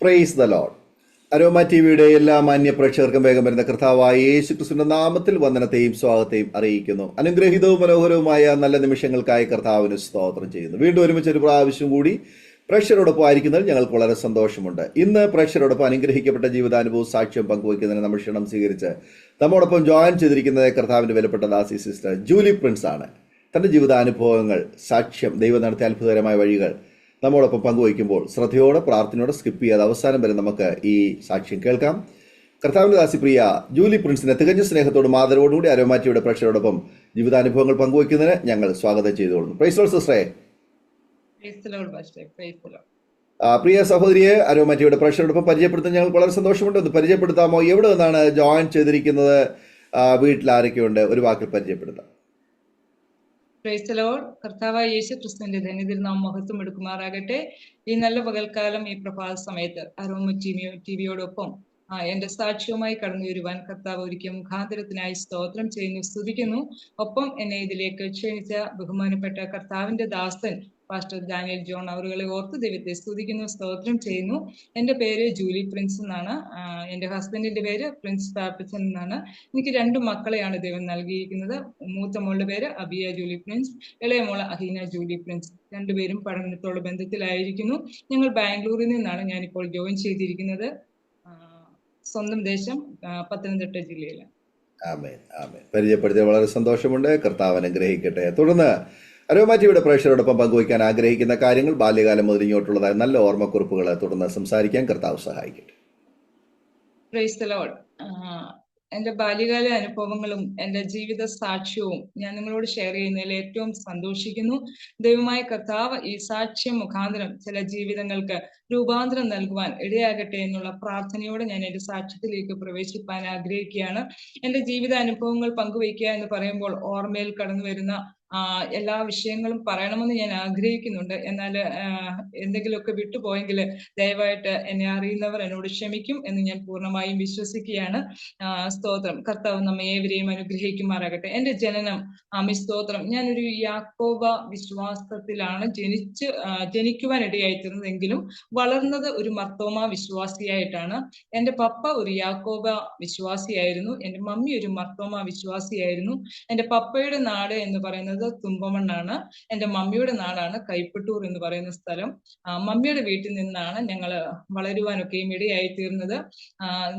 Praise the Lord. Aroma ടിവിയുടെ എല്ലാ മാന്യ പ്രേക്ഷകർക്കും വേഗം വരുന്ന കർത്താവായ യേശുക്രിസ്തുവിന്റെ നാമത്തിൽ വന്ദനത്തെയും സ്വാഗതത്തെയും അറിയിക്കുന്നു. അനുഗ്രഹീതവും മനോഹരവുമായ നല്ല നിമിഷങ്ങൾക്കായി കർത്താവിന് സ്തോത്രം ചെയ്യുന്നു. വീണ്ടും ഒരുമിച്ച് ഒരു പ്രാവശ്യം കൂടി പ്രേക്ഷകരോടൊപ്പം ആയിരിക്കുന്നതിൽ ഞങ്ങൾക്ക് വളരെ സന്തോഷമുണ്ട്. ഇന്ന് പ്രേക്ഷകരോടൊപ്പം അനുഗ്രഹിക്കപ്പെട്ട ജീവിതാനുഭവവും സാക്ഷ്യം പങ്കുവയ്ക്കുന്നതിന് നമ്മൾ ക്ഷണം സ്വീകരിച്ച് നമ്മോടൊപ്പം ജോയിൻ ചെയ്തിരിക്കുന്നത് കർത്താവിന്റെ വിലപ്പെട്ട ദാസി സിസ്റ്റർ ജൂലി പ്രിൻസ് ആണ്. തന്റെ ജീവിതാനുഭവങ്ങൾ, സാക്ഷ്യം, ദൈവം നടത്തിയ അത്ഭുതകരമായ വഴികൾ നമ്മോടൊപ്പം പങ്കുവയ്ക്കുമ്പോൾ ശ്രദ്ധയോടെ പ്രാർത്ഥനയോടെ സ്കിപ്പ് ചെയ്യാതെ അവസാനം വരെ നമുക്ക് ഈ സാക്ഷ്യം കേൾക്കാം. കർത്താവിന്റെ ദാസി പ്രിയ ജൂലി പ്രിൻസിനെ തികഞ്ഞ സ്നേഹത്തോടും ആദരവോടും കൂടി അരോമാറ്റിയുടെ പ്രേക്ഷകരോടൊപ്പം ജീവിതാനുഭവങ്ങൾ പങ്കുവയ്ക്കുന്നതിന് ഞങ്ങൾ സ്വാഗതം ചെയ്തുകൊള്ളുന്നു. പ്രൈസ് ലോർഡ് സിസ്റ്ററെ. പ്രിയ സഹോദരിയെ അരോമാറ്റിയുടെ പ്രേക്ഷകരോടൊപ്പം പരിചയപ്പെടുത്താൻ ഞങ്ങൾക്ക് വളരെ സന്തോഷമുണ്ട്. ഒന്ന് പരിചയപ്പെടുത്താമോ? എവിടെ നിന്നാണ് ജോയിൻ ചെയ്തിരിക്കുന്നത്? വീട്ടിൽ ആരൊക്കെയുണ്ട്? ഒരു വാക്കിൽ പരിചയപ്പെടുത്താം. Praise the Lord. കർത്താവായ യേശു ക്രിസ്തുവിന്റെ ധന്യത്തിൽ നാം മഹത്വം എടുക്കുമാറാകട്ടെ. ഈ നല്ല പകൽക്കാലം, ഈ പ്രഭാത സമയത്ത് അരോമ ടിവിയോടൊപ്പം എന്റെ സാക്ഷ്യവുമായി കടന്നു വരുവാൻ കർത്താവ് ഒരുക്കിയ മുഖാന്തരത്തിനായി സ്തോത്രം ചെയ്യുന്നു, സ്തുതിക്കുന്നു. ഒപ്പം എന്നെ ഇതിലേക്ക് ക്ഷണിച്ച ബഹുമാനപ്പെട്ട കർത്താവിന്റെ ദാസൻ പാസ്റ്റർ ഡാനിയൽ ജോൺ അവരുകളെ ഓർത്ത് ദൈവത്തെ സ്തുതിക്കുന്നു, സ്തോത്രം ചെയ്യുന്നു. എൻ്റെ പേര് ജൂലി പ്രിൻസ് എന്നാണ്. എൻ്റെ ഹസ്ബൻഡിന്റെ പേര് പ്രിൻസ് പാപ്പച്ചൻ എന്നാണ്. എനിക്ക് 2 മക്കളെയാണ് ദൈവം നൽകിയിരിക്കുന്നത്. മൂത്ത മോളുടെ പേര് അബിയ ജൂലി പ്രിൻസ്, ഇളയ മോള് അഹീന ജൂലി പ്രിൻസ്. 2 പേരും പഠനത്തോട് ബന്ധത്തിലായിരിക്കുന്നു. ഞങ്ങൾ ബാംഗ്ലൂരിൽ നിന്നാണ് ഞാനിപ്പോൾ ജോയിൻ ചെയ്തിരിക്കുന്നത്. സ്വന്തം ദേശം പത്തനംതിട്ട ജില്ലയിലാണ്. ആമേൻ, ആമേൻ. പരിചയപ്പെടുത്തിയ വളരെ സന്തോഷമുണ്ട്. കർത്താവ് അനുഗ്രഹിക്കട്ടെ. തുടർന്ന് അരോമാറ്റിയുടെ പ്രേക്ഷകരോടൊപ്പം പങ്കുവയ്ക്കാൻ ആഗ്രഹിക്കുന്ന കാര്യങ്ങൾ, ബാല്യകാലം മുതൽ ഇങ്ങോട്ടുള്ളതായ നല്ല ഓർമ്മക്കുറിപ്പുകൾ തുടർന്ന് സംസാരിക്കാൻ കർത്താവ് സഹായിക്കട്ടെ. Praise the Lord. എൻ്റെ ബാല്യകാല അനുഭവങ്ങളും എൻ്റെ ജീവിത സാക്ഷ്യവും ഞാൻ നിങ്ങളോട് ഷെയർ ചെയ്യുന്നതിൽ ഏറ്റവും സന്തോഷിക്കുന്നു. ദൈവമായ കർത്താവ് ഈ സാക്ഷ്യം മുഖാന്തരം ചില ജീവിതങ്ങൾക്ക് രൂപാന്തരം നൽകുവാൻ ഇടയാകട്ടെ എന്നുള്ള പ്രാർത്ഥനയോടെ ഞാൻ എൻ്റെ സാക്ഷ്യത്തിലേക്ക് പ്രവേശിപ്പാൻ ആഗ്രഹിക്കുകയാണ്. എൻ്റെ ജീവിത അനുഭവങ്ങൾ പങ്കുവയ്ക്കുക എന്ന് പറയുമ്പോൾ ഓർമ്മയിൽ കടന്നു വരുന്ന എല്ലാ വിഷയങ്ങളും പറയണമെന്ന് ഞാൻ ആഗ്രഹിക്കുന്നുണ്ട്. എന്നാൽ എന്തെങ്കിലുമൊക്കെ വിട്ടുപോയെങ്കിൽ ദയവായിട്ട് എന്നെ അറിയുന്നവർ എന്നോട് ക്ഷമിക്കും എന്ന് ഞാൻ പൂർണ്ണമായും വിശ്വസിക്കുകയാണ്. സ്തോത്രം. കർത്താവ് നമ്മെ ഏവരെയും അനുഗ്രഹിക്കുമാറാകട്ടെ. എൻ്റെ ജനനം സ്തോത്രം, ഞാനൊരു യാക്കോബ വിശ്വാസത്തിലാണ് ജനിക്കുവാൻ ഇടയായിത്തീർന്നതെങ്കിലും വളർന്നത് ഒരു മർത്തോമ വിശ്വാസിയായിട്ടാണ്. എൻ്റെ പപ്പ ഒരു യാക്കോബ വിശ്വാസിയായിരുന്നു, എൻ്റെ മമ്മി ഒരു മർത്തോമ വിശ്വാസിയായിരുന്നു. എൻ്റെ പപ്പയുടെ നാട് എന്ന് പറയുന്നത് തുമ്പമണ്ണാണ്. എൻ്റെ മമ്മിയുടെ നാടാണ് കൈപ്പട്ടൂർ എന്ന് പറയുന്ന സ്ഥലം. മമ്മിയുടെ വീട്ടിൽ നിന്നാണ് ഞങ്ങൾ വളരുവാനൊക്കെയും ഇടയായിത്തീർന്നത്.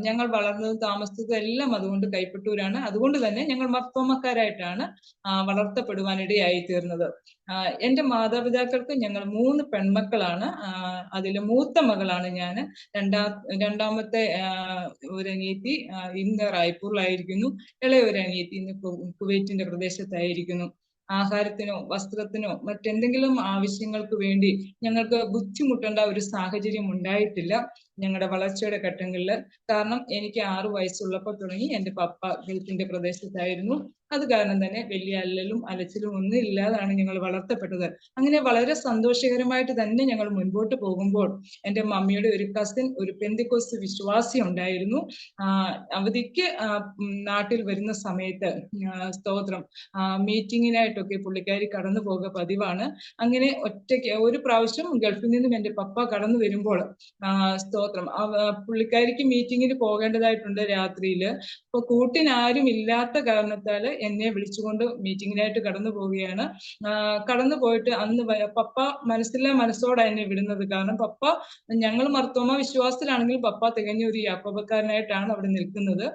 ഞങ്ങൾ വളർന്നതും താമസിച്ചതും എല്ലാം അതുകൊണ്ട് കൈപ്പട്ടൂരാണ്. അതുകൊണ്ട് തന്നെ ഞങ്ങൾ മർത്തോമക്കാരായിട്ടാണ് വളർത്തപ്പെടുവാൻ ഇടയായിത്തീർന്നത്. എൻ്റെ മാതാപിതാക്കൾക്ക് ഞങ്ങൾ 3 പെൺമക്കളാണ്. അതിൽ മൂത്ത മകളാണ് ഞാൻ. രണ്ടാമത്തെ ഒരു അനിയത്തി ഇന്ന് റായ്പൂരിലായിരിക്കുന്നു. ഇളയ ഒരു അനിയത്തി ഇന്ന് കുവൈറ്റിന്റെ പ്രദേശത്തായിരിക്കുന്നു. ആഹാരത്തിനോ വസ്ത്രത്തിനോ മറ്റെന്തെങ്കിലും ആവശ്യങ്ങൾക്ക് വേണ്ടി ഞങ്ങൾക്ക് ബുദ്ധിമുട്ടേണ്ട ഒരു സാഹചര്യം ഉണ്ടായിട്ടില്ല ഞങ്ങളുടെ വളർച്ചയുടെ ഘട്ടങ്ങളിൽ. കാരണം എനിക്ക് 6 വയസ്സുള്ളപ്പോൾ തുടങ്ങി എൻ്റെ പപ്പ ഗൾഫിന്റെ പ്രദേശത്തായിരുന്നു. അത് കാരണം തന്നെ വലിയ അല്ലലും അലച്ചിലും ഒന്നും ഇല്ലാതാണ് ഞങ്ങൾ വളർത്തപ്പെട്ടത്. അങ്ങനെ വളരെ സന്തോഷകരമായിട്ട് തന്നെ ഞങ്ങൾ മുൻപോട്ട് പോകുമ്പോൾ എൻ്റെ മമ്മിയുടെ ഒരു കസിൻ ഒരു പെന്തിക്കോസ്ത് വിശ്വാസി ഉണ്ടായിരുന്നു. അവധിക്ക് നാട്ടിൽ വരുന്ന സമയത്ത് സ്തോത്രം മീറ്റിങ്ങിനായിട്ടൊക്കെ പുള്ളിക്കാരി കടന്നു പോകുക പതിവാണ്. അങ്ങനെ ഒറ്റയ്ക്ക് ഒരു പ്രാവശ്യം ഗൾഫിൽ നിന്നും എൻ്റെ പപ്പ കടന്നു വരുമ്പോൾ സ്തോത്രം പുള്ളിക്കാരിക്ക് മീറ്റിങ്ങിന് പോകേണ്ടതായിട്ടുണ്ട് രാത്രിയിൽ. അപ്പൊ കൂട്ടിനാരും ഇല്ലാത്ത കാരണത്താൽ എന്നെ വിളിച്ചുകൊണ്ട് മീറ്റിങ്ങിനായിട്ട് കടന്നു പോവുകയാണ്. കടന്നു പോയിട്ട് അന്ന് പപ്പ മനസ്സോടെ എന്നെ വിടുന്നത്. കാരണം പപ്പ, ഞങ്ങൾ മർത്തോമ വിശ്വാസത്തിലാണെങ്കിൽ പപ്പ തികഞ്ഞ ഒരു യാക്കോബക്കാരനായിട്ടാണ് അവിടെ നിൽക്കുന്നത്.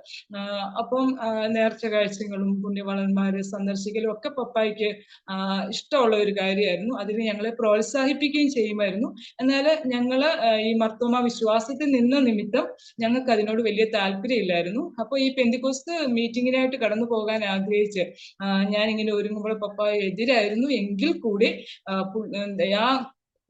അപ്പം നേർച്ച കാഴ്ചകളും പുണ്യവാളന്മാരെ സന്ദർശിക്കലും ഒക്കെ പപ്പായ്ക്ക് ഇഷ്ടമുള്ള ഒരു കാര്യമായിരുന്നു. അതിന് ഞങ്ങളെ പ്രോത്സാഹിപ്പിക്കുകയും ചെയ്യുമായിരുന്നു. എന്നാൽ ഞങ്ങള് ഈ മർത്തോമ വിശ്വാസത്തിൽ നിന്ന നിമിത്തം ഞങ്ങൾക്ക് അതിനോട് വലിയ താല്പര്യമില്ലായിരുന്നു. അപ്പൊ ഈ പെന്തിക്കോസ്ത് മീറ്റിങ്ങിനായിട്ട് കടന്നു പോകാൻ ആഗ്രഹിച്ച് ഞാനിങ്ങനെ ഒരുങ്ങുമ്പോൾ പപ്പ എതിരായിരുന്നു. എങ്കിൽ കൂടി ആ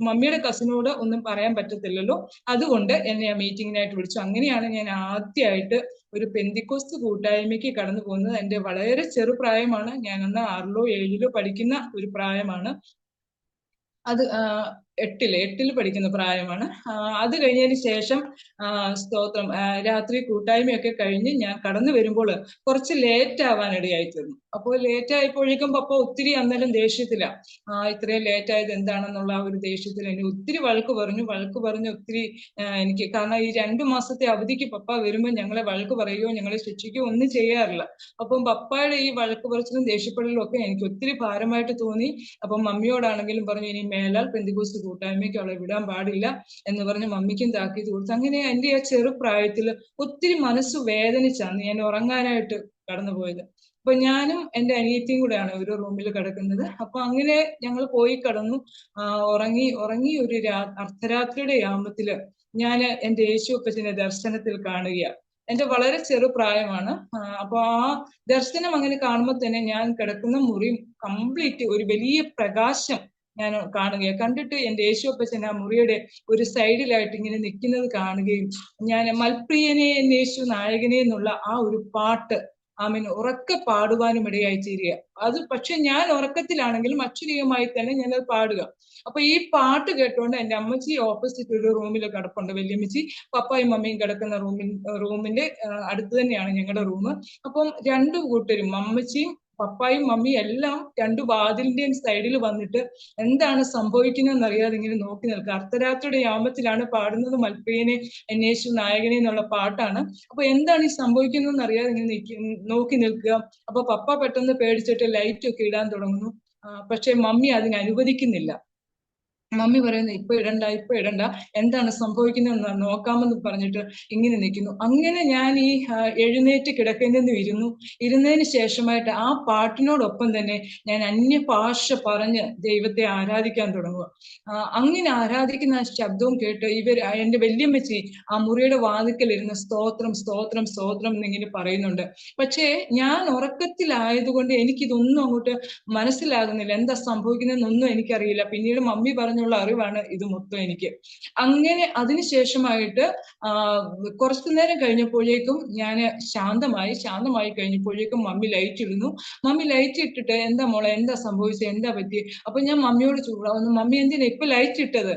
മമ്മിയുടെ കസിനോട് ഒന്നും പറയാൻ പറ്റത്തില്ലല്ലോ, അതുകൊണ്ട് എന്നെ ആ മീറ്റിങ്ങിനായിട്ട് വിളിച്ചു. അങ്ങനെയാണ് ഞാൻ ആദ്യമായിട്ട് ഒരു പെന്തിക്കോസ്ത് കൂട്ടായ്മയ്ക്ക് കടന്നു പോകുന്നത്. എൻ്റെ വളരെ ചെറുപ്രായമാണ്. ഞാനന്ന് 6ലോ 7ലോ പഠിക്കുന്ന ഒരു പ്രായമാണ്. അത് എട്ടില് പഠിക്കുന്ന പ്രായമാണ്. അത് കഴിഞ്ഞതിന് ശേഷം സ്തോത്രം രാത്രി കൂട്ടായ്മയൊക്കെ കഴിഞ്ഞ് ഞാൻ കടന്നു വരുമ്പോൾ കുറച്ച് ലേറ്റ് ആവാൻ ഇടയായി തീർന്നു. അപ്പോൾ ലേറ്റ് ആയപ്പോഴേക്കും പപ്പ ഒത്തിരി അന്നേരം ദേഷ്യത്തില. ഇത്രയും ലേറ്റ് ആയത് എന്താണെന്നുള്ള ആ ഒരു ദേഷ്യത്തിൽ എന്നെ ഒത്തിരി വഴക്ക് പറഞ്ഞു ഒത്തിരി. എനിക്ക് കാരണം ഈ 2 മാസത്തെ അവധിക്ക് പപ്പ വരുമ്പോൾ ഞങ്ങളെ വഴക്ക് പറയുകയോ ഞങ്ങളെ ശിക്ഷിക്കുകയോ ഒന്നും ചെയ്യാറില്ല. അപ്പം പപ്പയുടെ ഈ വഴക്ക് പറച്ചിലും ദേഷ്യപ്പെടലും ഒക്കെ എനിക്ക് ഒത്തിരി ഭാരമായിട്ട് തോന്നി. അപ്പം മമ്മിയോടാണെങ്കിലും പറഞ്ഞു, ഇനി മേലാൽ പെന്തിക്കോസ്ത് കൂട്ടായ്മയ്ക്ക് അവളെ വിടാൻ പാടില്ല എന്ന് പറഞ്ഞ് മമ്മിക്കും താക്കീത് കൊടുത്തു. അങ്ങനെ എന്റെ ആ ചെറുപ്രായത്തിൽ ഒത്തിരി മനസ്സ് വേദനിച്ചാണ് ഞാൻ ഉറങ്ങാനായിട്ട് കടന്നുപോയത്. അപ്പൊ ഞാനും എന്റെ അനിയത്തിയും കൂടെയാണ് ഒരു റൂമിൽ കിടക്കുന്നത്. അപ്പൊ അങ്ങനെ ഞങ്ങൾ പോയി കിടന്നു. ഉറങ്ങി ഒരു അർദ്ധരാത്രിയുടെ യാമത്തില് ഞാൻ എന്റെ യേശു അപ്പച്ചനെ ദർശനത്തിൽ കാണുകയാണ്. എന്റെ വളരെ ചെറുപ്രായമാണ്. അപ്പൊ ആ ദർശനം അങ്ങനെ കാണുമ്പോൾ തന്നെ ഞാൻ കിടക്കുന്ന മുറി കംപ്ലീറ്റ് ഒരു വലിയ പ്രകാശം ഞാൻ കാണുകയാണ്. കണ്ടിട്ട് എന്റെ യേശു അപ്പച്ചൻ ആ മുറിയുടെ ഒരു സൈഡിലായിട്ട് ഇങ്ങനെ നിൽക്കുന്നത് കാണുകയും ഞാൻ മൽപ്രിയനെ യേശു നായകനെ എന്നുള്ള ആ ഒരു പാട്ട് ഉറക്കെ പാടുവാനും ഇടയായി തീരുക. അത് പക്ഷെ ഞാൻ ഉറക്കത്തിലാണെങ്കിലും അക്ഷരീയമായി തന്നെ ഞാനത് പാടുക. അപ്പൊ ഈ പാട്ട് കേട്ടുകൊണ്ട് എന്റെ അമ്മച്ചി ഓപ്പോസിറ്റ് ഒരു റൂമിൽ കിടപ്പുണ്ട്, വല്യമ്മച്ചി. പപ്പായും മമ്മിയും കിടക്കുന്ന റൂമിന്റെ അടുത്ത് തന്നെയാണ് ഞങ്ങളുടെ റൂം. അപ്പം 2 കൂട്ടരും അമ്മച്ചിയും പപ്പായും മമ്മിയും എല്ലാം 2 വാതിലിന്റെയും സൈഡിൽ വന്നിട്ട് എന്താണ് സംഭവിക്കുന്നതെന്ന് അറിയാതെ ഇങ്ങനെ നോക്കി നിൽക്കുക. അർദ്ധരാത്രിയുടെ യാമത്തിലാണ് പാടുന്നത് മൽപ്രിയനെ എന്നേശു നായകനെ എന്നുള്ള പാട്ടാണ്. അപ്പൊ എന്താണ് ഈ സംഭവിക്കുന്നതെന്ന് അറിയാതെ ഇങ്ങനെ നോക്കി നിൽക്കുക. അപ്പൊ പപ്പ പെട്ടെന്ന് പേടിച്ചിട്ട് ലൈറ്റ് ഒക്കെ ഇടാൻ തുടങ്ങുന്നു. പക്ഷെ മമ്മി അതിന് അനുവദിക്കുന്നില്ല. മമ്മി പറയുന്നു, ഇപ്പൊ ഇടണ്ട, എന്താണ് സംഭവിക്കുന്നതെന്ന് നോക്കാമെന്ന് പറഞ്ഞിട്ട് ഇങ്ങനെ നിൽക്കുന്നു. അങ്ങനെ ഞാൻ ഈ എഴുന്നേറ്റ് കിടക്കുന്നതിന് ഇരുന്നതിന് ശേഷമായിട്ട് ആ പാട്ടിനോടൊപ്പം തന്നെ ഞാൻ അന്യഭാഷ പറഞ്ഞ് ദൈവത്തെ ആരാധിക്കാൻ തുടങ്ങുക. അങ്ങനെ ആരാധിക്കുന്ന ശബ്ദവും കേട്ട് എന്റെ വല്യമ്മച്ചി ആ മുറിയുടെ വാതിക്കൽ ഇരുന്ന് സ്തോത്രം സ്തോത്രം സ്തോത്രം എന്നിങ്ങനെ പറയുന്നുണ്ട്. പക്ഷേ ഞാൻ ഉറക്കത്തിലായതുകൊണ്ട് എനിക്കിതൊന്നും അങ്ങോട്ട് മനസ്സിലാകുന്നില്ല, എന്താ സംഭവിക്കുന്നതെന്നൊന്നും എനിക്കറിയില്ല. പിന്നീട് മമ്മി പറഞ്ഞുള്ള അറിവാണ് ഇത് മൊത്തം എനിക്ക്. അങ്ങനെ അതിനുശേഷമായിട്ട് കുറച്ചു നേരം കഴിഞ്ഞപ്പോഴേക്കും ഞാൻ ശാന്തമായി കഴിഞ്ഞപ്പോഴേക്കും മമ്മി ലൈറ്റ് ഇടുന്നു. മമ്മി ലൈറ്റ് ഇട്ടിട്ട്, എന്താ മോളെ, എന്താ സംഭവിച്ചത്, എന്താ പറ്റി? അപ്പൊ ഞാൻ മമ്മിയോട് ചൂടാവുന്നു, മമ്മി എന്തിനാ ഇപ്പൊ ലൈറ്റ് ഇട്ടത്,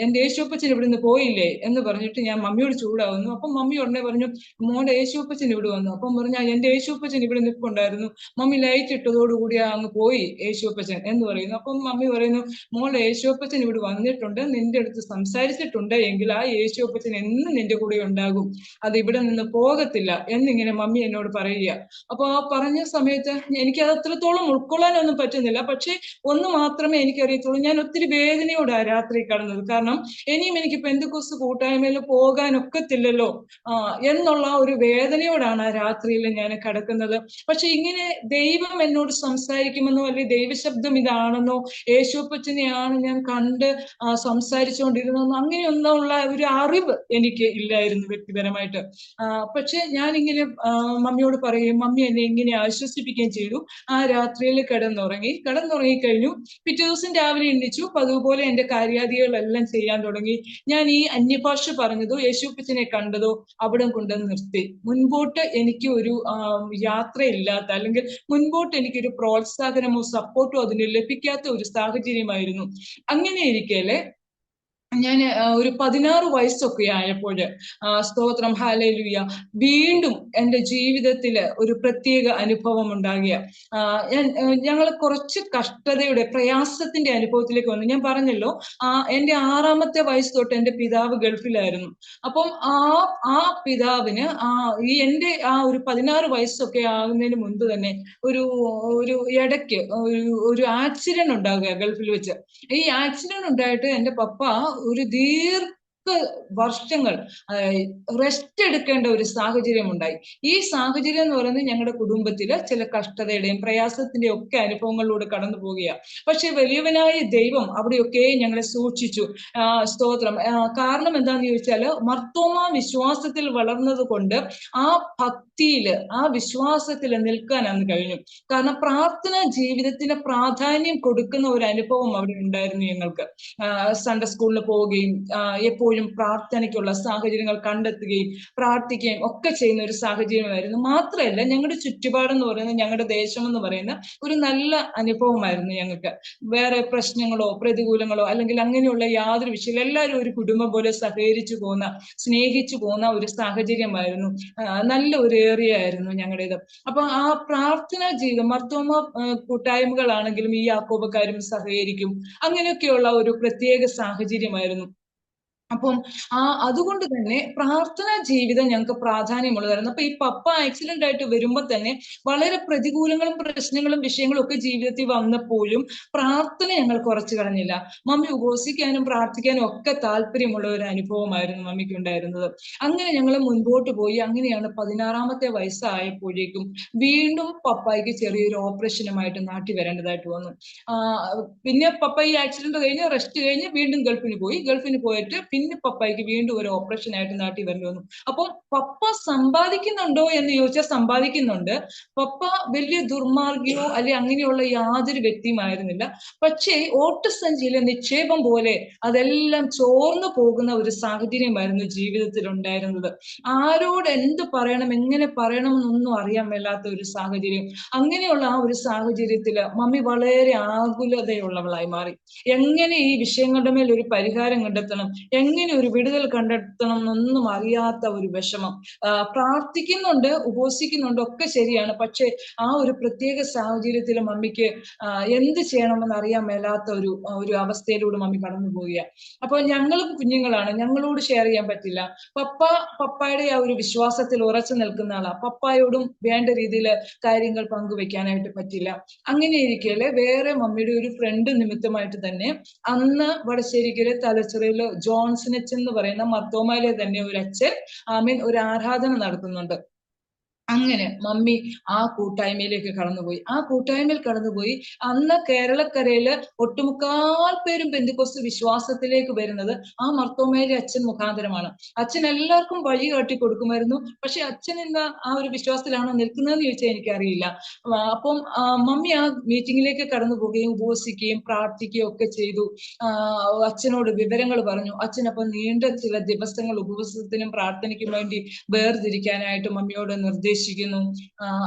എന്റെ യേശുപ്പച്ചൻ ഇവിടുന്ന് പോയില്ലേ എന്ന് പറഞ്ഞിട്ട് ഞാൻ മമ്മിയോട് ചൂടാവുന്നു. അപ്പം മമ്മി ഉടനെ പറഞ്ഞു, മോളുടെ യേശുപ്പച്ചൻ ഇവിടെ വന്നു. അപ്പം പറഞ്ഞു, എന്റെ യേശുപ്പച്ചൻ ഇവിടെ നിൽപ്പുണ്ടായിരുന്നു, മമ്മി ലൈറ്റ് ഇട്ടതോടുകൂടി അങ്ങ് പോയി യേശുപ്പച്ചൻ എന്ന് പറയുന്നു. അപ്പം മമ്മി പറയുന്നു, മോളുടെ യേശുപ്പച്ചൻ ഇവിടെ വന്നിട്ടുണ്ട്, നിന്റെ അടുത്ത് സംസാരിച്ചിട്ടുണ്ട് എങ്കിൽ ആ യേശുപ്പച്ചൻ എന്നും നിന്റെ കൂടെ ഉണ്ടാകും, അത് ഇവിടെ നിന്ന് പോകത്തില്ല എന്നിങ്ങനെ മമ്മി എന്നോട് പറയുക. അപ്പൊ ആ പറഞ്ഞ സമയത്ത് എനിക്ക് അത് അത്രത്തോളം ഉൾക്കൊള്ളാനൊന്നും പറ്റുന്നില്ല. പക്ഷെ ഒന്ന് മാത്രമേ എനിക്കറിയത്തുള്ളൂ, ഞാൻ ഒത്തിരി വേദനയോടെ രാത്രി കടന്നത്. കാരണം ഇനിയും എനിക്ക് പെന്തക്കോസ്ത് കൂട്ടായ്മയിൽ പോകാനൊക്കത്തില്ലല്ലോ എന്നുള്ള ഒരു വേദനയോടാണ് ആ രാത്രിയിൽ ഞാൻ കിടക്കുന്നത്. പക്ഷെ ഇങ്ങനെ ദൈവം എന്നോട് സംസാരിക്കുമെന്നോ അല്ലെങ്കിൽ ദൈവശബ്ദം ഇതാണെന്നോ യേശുപ്പച്ചനെയാണ് ഞാൻ കണ്ട് സംസാരിച്ചുകൊണ്ടിരുന്നതെന്നോ അങ്ങനെയൊന്നുള്ള ഒരു അറിവ് എനിക്ക് ഇല്ലായിരുന്നു വ്യക്തിപരമായിട്ട്. പക്ഷെ ഞാനിങ്ങനെ മമ്മിയോട് പറയുകയും മമ്മി എന്നെ ഇങ്ങനെ ആശ്വസിപ്പിക്കുകയും ചെയ്തു. ആ രാത്രിയിൽ കിടന്നുറങ്ങി കഴിഞ്ഞു. പിറ്റേ ദിവസം രാവിലെ എണ്ണിച്ചു, അതുപോലെ എന്റെ കാര്യാദികളെല്ലാം ചെയ്യാൻ തുടങ്ങി. ഞാൻ ഈ അന്യഭാഷ പറഞ്ഞതോ യേശുപ്പച്ചനെ കണ്ടതോ അവിടെ കൊണ്ടുവന്ന് നിർത്തി. മുൻപോട്ട് എനിക്ക് ഒരു യാത്രയില്ലാത്ത, അല്ലെങ്കിൽ മുൻപോട്ട് എനിക്കൊരു പ്രോത്സാഹനമോ സപ്പോർട്ടോ അതിന് ലഭിക്കാത്ത ഒരു സാഹചര്യമായിരുന്നു. അങ്ങനെ ഇരിക്കലെ ഞാൻ ഒരു 16 വയസ്സൊക്കെ ആയപ്പോൾ സ്തോത്രം ഹല്ലേലൂയ വീണ്ടും എൻ്റെ ജീവിതത്തിൽ ഒരു പ്രത്യേക അനുഭവം ഉണ്ടാകുക. ഞങ്ങൾ കുറച്ച് കഷ്ടതയുടെ പ്രയാസത്തിന്റെ അനുഭവത്തിലേക്ക് വന്നു. ഞാൻ പറഞ്ഞല്ലോ, എൻ്റെ 6ാമത്തെ വയസ്സ് തൊട്ട് എൻ്റെ പിതാവ് ഗൾഫിലായിരുന്നു. അപ്പം ആ പിതാവിന് എൻ്റെ ഒരു 16 വയസ്സൊക്കെ ആകുന്നതിന് മുൻപ് തന്നെ ഒരു ഇടയ്ക്ക് ഒരു ആക്സിഡന്റ് ഉണ്ടാകുക ഗൾഫിൽ വെച്ച്. ഈ ആക്സിഡന്റ് ഉണ്ടായിട്ട് എൻ്റെ പപ്പ ഒരു വർഷങ്ങൾ റെസ്റ്റ് എടുക്കേണ്ട ഒരു സാഹചര്യം ഉണ്ടായി. ഈ സാഹചര്യം എന്ന് പറയുന്നത് ഞങ്ങളുടെ കുടുംബത്തില് ചില കഷ്ടതയുടെയും പ്രയാസത്തിന്റെയും ഒക്കെ അനുഭവങ്ങളിലൂടെ കടന്നു പോവുകയാണ്. പക്ഷെ വലിയവനായ ദൈവം അവിടെയൊക്കെ ഞങ്ങളെ സൂക്ഷിച്ചു. സ്തോത്രം. കാരണം എന്താന്ന് ചോദിച്ചാല്, മർത്തോമ വിശ്വാസത്തിൽ വളർന്നത് കൊണ്ട് ആ ഭക്തിയില് ആ വിശ്വാസത്തിൽ നിൽക്കാൻ അന്ന് കഴിഞ്ഞു. കാരണം പ്രാർത്ഥനാ ജീവിതത്തിന് പ്രാധാന്യം കൊടുക്കുന്ന ഒരു അനുഭവം അവിടെ ഉണ്ടായിരുന്നു ഞങ്ങൾക്ക്. സൺഡേ സ്കൂളിൽ പോവുകയും എപ്പോഴും എപ്പോഴും പ്രാർത്ഥനയ്ക്കുള്ള സാഹചര്യങ്ങൾ കണ്ടെത്തുകയും പ്രാർത്ഥിക്കുകയും ഒക്കെ ചെയ്യുന്ന ഒരു സാഹചര്യമായിരുന്നു. മാത്രമല്ല, ഞങ്ങളുടെ ചുറ്റുപാടെന്ന് പറയുന്നത്, ഞങ്ങളുടെ ദേശം എന്ന് പറയുന്ന ഒരു നല്ല അനുഭവമായിരുന്നു ഞങ്ങൾക്ക്. വേറെ പ്രശ്നങ്ങളോ പ്രതികൂലങ്ങളോ അല്ലെങ്കിൽ അങ്ങനെയുള്ള യാതൊരു വിഷയവും, എല്ലാവരും ഒരു കുടുംബം പോലെ സഹകരിച്ചു പോകുന്ന, സ്നേഹിച്ചു പോകുന്ന ഒരു സാഹചര്യമായിരുന്നു. നല്ല ഒരു ഏറിയ ആയിരുന്നു ഞങ്ങളുടേത്. അപ്പൊ ആ പ്രാർത്ഥനാ ജീവിതം, മർത്തോമ കൂട്ടായ്മകളാണെങ്കിലും ഈ യാക്കോബക്കാരും സഹകരിക്കും, അങ്ങനെയൊക്കെയുള്ള ഒരു പ്രത്യേക സാഹചര്യമായിരുന്നു. അപ്പം അതുകൊണ്ട് തന്നെ പ്രാർത്ഥനാ ജീവിതം ഞങ്ങൾക്ക് പ്രാധാന്യമുള്ളതായിരുന്നു. അപ്പൊ ഈ പപ്പ ആക്സിഡന്റ് ആയിട്ട് വരുമ്പോൾ തന്നെ വളരെ പ്രതികൂലങ്ങളും പ്രശ്നങ്ങളും വിഷയങ്ങളും ഒക്കെ ജീവിതത്തിൽ വന്നപ്പോഴും പ്രാർത്ഥന ഞങ്ങൾ കുറച്ചു കളഞ്ഞില്ല. മമ്മി ഉപവസിക്കാനും പ്രാർത്ഥിക്കാനും ഒക്കെ താല്പര്യമുള്ള ഒരു അനുഭവമായിരുന്നു മമ്മിക്ക് ഉണ്ടായിരുന്നത്. അങ്ങനെ ഞങ്ങൾ മുൻപോട്ട് പോയി. അങ്ങനെയാണ് 16-ാമത്തെ വയസ്സായപ്പോഴേക്കും വീണ്ടും പപ്പായ്ക്ക് ചെറിയൊരു ഓപ്പറേഷനുമായിട്ട് നാട്ടിൽ വരേണ്ടതായിട്ട് വന്നു. പിന്നെ പപ്പ ഈ ആക്സിഡന്റ് കഴിഞ്ഞ് റെസ്റ്റ് കഴിഞ്ഞ് വീണ്ടും ഗൾഫിന് പോയിട്ട് പിന്നെ പപ്പായ്ക്ക് വീണ്ടും ഒരു ഓപ്പറേഷൻ ആയിട്ട് നാട്ടിൽ വരേണ്ടി വന്നു. അപ്പം പപ്പ സമ്പാദിക്കുന്നുണ്ടോ എന്ന് ചോദിച്ചാൽ സമ്പാദിക്കുന്നുണ്ട്. പപ്പ വലിയ ദുർമാർഗിയോ അല്ലെ അങ്ങനെയുള്ള യാതൊരു വ്യക്തിയുമായിരുന്നില്ല. പക്ഷേ ഓട്ടസഞ്ചിയിലെ നിക്ഷേപം പോലെ അതെല്ലാം ചോർന്നു പോകുന്ന ഒരു സാഹചര്യമായിരുന്നു ജീവിതത്തിൽ ഉണ്ടായിരുന്നത്. ആരോട് എന്ത് പറയണം, എങ്ങനെ പറയണം എന്നൊന്നും അറിയാൻ മേലാത്ത ഒരു സാഹചര്യം. അങ്ങനെയുള്ള ആ ഒരു സാഹചര്യത്തില് മമ്മി വളരെ ആകുലതയുള്ളവളായി മാറി. എങ്ങനെ ഈ വിഷയങ്ങളുടെ മേൽ ഒരു പരിഹാരം കണ്ടെത്തണം, എങ്ങനെ ഒരു വിടുതൽ കണ്ടെത്തണം എന്നൊന്നും അറിയാത്ത ഒരു വിഷമം. പ്രാർത്ഥിക്കുന്നുണ്ട്, ഉപവസിക്കുന്നുണ്ട്, ഒക്കെ ശരിയാണ്. പക്ഷെ ആ ഒരു പ്രത്യേക സാഹചര്യത്തിൽ മമ്മിക്ക് എന്ത് ചെയ്യണമെന്ന് അറിയാൻ മേലാത്ത ഒരു അവസ്ഥയിലൂടെ മമ്മി കടന്നു പോവുകയാണ്. അപ്പോൾ ഞങ്ങളും കുഞ്ഞുങ്ങളാണ്, ഞങ്ങളോട് ഷെയർ ചെയ്യാൻ പറ്റില്ല. പപ്പായുടെ ആ ഒരു വിശ്വാസത്തിൽ ഉറച്ചു നിൽക്കുന്ന ആളാ. പപ്പായോടും വേണ്ട രീതിയിൽ കാര്യങ്ങൾ പങ്കുവെക്കാനായിട്ട് പറ്റില്ല. അങ്ങനെ ഇരിക്കല് വേറെ മമ്മിയുടെ ഒരു ഫ്രണ്ട് നിമിത്തമായിട്ട് തന്നെ അന്ന് വടശ്ശേരിക്കല് തലച്ചിറയില് ജോൺസൺ അച്ഛൻ എന്ന് പറയുന്ന മർത്തോമായിലെ തന്നെ ഒരു അച്ഛൻ ഒരു ആരാധന നടത്തുന്നുണ്ട്. അങ്ങനെ മമ്മി ആ കൂട്ടായ്മയിലേക്ക് കടന്നുപോയി. ആ കൂട്ടായ്മയിൽ കടന്നുപോയി. അന്ന് കേരളക്കരയില് ഒട്ടുമുക്കാൽ പേരും പെന്തിക്കോസ്ത് വിശ്വാസത്തിലേക്ക് വരുന്നത് ആ മർത്തോമയിലെ അച്ഛൻ മുഖാന്തരമാണ്. അച്ഛൻ എല്ലാവർക്കും വഴി കാട്ടി കൊടുക്കുമായിരുന്നു. പക്ഷെ അച്ഛൻ ഇന്ന് ആ ഒരു വിശ്വാസത്തിലാണോ നിൽക്കുന്നതെന്ന് ചോദിച്ചാൽ എനിക്കറിയില്ല. അപ്പം മമ്മി ആ മീറ്റിംഗിലേക്ക് കടന്നു പോവുകയും ഉപവസിക്കുകയും പ്രാർത്ഥിക്കുകയും ഒക്കെ ചെയ്തു. അച്ഛനോട് വിവരങ്ങൾ പറഞ്ഞു. അച്ഛനപ്പം നീണ്ട ചില ദിവസങ്ങൾ ഉപവസത്തിനും പ്രാർത്ഥനയ്ക്കും വേണ്ടി വേർതിരിക്കാനായിട്ട് മമ്മിയോട് നിർദ്ദേശിക്കുന്നു.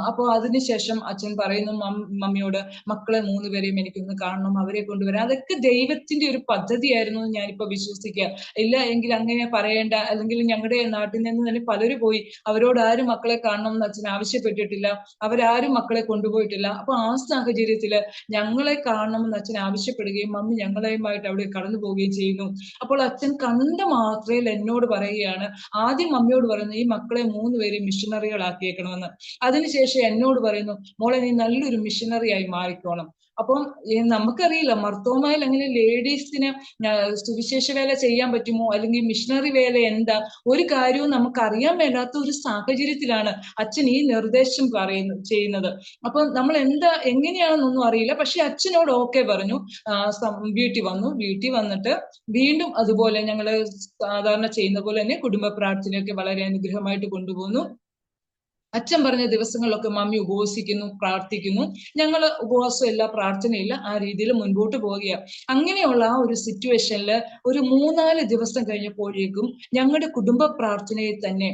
അപ്പോൾ അതിനുശേഷം അച്ഛൻ പറയുന്നു മമ്മിയോട്, മക്കളെ 3 പേരെയും എനിക്കൊന്ന് കാണണം, അവരെ കൊണ്ടുവരാം. അതൊക്കെ ദൈവത്തിന്റെ ഒരു പദ്ധതിയായിരുന്നു എന്ന് ഞാനിപ്പോ വിശ്വസിക്കുക. ഇല്ല എങ്കിൽ അങ്ങനെ പറയേണ്ട. അല്ലെങ്കിൽ ഞങ്ങളുടെ നാട്ടിൽ നിന്ന് തന്നെ പലരും പോയി, അവരോട് ആരും മക്കളെ കാണണം എന്ന് അച്ഛൻ ആവശ്യപ്പെട്ടിട്ടില്ല, അവരാരും മക്കളെ കൊണ്ടുപോയിട്ടില്ല. അപ്പൊ ആ സാഹചര്യത്തില് ഞങ്ങളെ കാണണമെന്ന് അച്ഛൻ ആവശ്യപ്പെടുകയും മമ്മി ഞങ്ങളെയുമായിട്ട് അവിടെ കടന്നു പോവുകയും ചെയ്യുന്നു. അപ്പോൾ അച്ഛൻ കണ്ട മാത്രയിൽ എന്നോട് പറയുകയാണ്, ആദ്യം മമ്മിയോട് പറയുന്നു, ഈ മക്കളെ 3 പേരെയും മിഷണറികളാക്കിയേക്കണമെന്ന്. അതിനുശേഷം എന്നോട് പറയുന്നു, മോളെ നീ നല്ലൊരു മിഷണറി ആയി മാറിക്കോണം. അപ്പം നമുക്കറിയില്ല മർത്തോമായിൽ അങ്ങനെ ലേഡീസിന് സുവിശേഷ വേല ചെയ്യാൻ പറ്റുമോ, അല്ലെങ്കിൽ മിഷണറി വേല എന്താ, ഒരു കാര്യവും നമുക്ക് അറിയാൻ മേലാത്ത ഒരു സാഹചര്യത്തിലാണ് അച്ഛൻ ഈ നിർദ്ദേശം ചെയ്യുന്നത്. അപ്പൊ നമ്മൾ എങ്ങനെയാണെന്നൊന്നും അറിയില്ല. പക്ഷെ അച്ഛനോട് ഓക്കെ പറഞ്ഞു. വീട്ടിൽ വന്നിട്ട് വീണ്ടും അതുപോലെ ഞങ്ങള് സാധാരണ ചെയ്യുന്ന പോലെ തന്നെ കുടുംബ പ്രാർത്ഥനയൊക്കെ വളരെ അനുഗ്രഹമായിട്ട് കൊണ്ടുപോകുന്നു. അച്ഛൻ പറഞ്ഞ ദിവസങ്ങളിലൊക്കെ മമ്മി ഉപവസിക്കുന്നു, പ്രാർത്ഥിക്കുന്നു. ഞങ്ങൾ ഉപവാസമില്ല, പ്രാർത്ഥനയില്ല, ആ രീതിയിൽ മുൻപോട്ട് പോവുകയാണ്. അങ്ങനെയുള്ള ആ ഒരു സിറ്റുവേഷനിൽ ഒരു 3-4 ദിവസം കഴിഞ്ഞപ്പോഴേക്കും ഞങ്ങളുടെ കുടുംബ പ്രാർത്ഥനയിൽ തന്നെ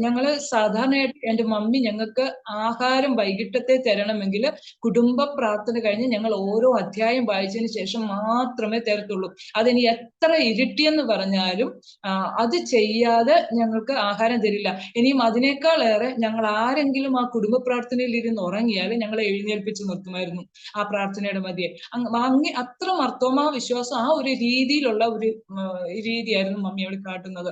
ഞങ്ങള് സാധാരണയായിട്ട് എൻ്റെ മമ്മി ഞങ്ങൾക്ക് ആഹാരം വൈകിട്ടത്തെ തരണമെങ്കിൽ കുടുംബ പ്രാർത്ഥന കഴിഞ്ഞ് ഞങ്ങൾ ഓരോ അധ്യായം വായിച്ചതിന് ശേഷം മാത്രമേ തരത്തുള്ളൂ. അതിനി എത്ര ഇരുട്ടിയെന്ന് പറഞ്ഞാലും അത് ചെയ്യാതെ ഞങ്ങൾക്ക് ആഹാരം തരില്ല. ഇനിയും അതിനേക്കാളേറെ ഞങ്ങൾ ആരെങ്കിലും ആ കുടുംബ പ്രാർത്ഥനയിൽ ഇരുന്ന് ഉറങ്ങിയാൽ ഞങ്ങളെ എഴുന്നേൽപ്പിച്ച് നിർത്തുമായിരുന്നു ആ പ്രാർത്ഥനയുടെ മധ്യേ. അത്ര മർത്തോമാ വിശ്വാസം ആ ഒരു രീതിയിലുള്ള ഒരു രീതിയായിരുന്നു മമ്മി അവിടെ കാട്ടുന്നത്.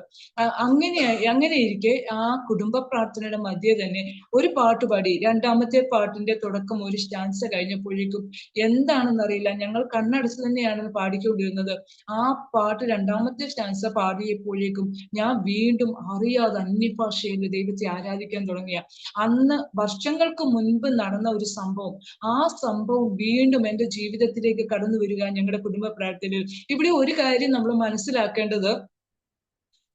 അങ്ങനെ ഇരിക്കെ ആ കുടുംബ പ്രാർത്ഥനയുടെ മധ്യേ തന്നെ ഒരു പാട്ട് പാടി. 2-ാമത്തെ പാട്ടിന്റെ തുടക്കം ഒരു സ്റ്റാൻസ കഴിഞ്ഞപ്പോഴേക്കും എന്താണെന്നറിയില്ല, ഞങ്ങൾ കണ്ണടച്ച് തന്നെയാണ് പാടിക്കൊണ്ടിരുന്നത്. ആ പാട്ട് 2-ാമത്തെ സ്റ്റാൻസ പാടിയപ്പോഴേക്കും ഞാൻ വീണ്ടും അറിയാതെ അന്യഭാഷയിൽ ദൈവത്തെ ആരാധിക്കാൻ തുടങ്ങിയ. അന്ന് വർഷങ്ങൾക്ക് മുൻപ് നടന്ന ഒരു സംഭവം, ആ സംഭവം വീണ്ടും എൻ്റെ ജീവിതത്തിലേക്ക് കടന്നു വരിക ഞങ്ങളുടെ കുടുംബ പ്രാർത്ഥനയിൽ. ഇവിടെ ഒരു കാര്യം നമ്മൾ മനസ്സിലാക്കേണ്ടത്,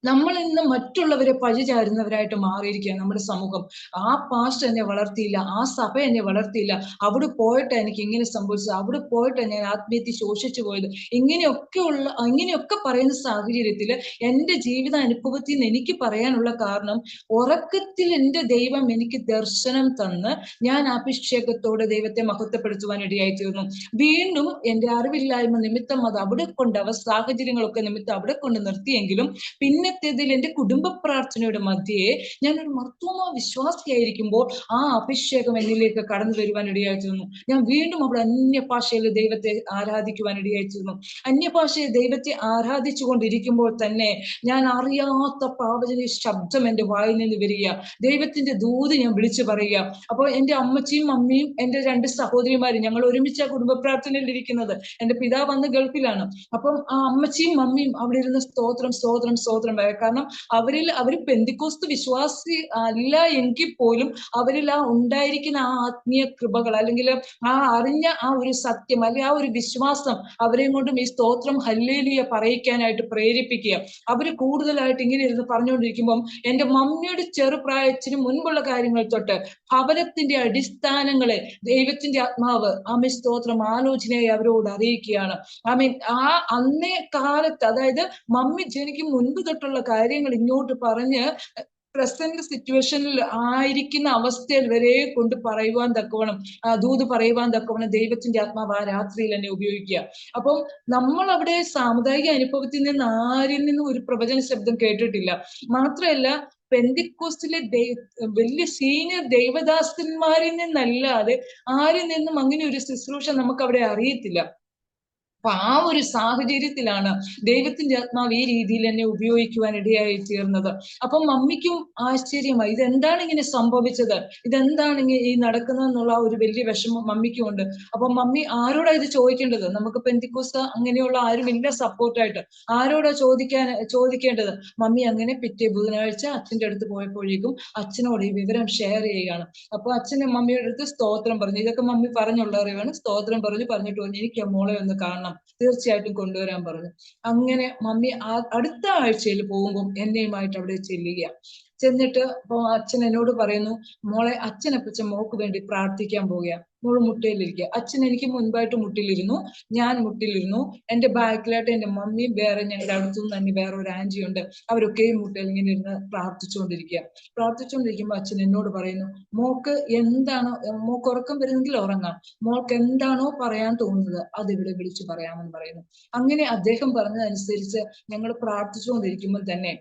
നമ്മൾ ഇന്ന് മറ്റുള്ളവരെ പഴിചാരുന്നവരായിട്ട് മാറിയിരിക്കുക നമ്മുടെ സമൂഹം. ആ പാസ്റ്റർ എന്നെ വളർത്തിയില്ല, ആ സഭ എന്നെ വളർത്തിയില്ല, അവിടെ പോയിട്ട് എനിക്ക് ഇങ്ങനെ സംഭവിച്ചത്, അവിടെ പോയിട്ട് ഞാൻ ആത്മീയത്തിൽ ശോഷിച്ചു പോയത്, ഇങ്ങനെയൊക്കെ പറയുന്ന സാഹചര്യത്തിൽ എൻ്റെ ജീവിത അനുഭവത്തിൽ നിന്ന് എനിക്ക് പറയാനുള്ള കാരണം, ഉറക്കത്തിൽ എൻ്റെ ദൈവം എനിക്ക് ദർശനം തന്ന് ഞാൻ അഭിഷേകത്തോടെ ദൈവത്തെ മഹത്വപ്പെടുത്തുവാൻ ഇടയായി തീർന്നു. വീണ്ടും എൻ്റെ അറിവില്ലായ്മ നിമിത്തം അത് അവിടെ കൊണ്ട് സാഹചര്യങ്ങളൊക്കെ നിമിത്തം അവിടെ കൊണ്ട് നിർത്തിയെങ്കിലും പിന്നത്തേതിൽ എൻ്റെ കുടുംബ പ്രാർത്ഥനയുടെ മധ്യേ ഞാനൊരു മർത്തോമാ വിശ്വാസിയായിരിക്കുമ്പോൾ ആ അഭിഷേകം എന്നിലേക്ക് കടന്നു വരുവാൻ ഇടയായി തീർന്നു. ഞാൻ വീണ്ടും അവിടെ അന്യഭാഷയിൽ ദൈവത്തെ ആരാധിക്കുവാൻ ഇടയായി തീർന്നു. അന്യഭാഷയെ ദൈവത്തെ ആരാധിച്ചു കൊണ്ടിരിക്കുമ്പോൾ തന്നെ ഞാൻ അറിയാത്ത പാവചന ശബ്ദം എൻ്റെ വായിൽ നിന്ന് വരിക, ദൈവത്തിന്റെ ദൂത് ഞാൻ വിളിച്ചു പറയുക. അപ്പോൾ എൻ്റെ അമ്മച്ചിയും അമ്മയും എൻ്റെ 2 സഹോദരിമാരും ഞങ്ങൾ ഒരുമിച്ച് ആ കുടുംബ പ്രാർത്ഥനയിൽ ഇരിക്കുന്നത്. എൻ്റെ പിതാവ് അന്ന് ഗൾഫിലാണ്. അപ്പം ആ അമ്മച്ചിയും അമ്മയും അവിടെ ഇരുന്ന് സ്തോത്രം സ്തോത്രം സ്തോത്രം പറയാം. കാരണം അവർ പെന്തിക്കോസ്ത് വിശ്വാസി അല്ല എങ്കിൽ പോലും അവരിൽ ആ ഉണ്ടായിരിക്കുന്ന ആ ആത്മീയ കൃപകൾ, അല്ലെങ്കിൽ ആ അറിഞ്ഞ ആ ഒരു സത്യം, അല്ലെങ്കിൽ ആ ഒരു വിശ്വാസം അവരെയും കൊണ്ടും ഈ സ്തോത്രം ഹല്ലേലൂയ പറയിക്കാനായിട്ട് പ്രേരിപ്പിക്കുക. അവര് കൂടുതലായിട്ട് ഇങ്ങനെ ഇരുന്ന് പറഞ്ഞുകൊണ്ടിരിക്കുമ്പം എൻ്റെ മമ്മിയുടെ ചെറുപ്രായത്തിന് മുൻപുള്ള കാര്യങ്ങൾ തൊട്ട് ഭവനത്തിന്റെ അടിസ്ഥാനങ്ങളെ ദൈവത്തിന്റെ ആത്മാവ് ആമേ സ്തോത്രം ആലോചനയായി അവരോട് അറിയിക്കുകയാണ്. ആമീൻ. ആ അന്നേ കാലത്ത്, അതായത് മമ്മി ജനിക്കും മുൻപ് തൊട്ടുള്ള കാര്യങ്ങൾ ഇങ്ങോട്ട് പറഞ്ഞ് പ്രസന്റ് സിറ്റുവേഷനിൽ ആയിരിക്കുന്ന അവസ്ഥയിൽ വരെ കൊണ്ട് പറയുവാൻ തക്കവണ്ണം, ദൂത് പറയുവാൻ തക്കവണ്ണം ദൈവത്തിന്റെ ആത്മാവ് ആ രാത്രിയിൽ എന്നെ ഉപയോഗിക്കുക. അപ്പം നമ്മൾ അവിടെ സാമുദായിക അനുഭവത്തിൽ നിന്ന് ആരിൽ നിന്നും ഒരു പ്രവചന ശബ്ദം കേട്ടിട്ടില്ല. മാത്രമല്ല പെന്തിക്കോസ്റ്റിലെ വലിയ സീനിയർ ദൈവദാസന്മാരിൽ നിന്നല്ലാതെ ആരിൽ നിന്നും അങ്ങനെ ഒരു ശുശ്രൂഷ നമുക്ക് അവിടെ അറിയത്തില്ല. അപ്പൊ ആ ഒരു സാഹചര്യത്തിലാണ് ദൈവത്തിന്റെ ആത്മാവ് ഈ രീതിയിൽ എന്നെ ഉപയോഗിക്കുവാൻ ഇടയായി തീർന്നത്. അപ്പം മമ്മിക്കും ആശ്ചര്യമായി, ഇതെന്താണ് ഇങ്ങനെ സംഭവിച്ചത്, ഇതെന്താണ് ഇങ്ങനെ ഈ നടക്കുന്നതെന്നുള്ള ഒരു വലിയ വിഷമം മമ്മിക്കും ഉണ്ട്. അപ്പൊ മമ്മി ആരോടാ ഇത് ചോദിക്കേണ്ടത്? നമുക്ക് പെന്തിക്കോസ്ത അങ്ങനെയുള്ള ആരുമില്ല സപ്പോർട്ടായിട്ട്. ആരോടാ ചോദിക്കേണ്ടത്? മമ്മി അങ്ങനെ പിറ്റേ ബുധനാഴ്ച അച്ഛൻ്റെ അടുത്ത് പോയപ്പോഴേക്കും അച്ഛനോട് ഈ വിവരം ഷെയർ ചെയ്യുകയാണ്. അപ്പൊ അച്ഛനെ മമ്മിയുടെ അടുത്ത് സ്തോത്രം പറഞ്ഞു. ഇതൊക്കെ മമ്മി പറഞ്ഞുള്ള അറിവാണ്. സ്തോത്രം പറഞ്ഞിട്ട് പറഞ്ഞു, എനിക്ക് മോളെ ഒന്ന് കാണണം, തീർച്ചയായിട്ടും കൊണ്ടുവരാൻ പറഞ്ഞു. അങ്ങനെ മമ്മി അടുത്ത ആഴ്ചയിൽ പോകുമ്പോൾ എന്നെയുമായിട്ട് അവിടെ ചെന്നിട്ട് അച്ഛൻ എന്നോട് പറയുന്നു, മോളെ അച്ഛനപ്പച്ച മോക്ക് വേണ്ടി പ്രാർത്ഥിക്കാൻ പോവുക, മോള് മുട്ടയിലിരിക്കുക. അച്ഛൻ എനിക്ക് മുൻപായിട്ട് മുട്ടിലിരുന്നു, ഞാൻ മുട്ടിലിരുന്നു. എൻ്റെ ബാക്കിലായിട്ട് എൻ്റെ മമ്മിയും വേറെ ഞങ്ങളുടെ അടുത്തുനിന്ന് തന്നെ വേറെ ഒരു ആന്റി ഉണ്ട്, അവരൊക്കെയും മുട്ടയിൽ ഇങ്ങനെ ഇരുന്ന് പ്രാർത്ഥിച്ചുകൊണ്ടിരിക്കുമ്പോൾ അച്ഛൻ എന്നോട് പറയുന്നു, മോക്ക് എന്താണോ, മോക്ക് ഉറക്കം വരുന്നെങ്കിൽ ഉറങ്ങാം, മോൾക്ക് എന്താണോ പറയാൻ തോന്നുന്നത് അത് ഇവിടെ വിളിച്ചു പറയാമെന്ന് പറയുന്നു. അങ്ങനെ അദ്ദേഹം പറഞ്ഞതനുസരിച്ച് ഞങ്ങൾ പ്രാർത്ഥിച്ചുകൊണ്ടിരിക്കുമ്പോൾ തന്നെ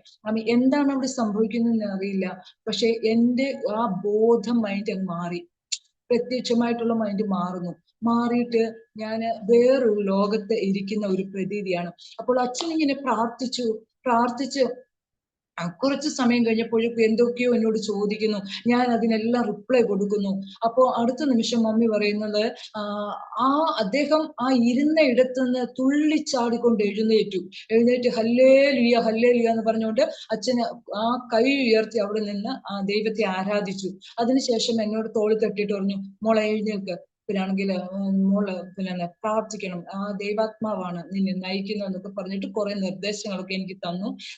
എന്താണ് അവിടെ സംഭവിക്കുന്നതെന്ന് അറിയില്ല, പക്ഷെ എൻ്റെ ആ ബോധം മൈൻഡ് അങ്ങ് മാറി. പ്രത്യക്ഷമായിട്ടുള്ള മൈൻഡ് മാറിയിട്ട് ഞാൻ വേറൊരു ലോകത്ത് ഇരിക്കുന്ന ഒരു പ്രതീതിയാണ്. അപ്പോൾ അച്ഛൻ ഇങ്ങനെ പ്രാർത്ഥിച്ച് കുറച്ച് സമയം കഴിഞ്ഞപ്പോഴേക്കും എന്തൊക്കെയോ എന്നോട് ചോദിക്കുന്നു, ഞാൻ അതിനെല്ലാം റിപ്ലൈ കൊടുക്കുന്നു. അപ്പോൾ അടുത്ത നിമിഷം മമ്മി പറയുന്നത്, അദ്ദേഹം ആ ഇരുന്ന ഇടത്ത് നിന്ന് തുള്ളിച്ചാടിക്കൊണ്ട് എഴുന്നേറ്റ് ഹല്ലേലൂയ ഹല്ലേലൂയ എന്ന് പറഞ്ഞുകൊണ്ട് അച്ഛന് ആ കൈ ഉയർത്തി അവിടെ നിന്ന് ആ ദൈവത്തെ ആരാധിച്ചു. അതിനുശേഷം എന്നോട് തോളി തട്ടിയിട്ട് പറഞ്ഞു, മോളെ എഴുന്നേൽക്ക്, പിന്നാണെങ്കിൽ മോള് പ്രാർത്ഥിക്കണം, ആ ദൈവാത്മാവാണ് നിന്നെ നയിക്കുന്നത് എന്നൊക്കെ പറഞ്ഞിട്ട് കുറെ നിർദ്ദേശങ്ങളൊക്കെ എനിക്ക്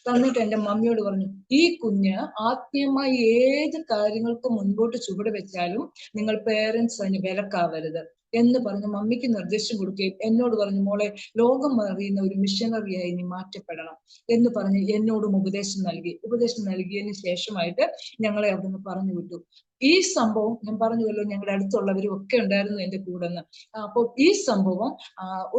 തന്നിട്ട് എൻ്റെ മമ്മിയോട് പറഞ്ഞു, ഈ കുഞ്ഞ് ആത്മീയമായി ഏത് കാര്യങ്ങൾക്ക് മുൻപോട്ട് ചുവട് വെച്ചാലും നിങ്ങൾ പേരൻസ് അതിന് വിലക്കാവരുത് എന്ന് പറഞ്ഞ് മമ്മിക്ക് നിർദ്ദേശം കൊടുക്കുകയും എന്നോട് പറഞ്ഞു, മോളെ ലോകം അറിയുന്ന ഒരു മിഷനറിയായി നീ മാറ്റപ്പെടണം എന്ന് പറഞ്ഞ് എന്നോടും ഉപദേശം നൽകിയതിന് ശേഷമായിട്ട് ഞങ്ങളെ അവിടുന്ന് പറഞ്ഞു വിട്ടു. ഈ സംഭവം ഞാൻ പറഞ്ഞുവല്ലോ, ഞങ്ങളുടെ അടുത്തുള്ളവരും ഒക്കെ ഉണ്ടായിരുന്നു എൻ്റെ കൂടെ നിന്ന്. അപ്പോൾ ഈ സംഭവം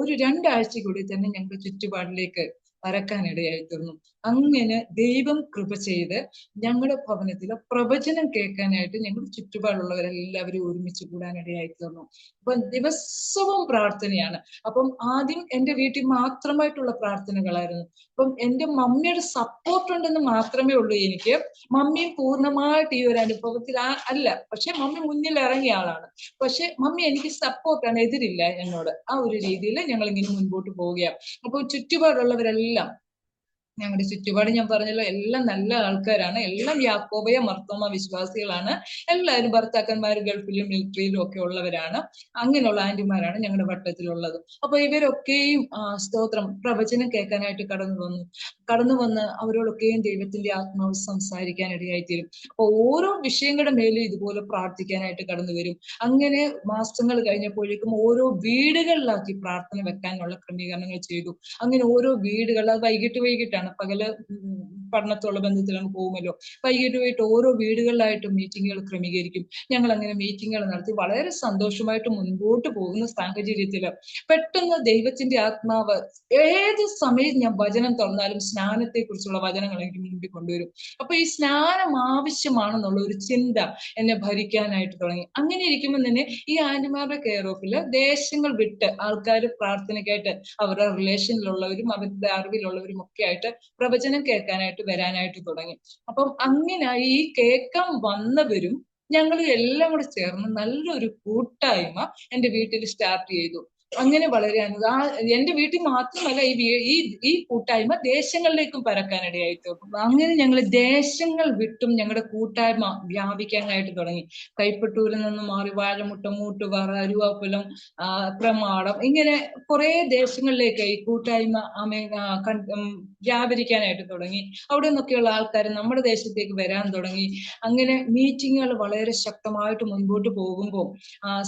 ഒരു 2 ആഴ്ചയ്ക്കുള്ളിൽ തന്നെ ഞങ്ങളുടെ ചുറ്റുപാടിലേക്ക് പരക്കാനിടയായി തീർന്നു. അങ്ങനെ ദൈവം കൃപ ചെയ്ത് ഞങ്ങളുടെ ഭവനത്തിൽ പ്രവചനം കേൾക്കാനായിട്ട് ഞങ്ങളുടെ ചുറ്റുപാടുള്ളവരെല്ലാവരും ഒരുമിച്ച് കൂടാനിടയായി തീർന്നു. അപ്പൊ ദിവസവും പ്രാർത്ഥനയാണ്. അപ്പം ആദ്യം എൻ്റെ വീട്ടിൽ മാത്രമായിട്ടുള്ള പ്രാർത്ഥനകളായിരുന്നു. അപ്പം എൻ്റെ മമ്മിയുടെ സപ്പോർട്ട് ഉണ്ടെന്ന് മാത്രമേ ഉള്ളൂ എനിക്ക്. മമ്മിയും പൂർണ്ണമായിട്ട് ഈ ഒരു അനുഭവത്തിൽ അല്ല, പക്ഷെ മമ്മി മുന്നിൽ ഇറങ്ങിയ ആളാണ്. പക്ഷെ മമ്മി എനിക്ക് സപ്പോർട്ടാണ്, എതിരില്ല എന്നോട്. ആ ഒരു രീതിയിൽ ഞങ്ങൾ ഇങ്ങനെ മുൻപോട്ട് പോവുകയാണ്. അപ്പോൾ ചുറ്റുപാടുള്ളവരെല്ലാം ഞങ്ങളുടെ ചുറ്റുപാട് ഞാൻ പറഞ്ഞല്ലോ എല്ലാം നല്ല ആൾക്കാരാണ്, എല്ലാം യാക്കോബയ മർത്തോമ വിശ്വാസികളാണ്. എല്ലാവരും ഭർത്താക്കന്മാർ ഗൾഫിലും മിലിറ്ററിയിലും ഒക്കെ ഉള്ളവരാണ്. അങ്ങനെയുള്ള ആന്റിമാരാണ് ഞങ്ങളുടെ വട്ടത്തിലുള്ളത്. അപ്പൊ ഇവരൊക്കെയും സ്തോത്രം പ്രവചനം കേൾക്കാനായിട്ട് കടന്നു വന്ന് അവരോടൊക്കെയും ദൈവത്തിന്റെ ആത്മാവ് സംസാരിക്കാൻ ഇടയായിത്തീരും. അപ്പൊ ഓരോ വിഷയങ്ങളുടെ മേലും ഇതുപോലെ പ്രാർത്ഥിക്കാനായിട്ട് കടന്നു വരും. അങ്ങനെ മാസങ്ങൾ കഴിഞ്ഞപ്പോഴേക്കും ഓരോ വീടുകളിലാക്കി പ്രാർത്ഥന വെക്കാനുള്ള ക്രമീകരണങ്ങൾ ചെയ്തു. അങ്ങനെ ഓരോ വീടുകൾ, അത് വൈകിട്ടാണ്, പകല് പഠനത്തോളം ബന്ധത്തിലാണ് പോകുമല്ലോ, വൈകിട്ട് ഓരോ വീടുകളിലായിട്ട് മീറ്റിങ്ങുകൾ ക്രമീകരിക്കും. ഞങ്ങൾ അങ്ങനെ മീറ്റിങ്ങുകൾ നടത്തി വളരെ സന്തോഷമായിട്ട് മുൻപോട്ട് പോകുന്ന സാഹചര്യത്തില് പെട്ടെന്ന് ദൈവത്തിന്റെ ആത്മാവ് ഏത് സമയം ഞാൻ വചനം തുറന്നാലും സ്നാനത്തെ കുറിച്ചുള്ള വചനങ്ങൾ എനിക്ക് മുമ്പിൽ കൊണ്ടുവരും. അപ്പൊ ഈ സ്നാനം ആവശ്യമാണെന്നുള്ള ഒരു ചിന്ത എന്നെ ഭരിക്കാനായിട്ട് തുടങ്ങി. അങ്ങനെ ഇരിക്കുമ്പോൾ തന്നെ ഈ ആന്റിമാരുടെ കെയർ ഓഫില് ദേശങ്ങൾ വിട്ട് ആൾക്കാർ പ്രാർത്ഥനയ്ക്കായിട്ട് അവരുടെ റിലേഷനിലുള്ളവരും അവരുടെ അറിവിലുള്ളവരും ഒക്കെ ആയിട്ട് പ്രവചനം കേൾക്കാനായിട്ട് വരാനായിട്ട് തുടങ്ങി. അപ്പം അങ്ങനെ ഈ കേൾക്കാൻ വന്നവരും ഞങ്ങൾ എല്ലാം കൂടെ ചേർന്ന് നല്ലൊരു കൂട്ടായ്മ എന്റെ വീട്ടിൽ സ്റ്റാർട്ട് ചെയ്തു. അങ്ങനെ വളരെ എന്റെ വീട്ടിൽ മാത്രമല്ല ഈ കൂട്ടായ്മ ദേശങ്ങളിലേക്കും പരക്കാനിടയായി തീർന്നു. അങ്ങനെ ഞങ്ങൾ ദേശങ്ങൾ വിട്ടും ഞങ്ങളുടെ കൂട്ടായ്മ വ്യാപിക്കാനായിട്ട് തുടങ്ങി. കൈപ്പട്ടൂരിൽ നിന്ന് മാറി വാഴമുട്ട, മൂട്ടുപാറ, അരുവാപ്പുലം, പ്രമാടം, ഇങ്ങനെ കുറെ ദേശങ്ങളിലേക്ക് ഈ കൂട്ടായ്മ വ്യാപരിക്കാനായിട്ട് തുടങ്ങി. അവിടെ നിന്നൊക്കെയുള്ള ആൾക്കാർ നമ്മുടെ ദേശത്തേക്ക് വരാൻ തുടങ്ങി. അങ്ങനെ മീറ്റിങ്ങുകൾ വളരെ ശക്തമായിട്ട് മുൻപോട്ട് പോകുമ്പോൾ